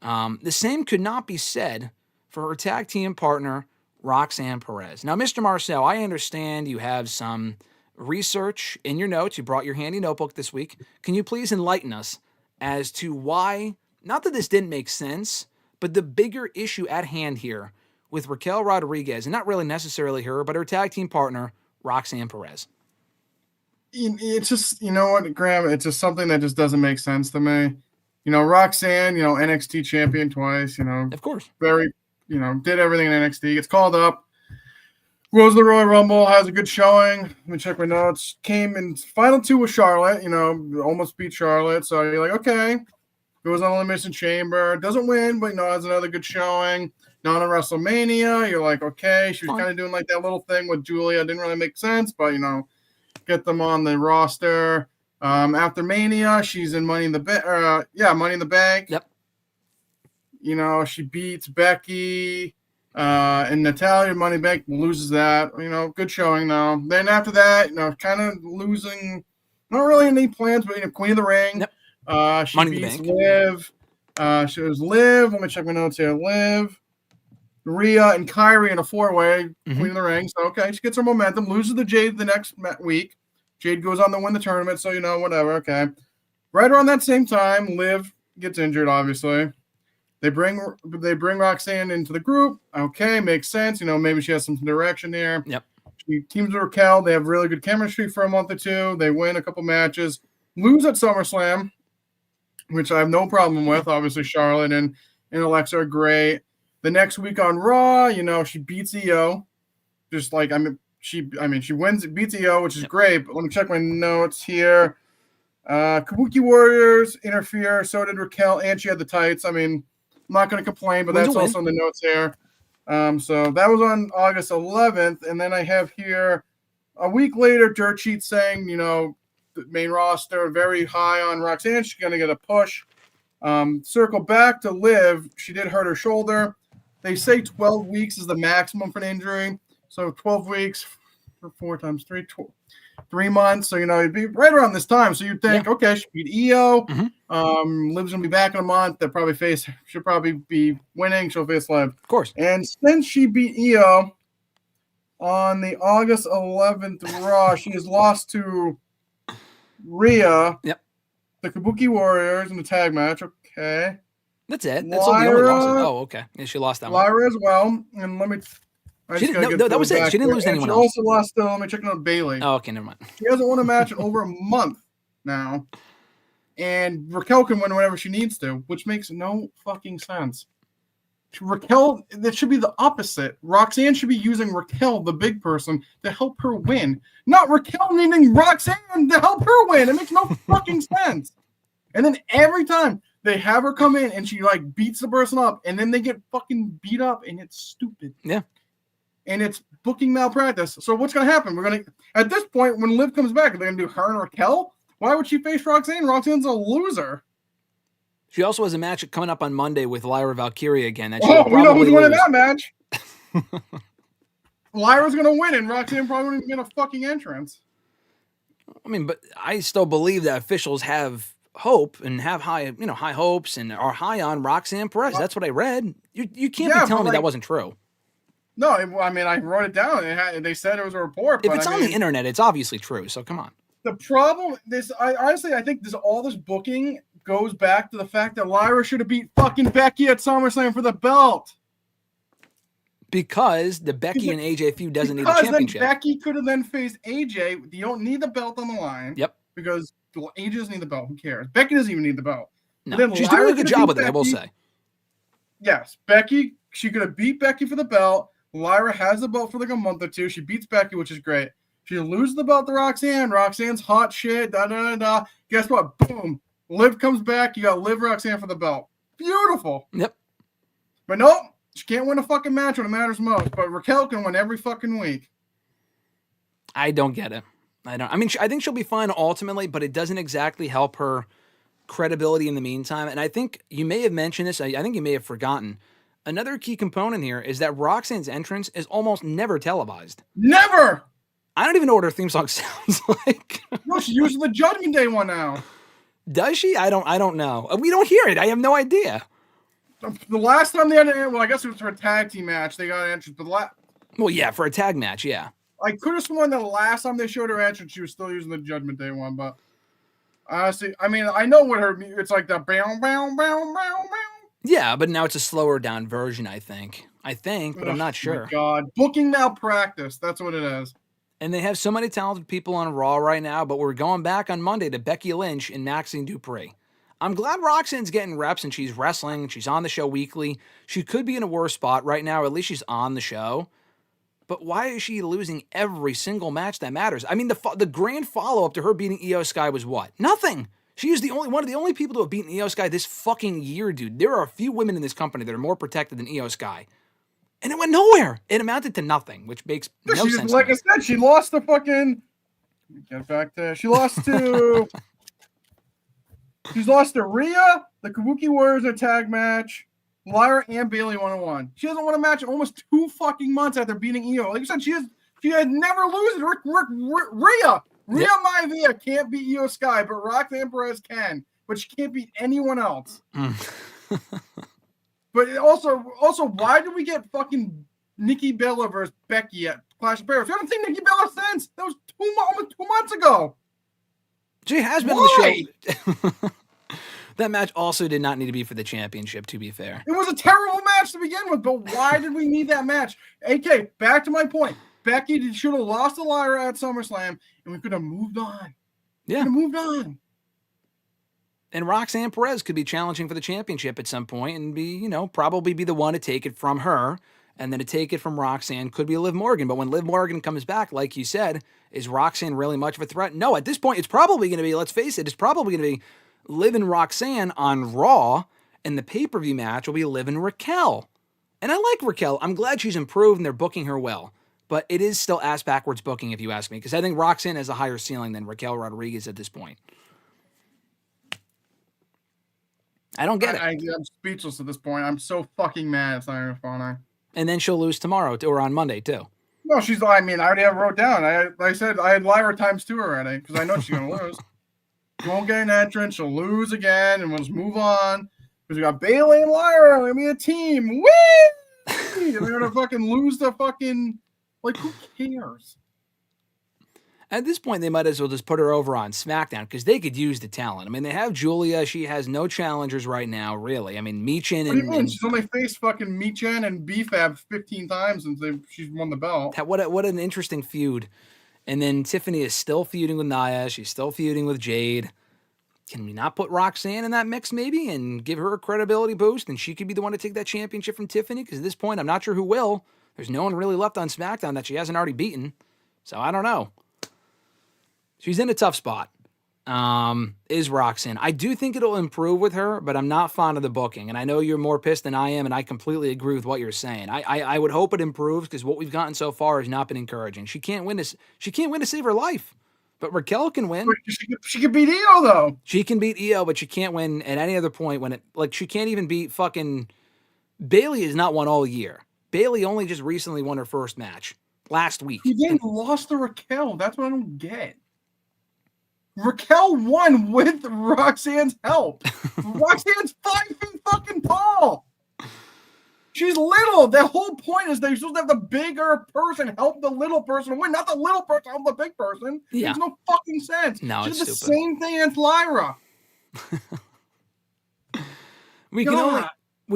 [SPEAKER 3] The same could not be said for her tag team partner, Roxanne Perez. Now, Mr. Marceau, I understand you have some research in your notes. You brought your handy notebook this week. Can you please enlighten us as to why, not that this didn't make sense, but the bigger issue at hand here with Raquel Rodriguez, and not really necessarily her, but her tag team partner, Roxanne Perez?
[SPEAKER 4] It's just, you know what, Graham, it's just something that just doesn't make sense to me. Roxanne, NXT champion twice,
[SPEAKER 3] Of course.
[SPEAKER 4] Very, did everything in NXT, gets called up, goes to the Royal Rumble, has a good showing. Let me check my notes. Came in final 2 with Charlotte, almost beat Charlotte. So you're like, okay. Goes on Elimination Chamber, doesn't win, but has another good showing. Not on WrestleMania, you're like, okay. She was kind of doing that little thing with Julia. Didn't really make sense, but get them on the roster. After Mania, she's in Money in the Bank.
[SPEAKER 3] Yep.
[SPEAKER 4] She beats Becky and Natalia. Money in the Bank, loses that. Good showing though. Then after that, kind of losing. Not really any plans, but Queen of the Ring.
[SPEAKER 3] Yep.
[SPEAKER 4] She
[SPEAKER 3] Money
[SPEAKER 4] beats
[SPEAKER 3] in the Bank.
[SPEAKER 4] Liv. She was Liv. Let me check my notes here. Liv, Rhea, and Kyrie in a 4-way. Queen of the Ring. So okay, she gets her momentum. Loses to Jade the next week. Jade goes on to win the tournament, so whatever. Okay. Right around that same time, Liv gets injured. Obviously, they bring Roxanne into the group. Okay, makes sense. Maybe she has some direction here.
[SPEAKER 3] Yep.
[SPEAKER 4] She teams with Raquel. They have really good chemistry for a month or two. They win a couple matches. Lose at SummerSlam, which I have no problem with. Obviously, Charlotte and Alexa are great. The next week on Raw, she beats IYO. Just she wins, beats IYO, which is great. But let me check my notes here. Kabuki Warriors interfere. So did Raquel, and she had the tights. I'm not going to complain, but that's also in the notes here. So that was on August 11th. And then I have here a week later, Dirt Sheet saying, the main roster very high on Roxanne. She's going to get a push. Circle back to Liv. She did hurt her shoulder. They say 12 weeks is the maximum for an injury. So 12 weeks for 4 times 3, 3 months. So, it'd be right around this time. So you'd think, okay, she beat IYO. Liv's going to be back in a month. She'll probably be winning. She'll face Liv.
[SPEAKER 3] Of course.
[SPEAKER 4] And since she beat IYO on the August 11th Raw, she has lost to Rhea.
[SPEAKER 3] Yep.
[SPEAKER 4] The Kabuki Warriors in the tag match. Okay.
[SPEAKER 3] That's it. That's all the only losses. Oh, okay. Yeah, she lost that one.
[SPEAKER 4] Lyra as well. And let me.
[SPEAKER 3] That was it. She didn't lose to anyone else.
[SPEAKER 4] She also lost. Let me check out Bayley.
[SPEAKER 3] Oh, okay, never mind.
[SPEAKER 4] She hasn't won a match in over a month now, and Raquel can win whenever she needs to, which makes no fucking sense. Raquel, that should be the opposite. Roxanne should be using Raquel, the big person, to help her win, not Raquel needing Roxanne to help her win. It makes no fucking sense. And then every time they have her come in and she beats the person up, and then they get fucking beat up, and it's stupid.
[SPEAKER 3] Yeah.
[SPEAKER 4] And it's booking malpractice. So what's going to happen? We're going to, at this point, when Liv comes back, are they going to do her and Raquel? Why would she face Roxanne? Roxanne's a loser.
[SPEAKER 3] She also has a match coming up on Monday with Lyra Valkyria again. That
[SPEAKER 4] We know who's winning that match.
[SPEAKER 3] match.
[SPEAKER 4] Lyra's going to win, and Roxanne probably won't even get a fucking entrance.
[SPEAKER 3] I mean, but I still believe that officials have hope and have high hopes and are high on Roxanne Perez. That's what I read. You can't be telling me that wasn't true.
[SPEAKER 4] No, I mean, I wrote it down. They said it was a report.
[SPEAKER 3] If it's on the internet, it's obviously true. So come on.
[SPEAKER 4] The problem, I think all this booking goes back to the fact that Lyra should have beat fucking Becky at SummerSlam for the belt.
[SPEAKER 3] Because the Becky and AJ feud doesn't need a championship.
[SPEAKER 4] Then Becky could have then faced AJ. You don't need the belt on the line.
[SPEAKER 3] Yep.
[SPEAKER 4] Because AJ doesn't need the belt. Who cares? Becky doesn't even need the belt.
[SPEAKER 3] No, she's doing a good job with it, I will say.
[SPEAKER 4] Yes, Becky, she could have beat Becky for the belt. Lyra has the belt for like a month or two. She beats Becky, which is great. She loses the belt to Roxanne. Roxanne's hot shit. Guess what? Boom. Liv comes back. You got Liv Roxanne for the belt. Beautiful.
[SPEAKER 3] Yep.
[SPEAKER 4] But nope. She can't win a fucking match when it matters most. But Raquel can win every fucking week.
[SPEAKER 3] I don't get it. I think she'll be fine ultimately, but it doesn't exactly help her credibility in the meantime. And I think you may have mentioned this. I think you may have forgotten. Another key component here is that Roxanne's entrance is almost never televised.
[SPEAKER 4] Never!
[SPEAKER 3] I don't even know what her theme song sounds like.
[SPEAKER 4] No, she uses the Judgment Day one now.
[SPEAKER 3] Does she? I don't know. We don't hear it. I have no idea.
[SPEAKER 4] The last time they had I guess it was for a tag team match. They got an entrance. But
[SPEAKER 3] well, yeah, for a tag match, yeah.
[SPEAKER 4] I could have sworn the last time they showed her entrance, she was still using the Judgment Day one. But honestly, I mean, I know what it's like the bow, bow, bow, bow, bow.
[SPEAKER 3] Yeah, but now it's a slower down version, I think, but I'm not sure.
[SPEAKER 4] My God, booking malpractice. That's what it is.
[SPEAKER 3] And they have so many talented people on Raw right now, but we're going back on Monday to Becky Lynch and Maxine Dupree. I'm glad Roxanne's getting reps and she's wrestling. She's on the show weekly. She could be in a worse spot right now, or at least she's on the show. But why is she losing every single match that matters? I mean, the grand follow-up to her beating IYO SKY was what? Nothing. She is one of the only people to have beaten IYO SKY this fucking year, dude. There are a few women in this company that are more protected than IYO SKY. And it went nowhere. It amounted to nothing, which makes no sense.
[SPEAKER 4] Like I said, she lost the fucking... Get back to... She lost to... She's lost to Rhea, the Kabuki Warriors in a tag match, Lyra and Bayley 101. She hasn't won a match in almost 2 fucking months after beating IYO. Like I said, she had never loses. Rhea Maivia can't beat IYO SKY, but Roxanne Perez can. But she can't beat anyone else. But also, why did we get fucking Nikki Bella versus Becky at Clash of Paris? We haven't seen Nikki Bella since. That was almost 2 months ago.
[SPEAKER 3] She has been on the show. That match also did not need to be for the championship, to be fair.
[SPEAKER 4] It was a terrible match to begin with, but why did we need that match? AK, back to my point. Becky should have lost to Lyra at SummerSlam, and we could have moved on.
[SPEAKER 3] Yeah.
[SPEAKER 4] Moved on.
[SPEAKER 3] And Roxanne Perez could be challenging for the championship at some point and be, probably be the one to take it from her. And then to take it from Roxanne could be Liv Morgan. But when Liv Morgan comes back, like you said, is Roxanne really much of a threat? No, at this point, it's probably going to be, let's face it, it's probably going to be Liv and Roxanne on Raw, and the pay-per-view match will be Liv and Raquel. And I like Raquel. I'm glad she's improved and they're booking her well. But it is still ass-backwards booking, if you ask me, because I think Roxanne has a higher ceiling than Raquel Rodriguez at this point. I don't get it.
[SPEAKER 4] I'm speechless at this point. I'm so fucking mad. It's not even funny.
[SPEAKER 3] And then she'll lose tomorrow, or on Monday, too.
[SPEAKER 4] No, I already have it wrote down. I said I had Lyra times 2 already, because I know she's going to lose. She won't get an entrance. She'll lose again, and we'll just move on. Because we got Bayley and Lyra. We're going to be a team. Whee! And they're going to fucking lose the fucking... Like, who cares?
[SPEAKER 3] At this point, they might as well just put her over on SmackDown, because they could use the talent. I mean, they have Julia. She has no challengers right now, really. I mean, Michin and...
[SPEAKER 4] What do you mean? She's only faced fucking Michin and BFAB 15 times since she's won the belt.
[SPEAKER 3] What an interesting feud. And then Tiffany is still feuding with Nia. She's still feuding with Jade. Can we not put Roxanne in that mix maybe and give her a credibility boost, and she could be the one to take that championship from Tiffany? Because at this point, I'm not sure who will. There's no one really left on SmackDown that she hasn't already beaten. So I don't know. She's in a tough spot, is Roxanne. I do think it'll improve with her, but I'm not fond of the booking. And I know you're more pissed than I am, and I completely agree with what you're saying. I would hope it improves, because what we've gotten so far has not been encouraging. She can't win to save her life. But Raquel can win.
[SPEAKER 4] She could beat Io, though.
[SPEAKER 3] She can beat Io, but she can't win at any other point when she can't even beat fucking Bayley has not won all year. Bayley only just recently won her first match last week.
[SPEAKER 4] She then lost to Raquel. That's what I don't get. Raquel won with Roxanne's help. Roxanne's 5 feet fucking tall. She's little. The whole point is they're supposed to have the bigger person help the little person win, not the little person help the big person.
[SPEAKER 3] Yeah.
[SPEAKER 4] There's no fucking sense.
[SPEAKER 3] No,
[SPEAKER 4] she
[SPEAKER 3] it's
[SPEAKER 4] did the
[SPEAKER 3] stupid.
[SPEAKER 4] same thing as Lyra.
[SPEAKER 3] We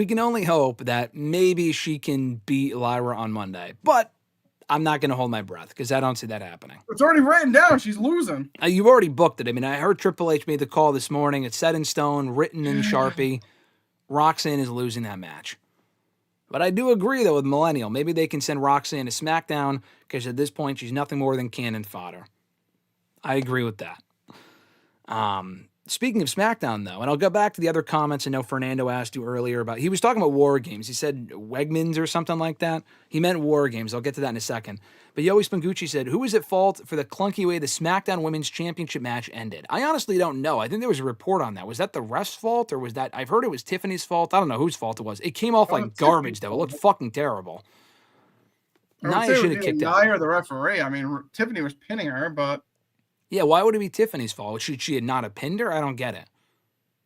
[SPEAKER 3] can only hope that maybe she can beat Lyra on Monday, but I'm not going to hold my breath because I don't see that happening.
[SPEAKER 4] It's already written down. She's losing.
[SPEAKER 3] You already booked it. I mean, I heard Triple H made the call this morning. It's set in stone, written in Sharpie. Roxanne is losing that match. But I do agree, though, with Millennial. Maybe they can send Roxanne to SmackDown because at this point, she's nothing more than cannon fodder. I agree with that. Speaking of SmackDown, though, and I'll go back to the other comments I know Fernando asked you earlier about. He was talking about War Games. He said Wegmans or something like that. He meant War Games. I'll get to that in a second. But Yoey Spangucci said, who is at fault for the clunky way the SmackDown Women's Championship match ended? I honestly don't know. I think there was a report on that. Was that the ref's fault or was that... I've heard it was Tiffany's fault. I don't know whose fault it was. It came off like garbage, though. It looked fucking terrible. Nia should have kicked out.
[SPEAKER 4] Nia or the referee. I mean, Tiffany was pinning her, but...
[SPEAKER 3] Yeah, why would it be Tiffany's fault? Should she have not have pinned her? I don't get it.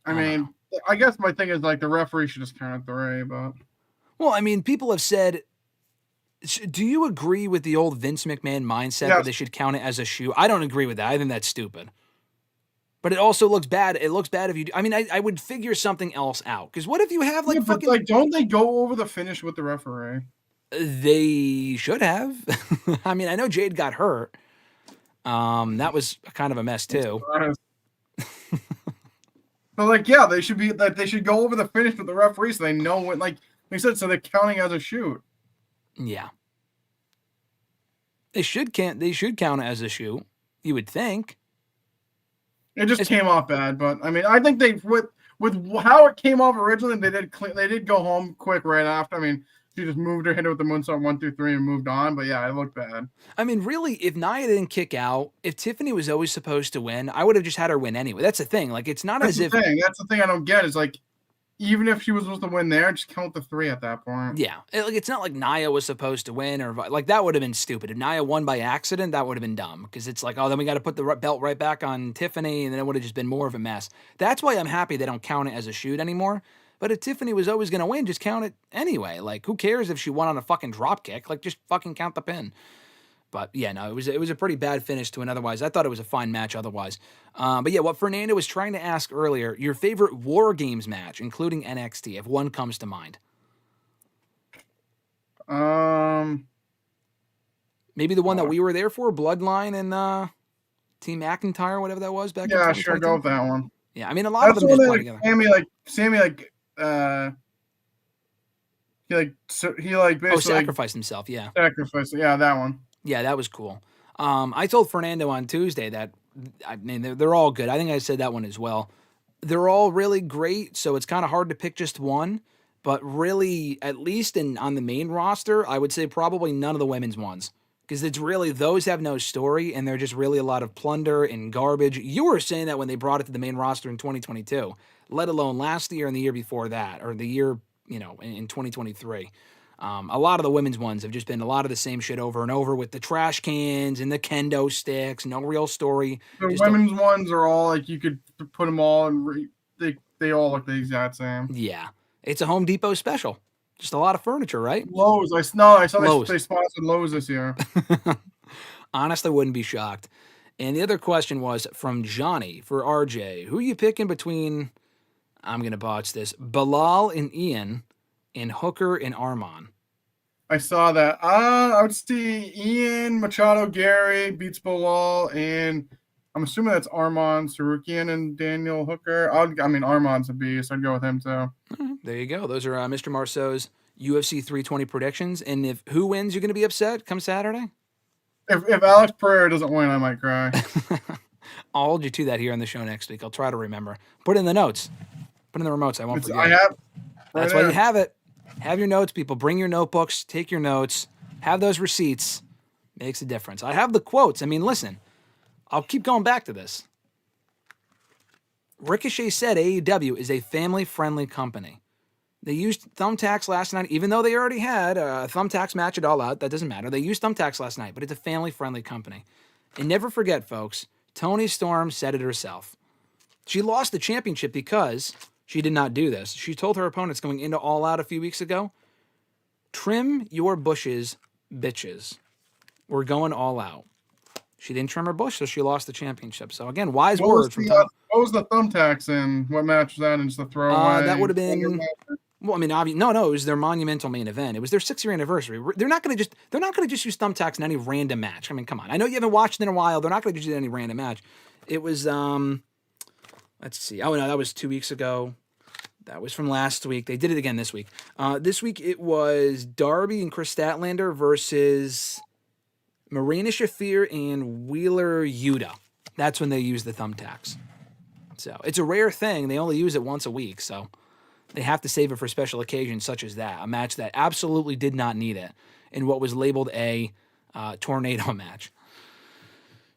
[SPEAKER 4] I mean, I guess my thing is like the referee should just count 3, but...
[SPEAKER 3] Well, I mean, people have said... Do you agree with the old Vince McMahon mindset that they should count it as a shoe? I don't agree with that. I think that's stupid. But it also looks bad. It looks bad if you do. I mean, I would figure something else out. Because what if you have like fucking...
[SPEAKER 4] But, like, don't they go over the finish with the referee?
[SPEAKER 3] They should have. I mean, I know Jade got hurt. That was kind of a mess too.
[SPEAKER 4] But like, yeah, they should be like they should go over the finish with the referee so they know what, like they said, so they're counting as a shoot.
[SPEAKER 3] Yeah. They should count it as a shoot, you would think.
[SPEAKER 4] It just came off bad, but I mean, I think they with how it came off originally, they did go home quick right after. I mean, she just moved her, hit it with the moonsault 1, 2, 3, and moved on. But yeah, it looked bad.
[SPEAKER 3] I mean, really, if Nia didn't kick out, if Tiffany was always supposed to win, I would have just had her win anyway. That's the thing. Like, it's not
[SPEAKER 4] That's
[SPEAKER 3] as
[SPEAKER 4] the
[SPEAKER 3] if
[SPEAKER 4] thing. That's the thing I don't get is like, even if she was supposed to win there, just count the 3 at that point.
[SPEAKER 3] Yeah, it's not like Nia was supposed to win or like that would have been stupid. If Nia won by accident, that would have been dumb because it's like, oh, then we got to put the belt right back on Tiffany, and then it would have just been more of a mess. That's why I'm happy they don't count it as a shoot anymore. But if Tiffany was always going to win, just count it anyway. Like, who cares if she won on a fucking drop kick? Like, just fucking count the pin. But yeah, no, it was a pretty bad finish to an otherwise. I thought it was a fine match otherwise. But yeah, what Fernando was trying to ask earlier, your favorite War Games match, including NXT, if one comes to mind. Maybe the one that we were there for, Bloodline and Team McIntyre, whatever that was back.
[SPEAKER 4] Yeah, sure, go with that one.
[SPEAKER 3] Yeah, I mean, a lot of them just play together.
[SPEAKER 4] Sammy he basically
[SPEAKER 3] sacrificed himself. Yeah,
[SPEAKER 4] sacrificed. Yeah, that one.
[SPEAKER 3] Yeah, that was cool. I told Fernando on Tuesday that, I mean, they're all good. I think I said that one as well. They're all really great, so it's kind of hard to pick just one. But really, at least on the main roster, I would say probably none of the women's ones. Because it's really, those have no story, and they're just really a lot of plunder and garbage. You were saying that when they brought it to the main roster in 2022, let alone last year and the year before that, or the year, in 2023. A lot of the women's ones have just been a lot of the same shit over and over with the trash cans and the kendo sticks, no real story.
[SPEAKER 4] The women's ones are all like, you could put them all and they all look the exact same.
[SPEAKER 3] Yeah. It's a Home Depot special. Just a lot of furniture, right?
[SPEAKER 4] Lowe's. I saw
[SPEAKER 3] Lowe's.
[SPEAKER 4] They sponsored Lowe's this year.
[SPEAKER 3] Honestly, wouldn't be shocked. And the other question was from Johnny for RJ. Who are you picking between, I'm going to botch this, Bilal and Ian and Hooker and Armand?
[SPEAKER 4] I saw that. I would see Ian Machado Gary beats Bilal, and I'm assuming that's Armand Sarukian and Daniel Hooker. Armand's a beast. I'd go with him too.
[SPEAKER 3] There you go. Those are Mr. Marceau's UFC 320 predictions. And if who wins, you're going to be upset come Saturday?
[SPEAKER 4] If Alex Pereira doesn't win, I might cry.
[SPEAKER 3] I'll hold you to that here on the show next week. I'll try to remember. Put it in the notes. Put in the remotes. I won't forget.
[SPEAKER 4] I have.
[SPEAKER 3] That's why you have it. Have your notes, people. Bring your notebooks. Take your notes. Have those receipts. Makes a difference. I have the quotes. I mean, listen. I'll keep going back to this. Ricochet said AEW is a family-friendly company. They used thumbtacks last night, even though they already had a thumbtacks match at All Out. That doesn't matter. They used thumbtacks last night, but it's a family-friendly company. And never forget, folks, Toni Storm said it herself. She lost the championship because she did not do this. She told her opponents going into All Out a few weeks ago, trim your bushes, bitches. We're going all out. She didn't trim her bush, so she lost the championship. So, again, wise words from Toni.
[SPEAKER 4] What was the thumbtacks in? What match was that? And just the throwaway?
[SPEAKER 3] That would have been... Well, I mean, no, it was their monumental main event. It was their 6-year anniversary. They're not going to just use thumbtacks in any random match. I mean, come on. I know you haven't watched it in a while. They're not going to just do any random match. It was, let's see. Oh, no, that was 2 weeks ago. That was from last week. They did it again this week. This week it was Darby and Chris Statlander versus Marina Shafir and Wheeler Yuta. That's when they use the thumbtacks. So it's a rare thing. They only use it once a week, so they have to save it for special occasions such as that. A match that absolutely did not need it in what was labeled a tornado match.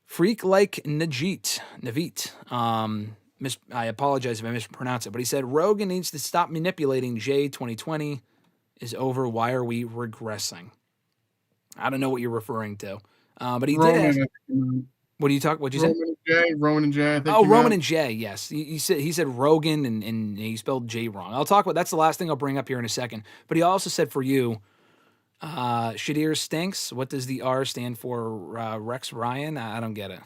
[SPEAKER 3] Freak like Navit. I apologize if I mispronounce it, but he said, Rogan needs to stop manipulating Jey. 2020 is over. Why are we regressing? I don't know what you're referring to. But he
[SPEAKER 4] Roman,
[SPEAKER 3] did ask, what'd you say?
[SPEAKER 4] Roman and Jey. I think
[SPEAKER 3] Roman and Jey, yes. He said Rogan and he spelled Jey wrong. I'll talk about that's the last thing I'll bring up here in a second. But he also said for you, Shadir stinks. What does the R stand for? Rex Ryan? I don't get it.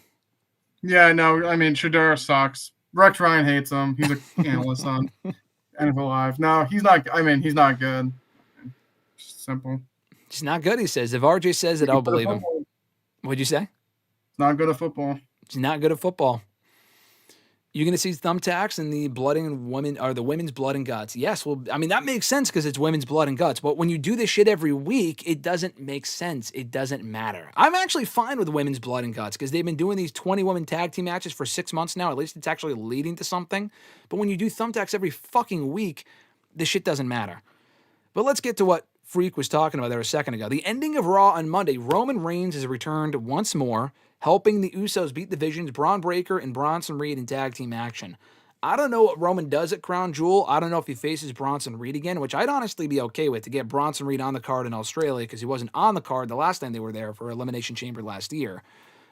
[SPEAKER 4] Yeah, no, I mean Shadir sucks. Rex Ryan hates him. He's an analyst on NFL Live. No, he's not. I mean, he's not good. Just simple.
[SPEAKER 3] He's not good, he says. If RJ says it, I'll believe him. What'd you say?
[SPEAKER 4] Not good at football.
[SPEAKER 3] He's not good at football. You're going to see thumbtacks in the blood and women, or the women's blood and guts. Yes, well, I mean, that makes sense because it's women's blood and guts. But when you do this shit every week, it doesn't make sense. It doesn't matter. I'm actually fine with women's blood and guts because they've been doing these 20-woman tag team matches for 6 months now. At least it's actually leading to something. But when you do thumbtacks every fucking week, this shit doesn't matter. But let's get to what Freak was talking about there a second ago. The ending of Raw on Monday, Roman Reigns has returned once more, helping the Usos beat the Visions, Braun Breaker, and Bronson Reed in tag team action. I don't know what Roman does at Crown Jewel. I don't know if he faces Bronson Reed again, which I'd honestly be okay with to get Bronson Reed on the card in Australia because he wasn't on the card the last time they were there for Elimination Chamber last year.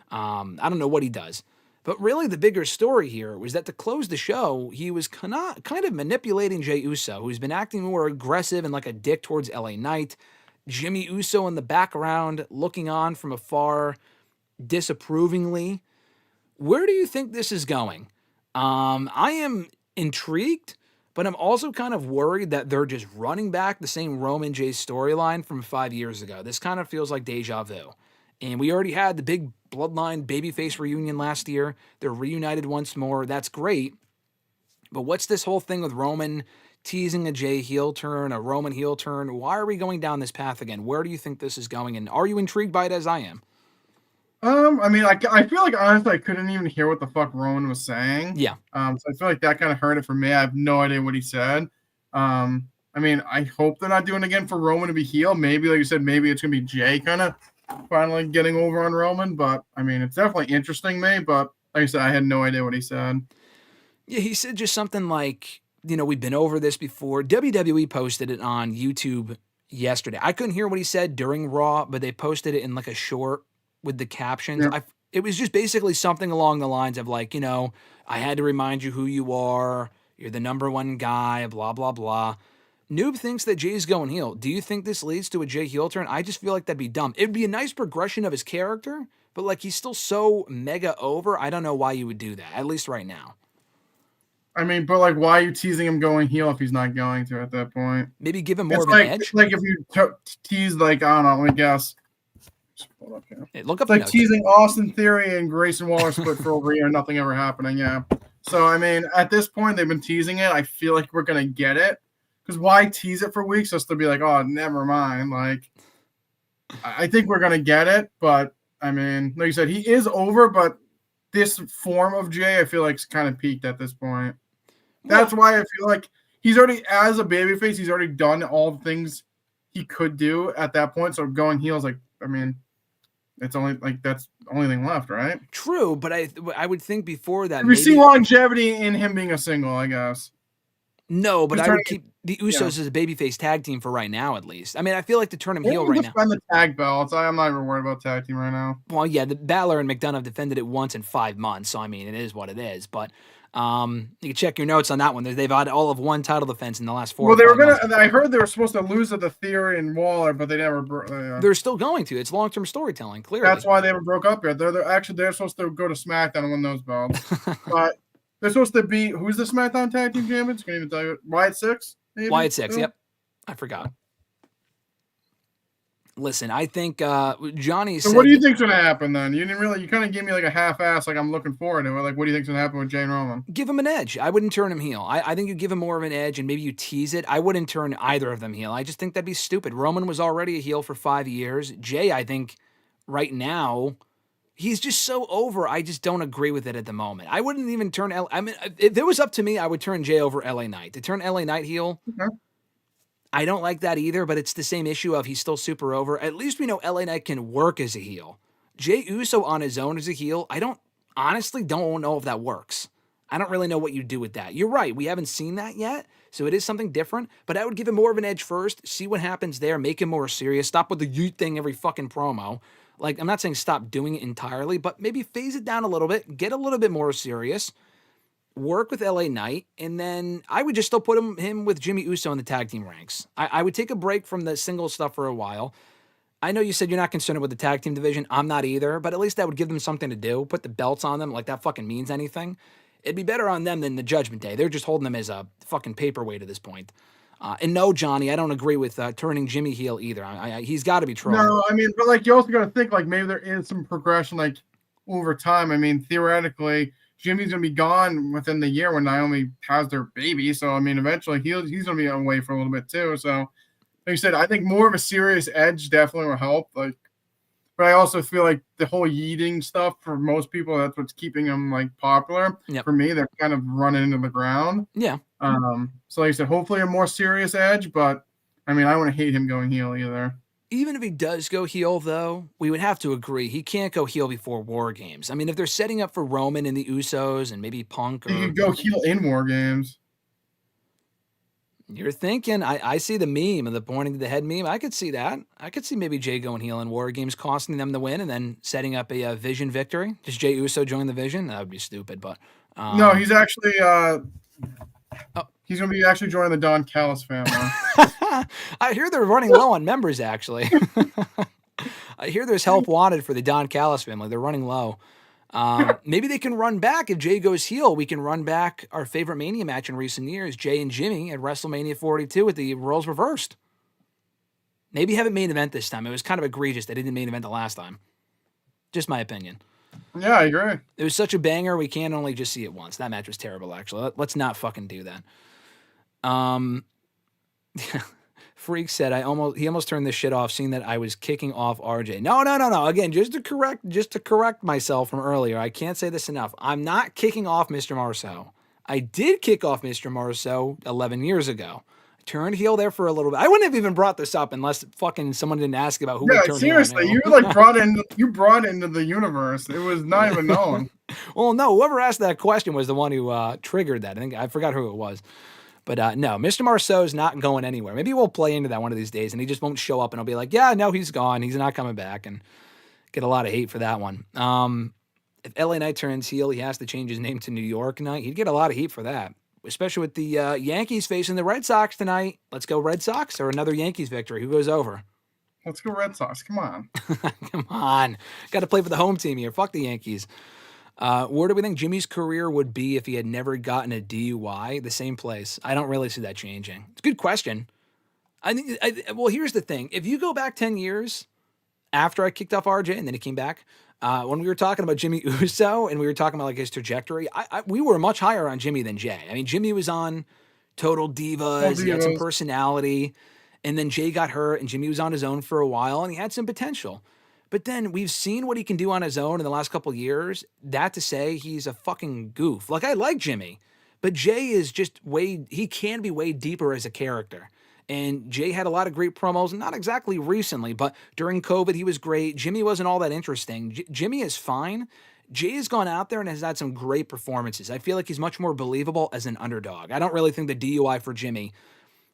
[SPEAKER 3] I don't know what he does. But really the bigger story here was that to close the show, he was kind of manipulating Jey Uso, who's been acting more aggressive and like a dick towards LA Knight. Jimmy Uso in the background looking on from afar disapprovingly. Where do you think this is going? I am intrigued, but I'm also kind of worried that they're just running back the same Roman Jey storyline from 5 years ago. This kind of feels like deja vu. And we already had the big Bloodline babyface reunion last year. They're reunited once more. That's great. But what's this whole thing with Roman teasing a Jey heel turn, a Roman heel turn? Why are we going down this path again? Where do you think this is going? And are you intrigued by it as I am?
[SPEAKER 4] I mean, I feel like honestly I couldn't even hear what the fuck Roman was saying.
[SPEAKER 3] Yeah.
[SPEAKER 4] So I feel like that kind of hurt it for me. I have no idea what he said. I mean, I hope they're not doing it again for Roman to be heel. Maybe, like you said, maybe it's gonna be Jey kind of finally getting over on Roman. But I mean, it's definitely interesting me. But like I said, I had no idea what he said.
[SPEAKER 3] Yeah, he said just something like, you know, we've been over this before. WWE posted it on YouTube yesterday. I couldn't hear what he said during Raw, but they posted it in like a short with the captions.
[SPEAKER 4] Yeah.
[SPEAKER 3] It was just basically something along the lines of like, you know, I had to remind you who you are. You're the number one guy, blah, blah, blah. Noob thinks that Jey's going heel. Do you think this leads to a Jey heel turn? I just feel like that'd be dumb. It'd be a nice progression of his character, but like he's still so mega over. I don't know why you would do that, at least right now.
[SPEAKER 4] I mean, but like, why are you teasing him going heel if he's not going to at that point?
[SPEAKER 3] Maybe give him more
[SPEAKER 4] it's
[SPEAKER 3] of
[SPEAKER 4] like,
[SPEAKER 3] an edge.
[SPEAKER 4] It's like if you tease, like, I don't know, let me guess. Hold up here.
[SPEAKER 3] Hey, look up
[SPEAKER 4] It's like
[SPEAKER 3] notes.
[SPEAKER 4] teasing Austin Theory and Grayson Waller split for over a year, nothing ever happening. Yeah. So, I mean, at this point, they've been teasing it. I feel like we're going to get it. Because why tease it for weeks just to be like, oh, never mind. Like, I think we're going to get it. But, I mean, like you said, he is over. But this form of Jey, I feel like, is kind of peaked at this point. That's why I feel like he's already, as a babyface, he's already done all the things he could do at that point. So going heel is like, I mean, it's only like that's the only thing left, right?
[SPEAKER 3] True, but I would think before that
[SPEAKER 4] We see longevity in him being a single, I guess.
[SPEAKER 3] No, but I would keep the Usos as a babyface tag team for right now, at least. I mean, I feel like to turn him heel right now.
[SPEAKER 4] Defend the tag belts. I'm not even worried about tag team right now.
[SPEAKER 3] Well, yeah, the Balor and McDonough have defended it once in 5 months, so I mean, it is what it is. But you can check your notes on that one. They've had all of one title defense in the last 4
[SPEAKER 4] Well, they were
[SPEAKER 3] months.
[SPEAKER 4] I heard they were supposed to lose to the Theory and Waller, but they never.
[SPEAKER 3] They're still going to. It's long-term storytelling, clearly.
[SPEAKER 4] That's why they haven't broke up yet. They're supposed to go to SmackDown and win those belts. But they're supposed to be, who's the SmackDown Tag Team Champions? Can't even tell you. Wyatt Six? Maybe?
[SPEAKER 3] Wyatt Six, yep. I forgot. Listen, I think Johnny said...
[SPEAKER 4] So what do you think's going to happen then? You kind of gave me like a half-ass, like I'm looking forward to it. Like, what do you think's going to happen with Jay and Roman?
[SPEAKER 3] Give him an edge. I wouldn't turn him heel. I think you give him more of an edge and maybe you tease it. I wouldn't turn either of them heel. I just think that'd be stupid. Roman was already a heel for 5 years. Jay, I think, right now... He's just so over. I just don't agree with it at the moment. I wouldn't even turn... I mean, if it was up to me, I would turn Jay over LA Knight. To turn LA Knight heel, I don't like that either, but it's the same issue of he's still super over. At least we know LA Knight can work as a heel. Jey Uso on his own as a heel, I honestly don't know if that works. I don't really know what you do with that. You're right. We haven't seen that yet, so it is something different, but I would give him more of an edge first, see what happens there, make him more serious, stop with the yeet thing every fucking promo. Like, I'm not saying stop doing it entirely, but maybe phase it down a little bit, get a little bit more serious, work with LA Knight, and then I would just still put him with Jimmy Uso in the tag team ranks. I would take a break from the single stuff for a while. I know you said you're not concerned with the tag team division. I'm not either, but at least that would give them something to do. Put the belts on them like that fucking means anything. It'd be better on them than the Judgment Day. They're just holding them as a fucking paperweight at this point. And no, Johnny, I don't agree with turning Jimmy heel either. He's got to be trolling.
[SPEAKER 4] No, I mean, but like you also got to think like maybe there is some progression like over time. I mean, theoretically, Jimmy's gonna be gone within the year when Naomi has their baby. So I mean, eventually he's gonna be away for a little bit too. So like you said, I think more of a serious edge definitely will help. Like, but I also feel like the whole yeeting stuff for most people, that's what's keeping them like popular.
[SPEAKER 3] Yep.
[SPEAKER 4] For me, they're kind of running into the ground.
[SPEAKER 3] Yeah.
[SPEAKER 4] So like I said, hopefully a more serious edge, but I mean, I wouldn't hate him going heel either.
[SPEAKER 3] Even if he does go heel, though, we would have to agree he can't go heel before War Games. I mean, if they're setting up for Roman and the Usos and maybe Punk,
[SPEAKER 4] He could go heel in War Games.
[SPEAKER 3] You're thinking. I see the meme of the pointing to the head meme. I could see that. I could see maybe Jay going heel in War Games, costing them the win, and then setting up a Vision victory. Does Jey Uso join the Vision? That would be stupid, but
[SPEAKER 4] no, he's actually he's going to be actually joining the Don Callis family.
[SPEAKER 3] I hear they're running low on members, actually. I hear there's help wanted for the Don Callis family. They're running low. Maybe they can run back. If Jay goes heel, we can run back our favorite Mania match in recent years, Jay and Jimmy at WrestleMania 42 with the roles reversed. Maybe have it main event this time. It was kind of egregious they didn't main event the last time. Just my opinion.
[SPEAKER 4] Yeah, I agree.
[SPEAKER 3] It was such a banger, we can't only just see it once. That match was terrible, actually. Let's not fucking do that. Freak said he almost turned this shit off, seeing that I was kicking off RJ. No. Again, just to correct myself from earlier, I can't say this enough. I'm not kicking off Mr. Marceau. I did kick off Mr. Marceau 11 years ago. I turned heel there for a little bit. I wouldn't have even brought this up unless fucking someone didn't ask about who would turn
[SPEAKER 4] seriously,
[SPEAKER 3] heel.
[SPEAKER 4] you like brought into the universe. It was not even known.
[SPEAKER 3] Well, no, whoever asked that question was the one who triggered that. I forgot who it was. But no, Mr. Marceau is not going anywhere. Maybe we'll play into that one of these days, and he just won't show up, and I'll be like, yeah, no, he's gone. He's not coming back, and get a lot of hate for that one. If LA Knight turns heel, he has to change his name to New York Knight. He'd get a lot of heat for that, especially with the Yankees facing the Red Sox tonight. Let's go Red Sox or another Yankees victory. Who goes over?
[SPEAKER 4] Let's go Red Sox. Come on.
[SPEAKER 3] Come on. Got to play for the home team here. Fuck the Yankees. Where do we think Jimmy's career would be if he had never gotten a DUI? The same place. I don't really see that changing. It's a good question. Well, here's the thing. If you go back 10 years after I kicked off RJ and then he came back, when we were talking about Jimmy Uso and we were talking about like his trajectory, we were much higher on Jimmy than Jay. I mean, Jimmy was on Total Divas. He had some personality. And then Jay got hurt and Jimmy was on his own for a while and he had some potential. But then we've seen what he can do on his own in the last couple of years. That to say he's a fucking goof. Like, I like Jimmy, but Jay is just he can be way deeper as a character. And Jey had a lot of great promos, not exactly recently, but during COVID, he was great. Jimmy wasn't all that interesting. Jimmy is fine. Jey has gone out there and has had some great performances. I feel like he's much more believable as an underdog. I don't really think the DUI for Jimmy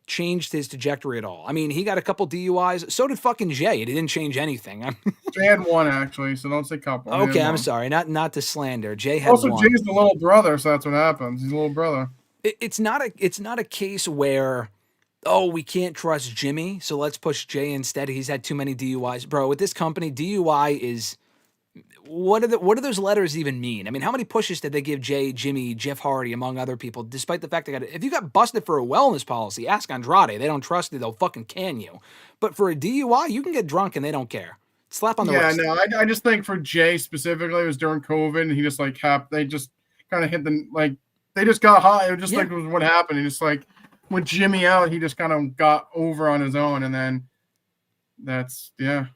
[SPEAKER 3] changed his trajectory at all. I mean, he got a couple DUIs. So did fucking Jey. It didn't change anything.
[SPEAKER 4] Jey had one, actually, so don't say couple.
[SPEAKER 3] Okay, I'm sorry. Not to slander. Jey had
[SPEAKER 4] also,
[SPEAKER 3] one.
[SPEAKER 4] Jey's the little brother, so that's what happens. He's a little brother.
[SPEAKER 3] It's not a case where, oh, we can't trust Jimmy, so let's push Jey instead. He's had too many DUIs. Bro, with this company, DUI is... What do those letters even mean? I mean, how many pushes did they give Jey, Jimmy, Jeff Hardy, among other people, despite the fact if you got busted for a wellness policy, ask Andrade. They don't trust you, they'll fucking can you. But for a DUI, you can get drunk and they don't care. Slap on the wrist.
[SPEAKER 4] Yeah, no, I just think for Jey specifically, it was during COVID, and he just like they just kind of hit they just got high. It was just like it was what happened. He just like with Jimmy out, he just kind of got over on his own, and then that's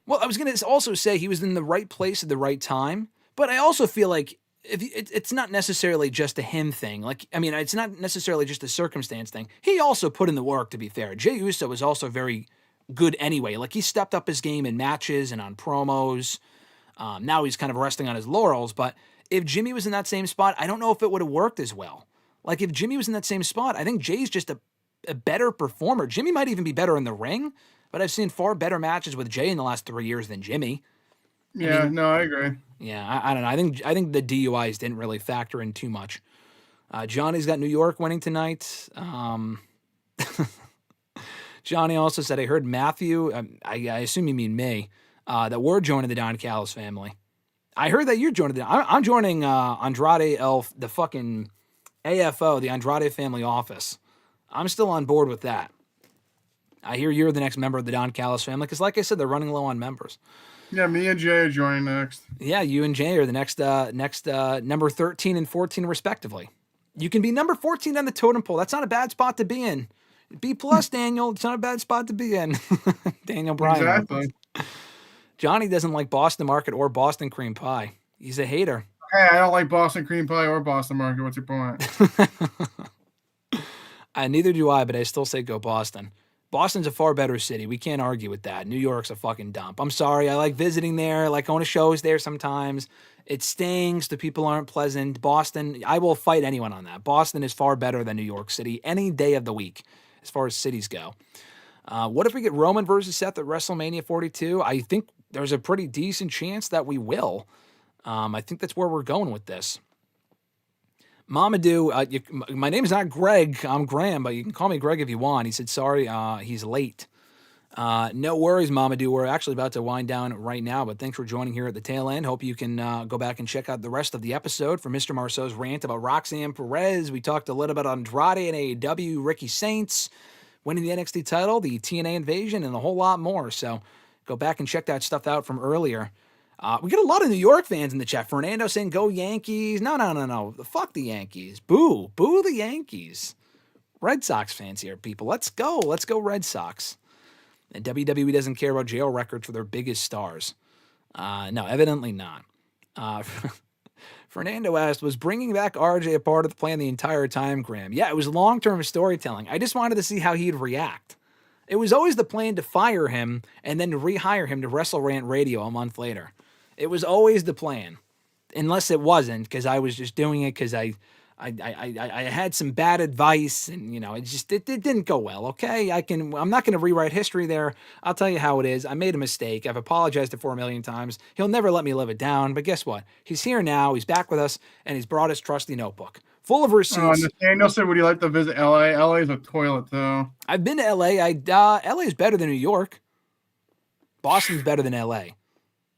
[SPEAKER 3] Well, I was going to also say he was in the right place at the right time, but I also feel like it's not necessarily just a him thing. Like, I mean, it's not necessarily just a circumstance thing. He also put in the work, to be fair. Jey Uso was also very good anyway. Like, he stepped up his game in matches and on promos. Now he's kind of resting on his laurels, but if Jimmy was in that same spot, I don't know if it would have worked as well. Like, if Jimmy was in that same spot, I think Jey's just a better performer. Jimmy might even be better in the ring, but I've seen far better matches with Jey in the last 3 years than Jimmy.
[SPEAKER 4] Yeah, I agree.
[SPEAKER 3] Yeah, I don't know. I think the DUIs didn't really factor in too much. Johnny's got New York winning tonight. Johnny also said, I heard Matthew, I assume you mean me, that we're joining the Don Callis family. I heard that you're joining I'm joining Andrade Elf, the fucking AFO, the Andrade family office. I'm still on board with that. I hear you're the next member of the Don Callis family because, like I said, they're running low on members.
[SPEAKER 4] Yeah, me and Jey are joining next.
[SPEAKER 3] Yeah, you and Jey are the next number 13 and 14, respectively. You can be number 14 on the totem pole. That's not a bad spot to be in. B+, Daniel. It's not a bad spot to be in. Daniel Bryan.
[SPEAKER 4] Exactly.
[SPEAKER 3] Johnny doesn't like Boston Market or Boston Cream Pie. He's a hater.
[SPEAKER 4] Hey, I don't like Boston Cream Pie or Boston Market. What's your point?
[SPEAKER 3] Neither do I, but I still say go Boston. Boston's a far better city. We can't argue with that. New York's a fucking dump. I'm sorry. I like visiting there. I like going to shows there sometimes. It stings. The people aren't pleasant. Boston, I will fight anyone on that. Boston is far better than New York City any day of the week as far as cities go. What if we get Roman versus Seth at WrestleMania 42? I think there's a pretty decent chance that we will. I think that's where we're going with this. Mamadou, my name's not Greg. I'm Graham, but you can call me Greg if you want. He said, sorry, he's late. No worries, Mamadou. We're actually about to wind down right now, but thanks for joining here at the tail end. Hope you can go back and check out the rest of the episode for Mr. Marceau's rant about Roxanne Perez. We talked a little bit about Andrade and AEW, Ricky Saints winning the NXT title, the TNA invasion, and a whole lot more. So go back and check that stuff out from earlier. We get a lot of New York fans in the chat. Fernando saying, go Yankees. No. Fuck the Yankees. Boo. Boo the Yankees. Red Sox fans here, people. Let's go. Let's go Red Sox. And WWE doesn't care about jail records for their biggest stars. No, evidently not. Fernando asked, was bringing back RJ a part of the plan the entire time, Graham? Yeah, it was long-term storytelling. I just wanted to see how he'd react. It was always the plan to fire him and then to rehire him to WrestleRant Radio a month later. It was always the plan, unless it wasn't, because I was just doing it because I had some bad advice, and it didn't go well. Okay, I'm not going to rewrite history there. I'll tell you how it is. I made a mistake. I've apologized to 4 million times. He'll never let me live it down. But guess what? He's here now. He's back with us, and he's brought his trusty notebook full of receipts.
[SPEAKER 4] Nathaniel said, would you like to visit LA? LA is a toilet, though.
[SPEAKER 3] I've been to LA. LA is better than New York. Boston's better than LA.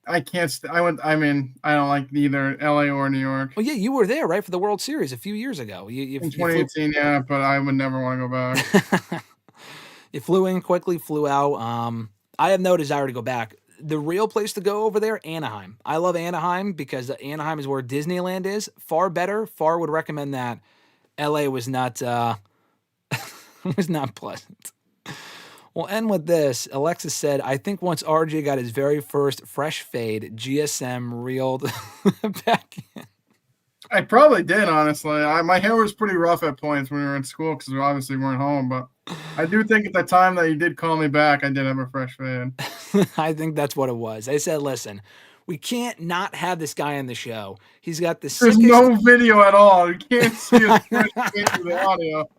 [SPEAKER 4] I can't. I don't like either LA or New York.
[SPEAKER 3] Well, yeah, you were there, right, for the World Series a few years ago. In
[SPEAKER 4] 2018, yeah, but I would never want to go back.
[SPEAKER 3] You flew in quickly, flew out. I have no desire to go back. The real place to go over there, Anaheim. I love Anaheim because Anaheim is where Disneyland is. Far better. Far would recommend that. LA was not was not pleasant. We'll end with this. Alexis said, I think once RJ got his very first fresh fade, GSM reeled back in.
[SPEAKER 4] I probably did, honestly. My hair was pretty rough at points when we were in school because we obviously weren't home, but I do think at the time that you did call me back, I did have a fresh fade.
[SPEAKER 3] I think that's what it was. They said, listen, we can't not have this guy on the show. He's got the
[SPEAKER 4] There's
[SPEAKER 3] sickest...
[SPEAKER 4] no video at all. You can't see his fresh fade through the audio.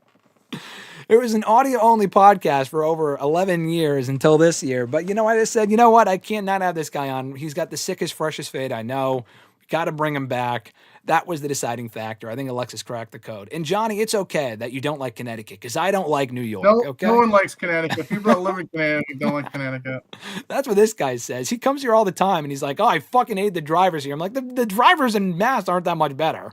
[SPEAKER 3] It was an audio-only podcast for over 11 years until this year. But you know, I just said, you know what? I can't not have this guy on. He's got the sickest, freshest fade I know. We got to bring him back. That was the deciding factor. I think Alexis cracked the code. And Johnny, it's okay that you don't like Connecticut because I don't like New York.
[SPEAKER 4] No,
[SPEAKER 3] okay?
[SPEAKER 4] no one likes Connecticut. People that live in Connecticut don't like Connecticut.
[SPEAKER 3] That's what this guy says. He comes here all the time and he's like, oh, I fucking hate the drivers here. I'm like, the drivers in Mass aren't that much better.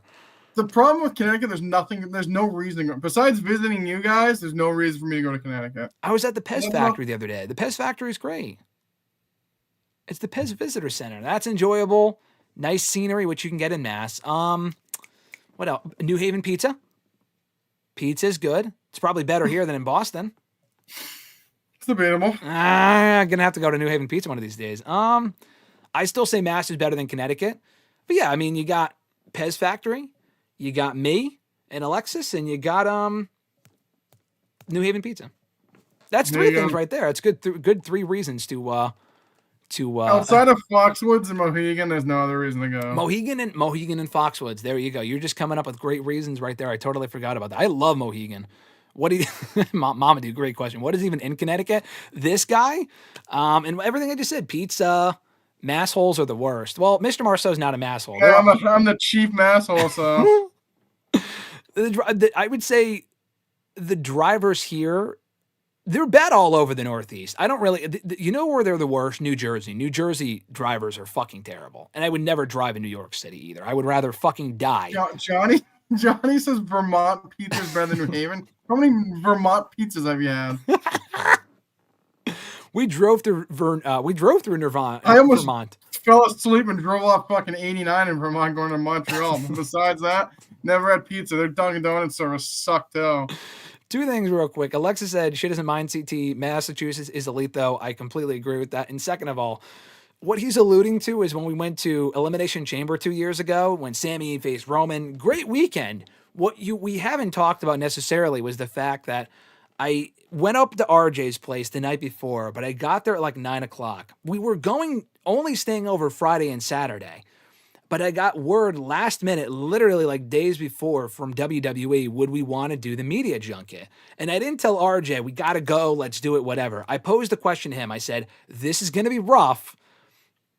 [SPEAKER 4] The problem with Connecticut, there's no reason. Besides visiting you guys, there's no reason for me to go to Connecticut.
[SPEAKER 3] I was at the Pez Factory the other day. The Pez Factory is great. It's the Pez Visitor Center. That's enjoyable. Nice scenery, which you can get in Mass. What else? New Haven Pizza. Pizza's good. It's probably better here than in Boston.
[SPEAKER 4] It's debatable.
[SPEAKER 3] I'm gonna have to go to New Haven Pizza one of these days. I still say Mass is better than Connecticut. But yeah, I mean, you got Pez Factory. You got me and Alexis, and you got New Haven Pizza. That's three things right there. It's good 3 reasons to
[SPEAKER 4] outside of Foxwoods and Mohegan, there's no other reason to go.
[SPEAKER 3] Mohegan and Foxwoods. There you go. You're just coming up with great reasons right there. I totally forgot about that. I love Mohegan. What do you, Mama? Do great question. What is even in Connecticut? This guy, and everything I just said. Pizza. Mass holes are the worst. Well, Mr. Marceau's not a mass hole.
[SPEAKER 4] Yeah, I'm the chief mass hole, so.
[SPEAKER 3] I would say the drivers here, they're bad all over the Northeast. I don't really, you know where they're the worst? New Jersey. New Jersey drivers are fucking terrible. And I would never drive in New York City either. I would rather fucking die.
[SPEAKER 4] Johnny says Vermont pizza is better than New Haven. How many Vermont pizzas have you had?
[SPEAKER 3] We drove through Vermont.
[SPEAKER 4] I almost fell asleep and drove off fucking 89 in Vermont going to Montreal. Besides that, never had pizza. Their Dunkin' Donuts service sucked too.
[SPEAKER 3] 2 things real quick. Alexa said she doesn't mind CT. Massachusetts is elite though. I completely agree with that. And second of all, what he's alluding to is when we went to Elimination Chamber 2 years ago when Sami faced Roman. Great weekend. What we haven't talked about necessarily was the fact that I went up to RJ's place the night before, but I got there at like 9 o'clock. We were only staying over Friday and Saturday, but I got word last minute, literally like days before from WWE, would we want to do the media junket? And I didn't tell RJ, we got to go, let's do it, whatever. I posed the question to him. I said, this is going to be rough.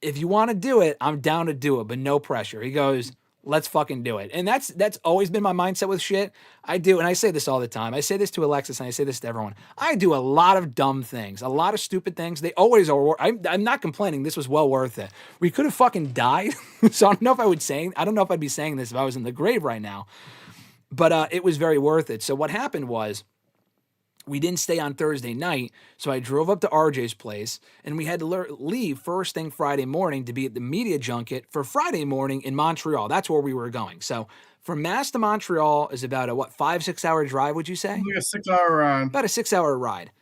[SPEAKER 3] If you want to do it, I'm down to do it, but no pressure. He goes, let's fucking do it. And that's always been my mindset with shit. I do, and I say this all the time. I say this to Alexis, and I say this to everyone. I do a lot of dumb things, a lot of stupid things. They always are. I'm not complaining. This was well worth it. We could have fucking died. So I don't know if I'd be saying this if I was in the grave right now. But it was very worth it. So what happened was, we didn't stay on Thursday night, so I drove up to RJ's place, and we had to leave first thing Friday morning to be at the media junket for Friday morning in Montreal. That's where we were going. So from Mass to Montreal is about a, 5-6 hour drive, would you say?
[SPEAKER 4] Like a 6-hour ride.
[SPEAKER 3] About a 6-hour ride.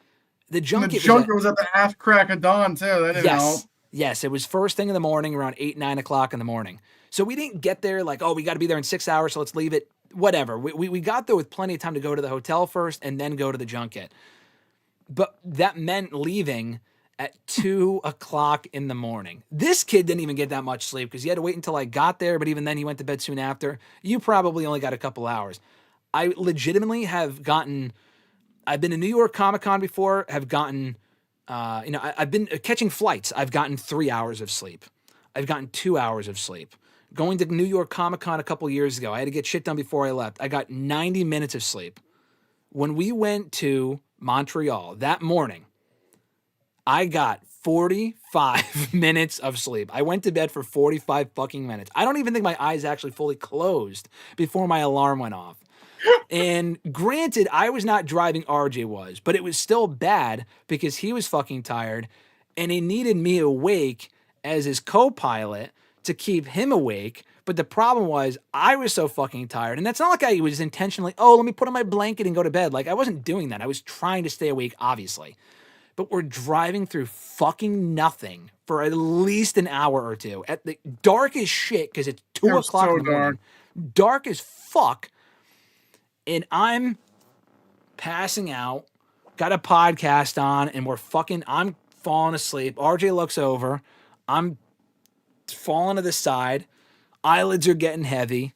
[SPEAKER 3] The junket,
[SPEAKER 4] was at the half crack of dawn, too. That didn't help.
[SPEAKER 3] Yes, it was first thing in the morning, around 8, 9 o'clock in the morning. So we didn't get there like, we got to be there in 6 hours, so let's leave it. Whatever. We got there with plenty of time to go to the hotel first and then go to the junket. But that meant leaving at 2 o'clock in the morning. This kid didn't even get that much sleep because he had to wait until I got there, but even then he went to bed soon after. You probably only got a couple hours. I legitimately have gotten, I've been to New York Comic Con before, have gotten, I've been catching flights. I've gotten 3 hours of sleep. I've gotten 2 hours of sleep. Going to New York Comic Con a couple years ago, I had to get shit done before I left. I got 90 minutes of sleep. When we went to Montreal that morning, I got 45 minutes of sleep. I went to bed for 45 fucking minutes. I don't even think my eyes actually fully closed before my alarm went off. And granted, I was not driving, RJ was, but it was still bad because he was fucking tired and he needed me awake as his co-pilot to keep him awake. But the problem was I was so fucking tired. And that's not like I was intentionally, let me put on my blanket and go to bed. Like I wasn't doing that. I was trying to stay awake, obviously. But we're driving through fucking nothing for at least an hour or two at the dark as shit because it's 2 o'clock in the morning. Dark as fuck. And I'm passing out got a podcast on, and I'm falling asleep. RJ looks over. I'm falling to the side. Eyelids are getting heavy.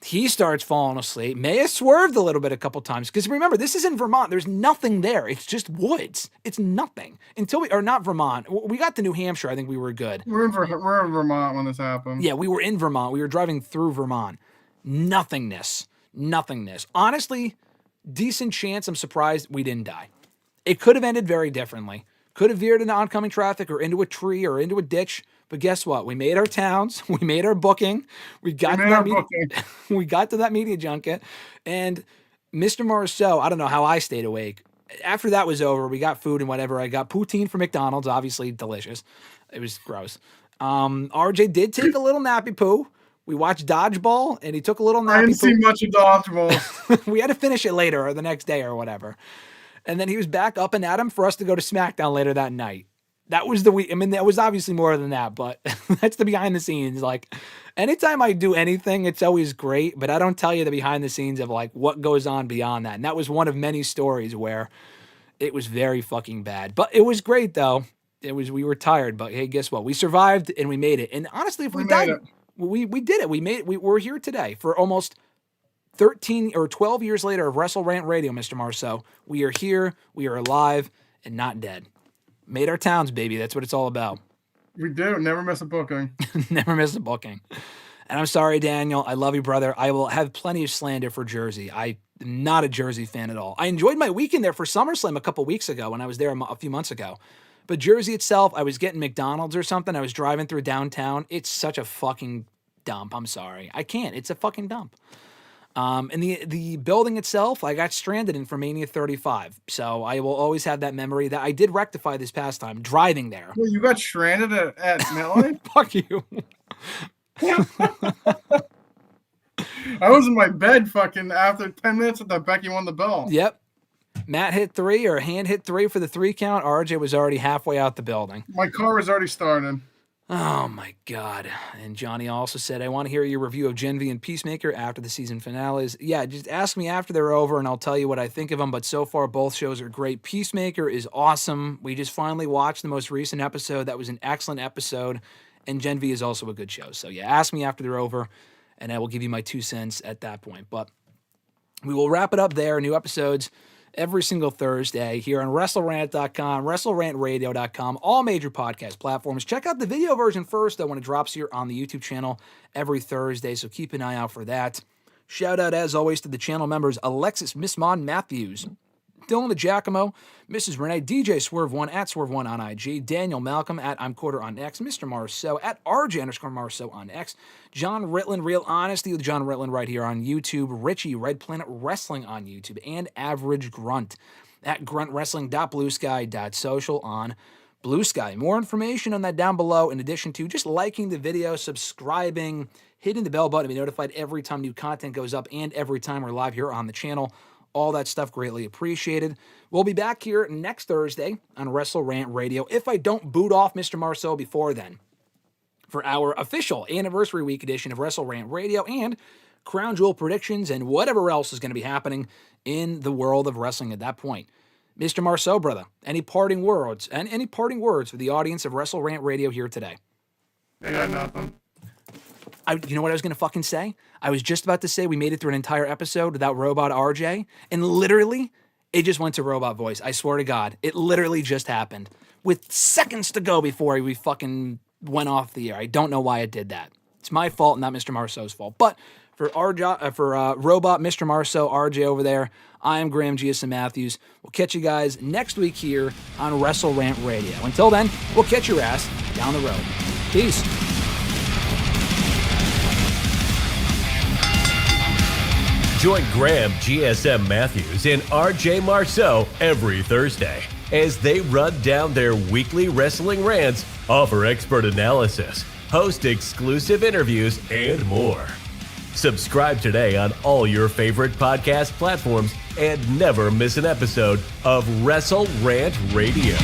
[SPEAKER 3] He starts falling asleep. May have swerved a little bit a couple times. Because remember, this is in Vermont. There's nothing there. It's just woods. It's nothing. Not Vermont. We got to New Hampshire. I think we were good.
[SPEAKER 4] We're in Vermont when this happened.
[SPEAKER 3] Yeah, we were in Vermont. We were driving through Vermont. Nothingness. Honestly, decent chance. I'm surprised we didn't die. It could have ended very differently. Could have veered into oncoming traffic or into a tree or into a ditch. But guess what? We made our towns. We made our booking. We got to that media junket. And Mr. Marceau, I don't know how I stayed awake. After that was over, we got food and whatever. I got poutine from McDonald's, obviously delicious. It was gross. RJ did take a little nappy poo. We watched Dodgeball, and he took a little nappy poo.
[SPEAKER 4] I didn't see much of Dodgeball.
[SPEAKER 3] We had to finish it later or the next day or whatever. And then he was back up and at him for us to go to SmackDown later that night. That was the week. I mean, that was obviously more than that, but that's the behind the scenes. Like, anytime I do anything, it's always great, but I don't tell you the behind the scenes of like what goes on beyond that. And that was one of many stories where it was very fucking bad, but it was great though. We were tired, but hey, guess what? We survived and we made it. And honestly, if we died, we did it. We're here today for almost 13 or 12 years later of WrestleRant Radio, Mr. Marceau. We are here, we are alive, and not dead. Made our towns, baby. That's what it's all about.
[SPEAKER 4] We do. Never miss a booking.
[SPEAKER 3] Never miss a booking. And I'm sorry, Daniel. I love you, brother. I will have plenty of slander for Jersey. I'm not a Jersey fan at all. I enjoyed my weekend there for SummerSlam a couple weeks ago when I was there a few months ago. But Jersey itself, I was getting McDonald's or something. I was driving through downtown. It's such a fucking dump. I'm sorry. I can't. It's a fucking dump. And the building itself, I got stranded in for Mania 35. So I will always have that memory that I did rectify this past time, driving there.
[SPEAKER 4] Well, you got stranded at MetLife?
[SPEAKER 3] Fuck you.
[SPEAKER 4] I was in my bed fucking after 10 minutes that Becky won the belt.
[SPEAKER 3] Yep. Matt hit 3 or hand hit 3 for the 3 count. RJ was already halfway out the building.
[SPEAKER 4] My car was already started.
[SPEAKER 3] Oh, my God. And Johnny also said, I want to hear your review of Gen V and Peacemaker after the season finales. Yeah, just ask me after they're over, and I'll tell you what I think of them. But so far, both shows are great. Peacemaker is awesome. We just finally watched the most recent episode. That was an excellent episode. And Gen V is also a good show. So, yeah, ask me after they're over, and I will give you my 2 cents at that point. But we will wrap it up there. New episodes every single Thursday here on WrestleRant.com, WrestleRantRadio.com, all major podcast platforms. Check out the video version first, though, when it drops here on the YouTube channel every Thursday, so keep an eye out for that. Shout out, as always, to the channel members Alexis, Miss Mon Matthews, Dillon DiGiacomo, Mrs. Renee, DJ Swerve1 at Swerve1 on IG, Daniel Malcolm at I'm Quarter on X, Mr. Marceau at RJ_Marceau on X, John Ritland, Real Honesty with John Ritland right here on YouTube, Richie, Red Planet Wrestling on YouTube, and Average Grunt at gruntwrestling.bluesky.social on Blue Sky. More information on that down below, in addition to just liking the video, subscribing, hitting the bell button to be notified every time new content goes up and every time we're live here on the channel. All that stuff greatly appreciated. We'll be back here next Thursday on WrestleRant Radio, if I don't boot off Mr. Marceau before then, for our official anniversary week edition of WrestleRant Radio and Crown Jewel predictions and whatever else is going to be happening in the world of wrestling at that point. Mr. Marceau, brother, any parting words for the audience of WrestleRant Radio here today?
[SPEAKER 4] I got nothing.
[SPEAKER 3] You know what I was going to fucking say? I was just about to say we made it through an entire episode without Robot RJ, and literally, it just went to Robot Voice. I swear to God, it literally just happened with seconds to go before we fucking went off the air. I don't know why it did that. It's my fault, not Mr. Marceau's fault. But for Robot, Mr. Marceau, RJ over there, I am Graham GSM Matthews. We'll catch you guys next week here on WrestleRant Radio. Until then, we'll catch your ass down the road. Peace.
[SPEAKER 2] Join Graham GSM Matthews and RJ Marceau every Thursday as they run down their weekly wrestling rants, offer expert analysis, host exclusive interviews, and more. Subscribe today on all your favorite podcast platforms and never miss an episode of WrestleRant Radio.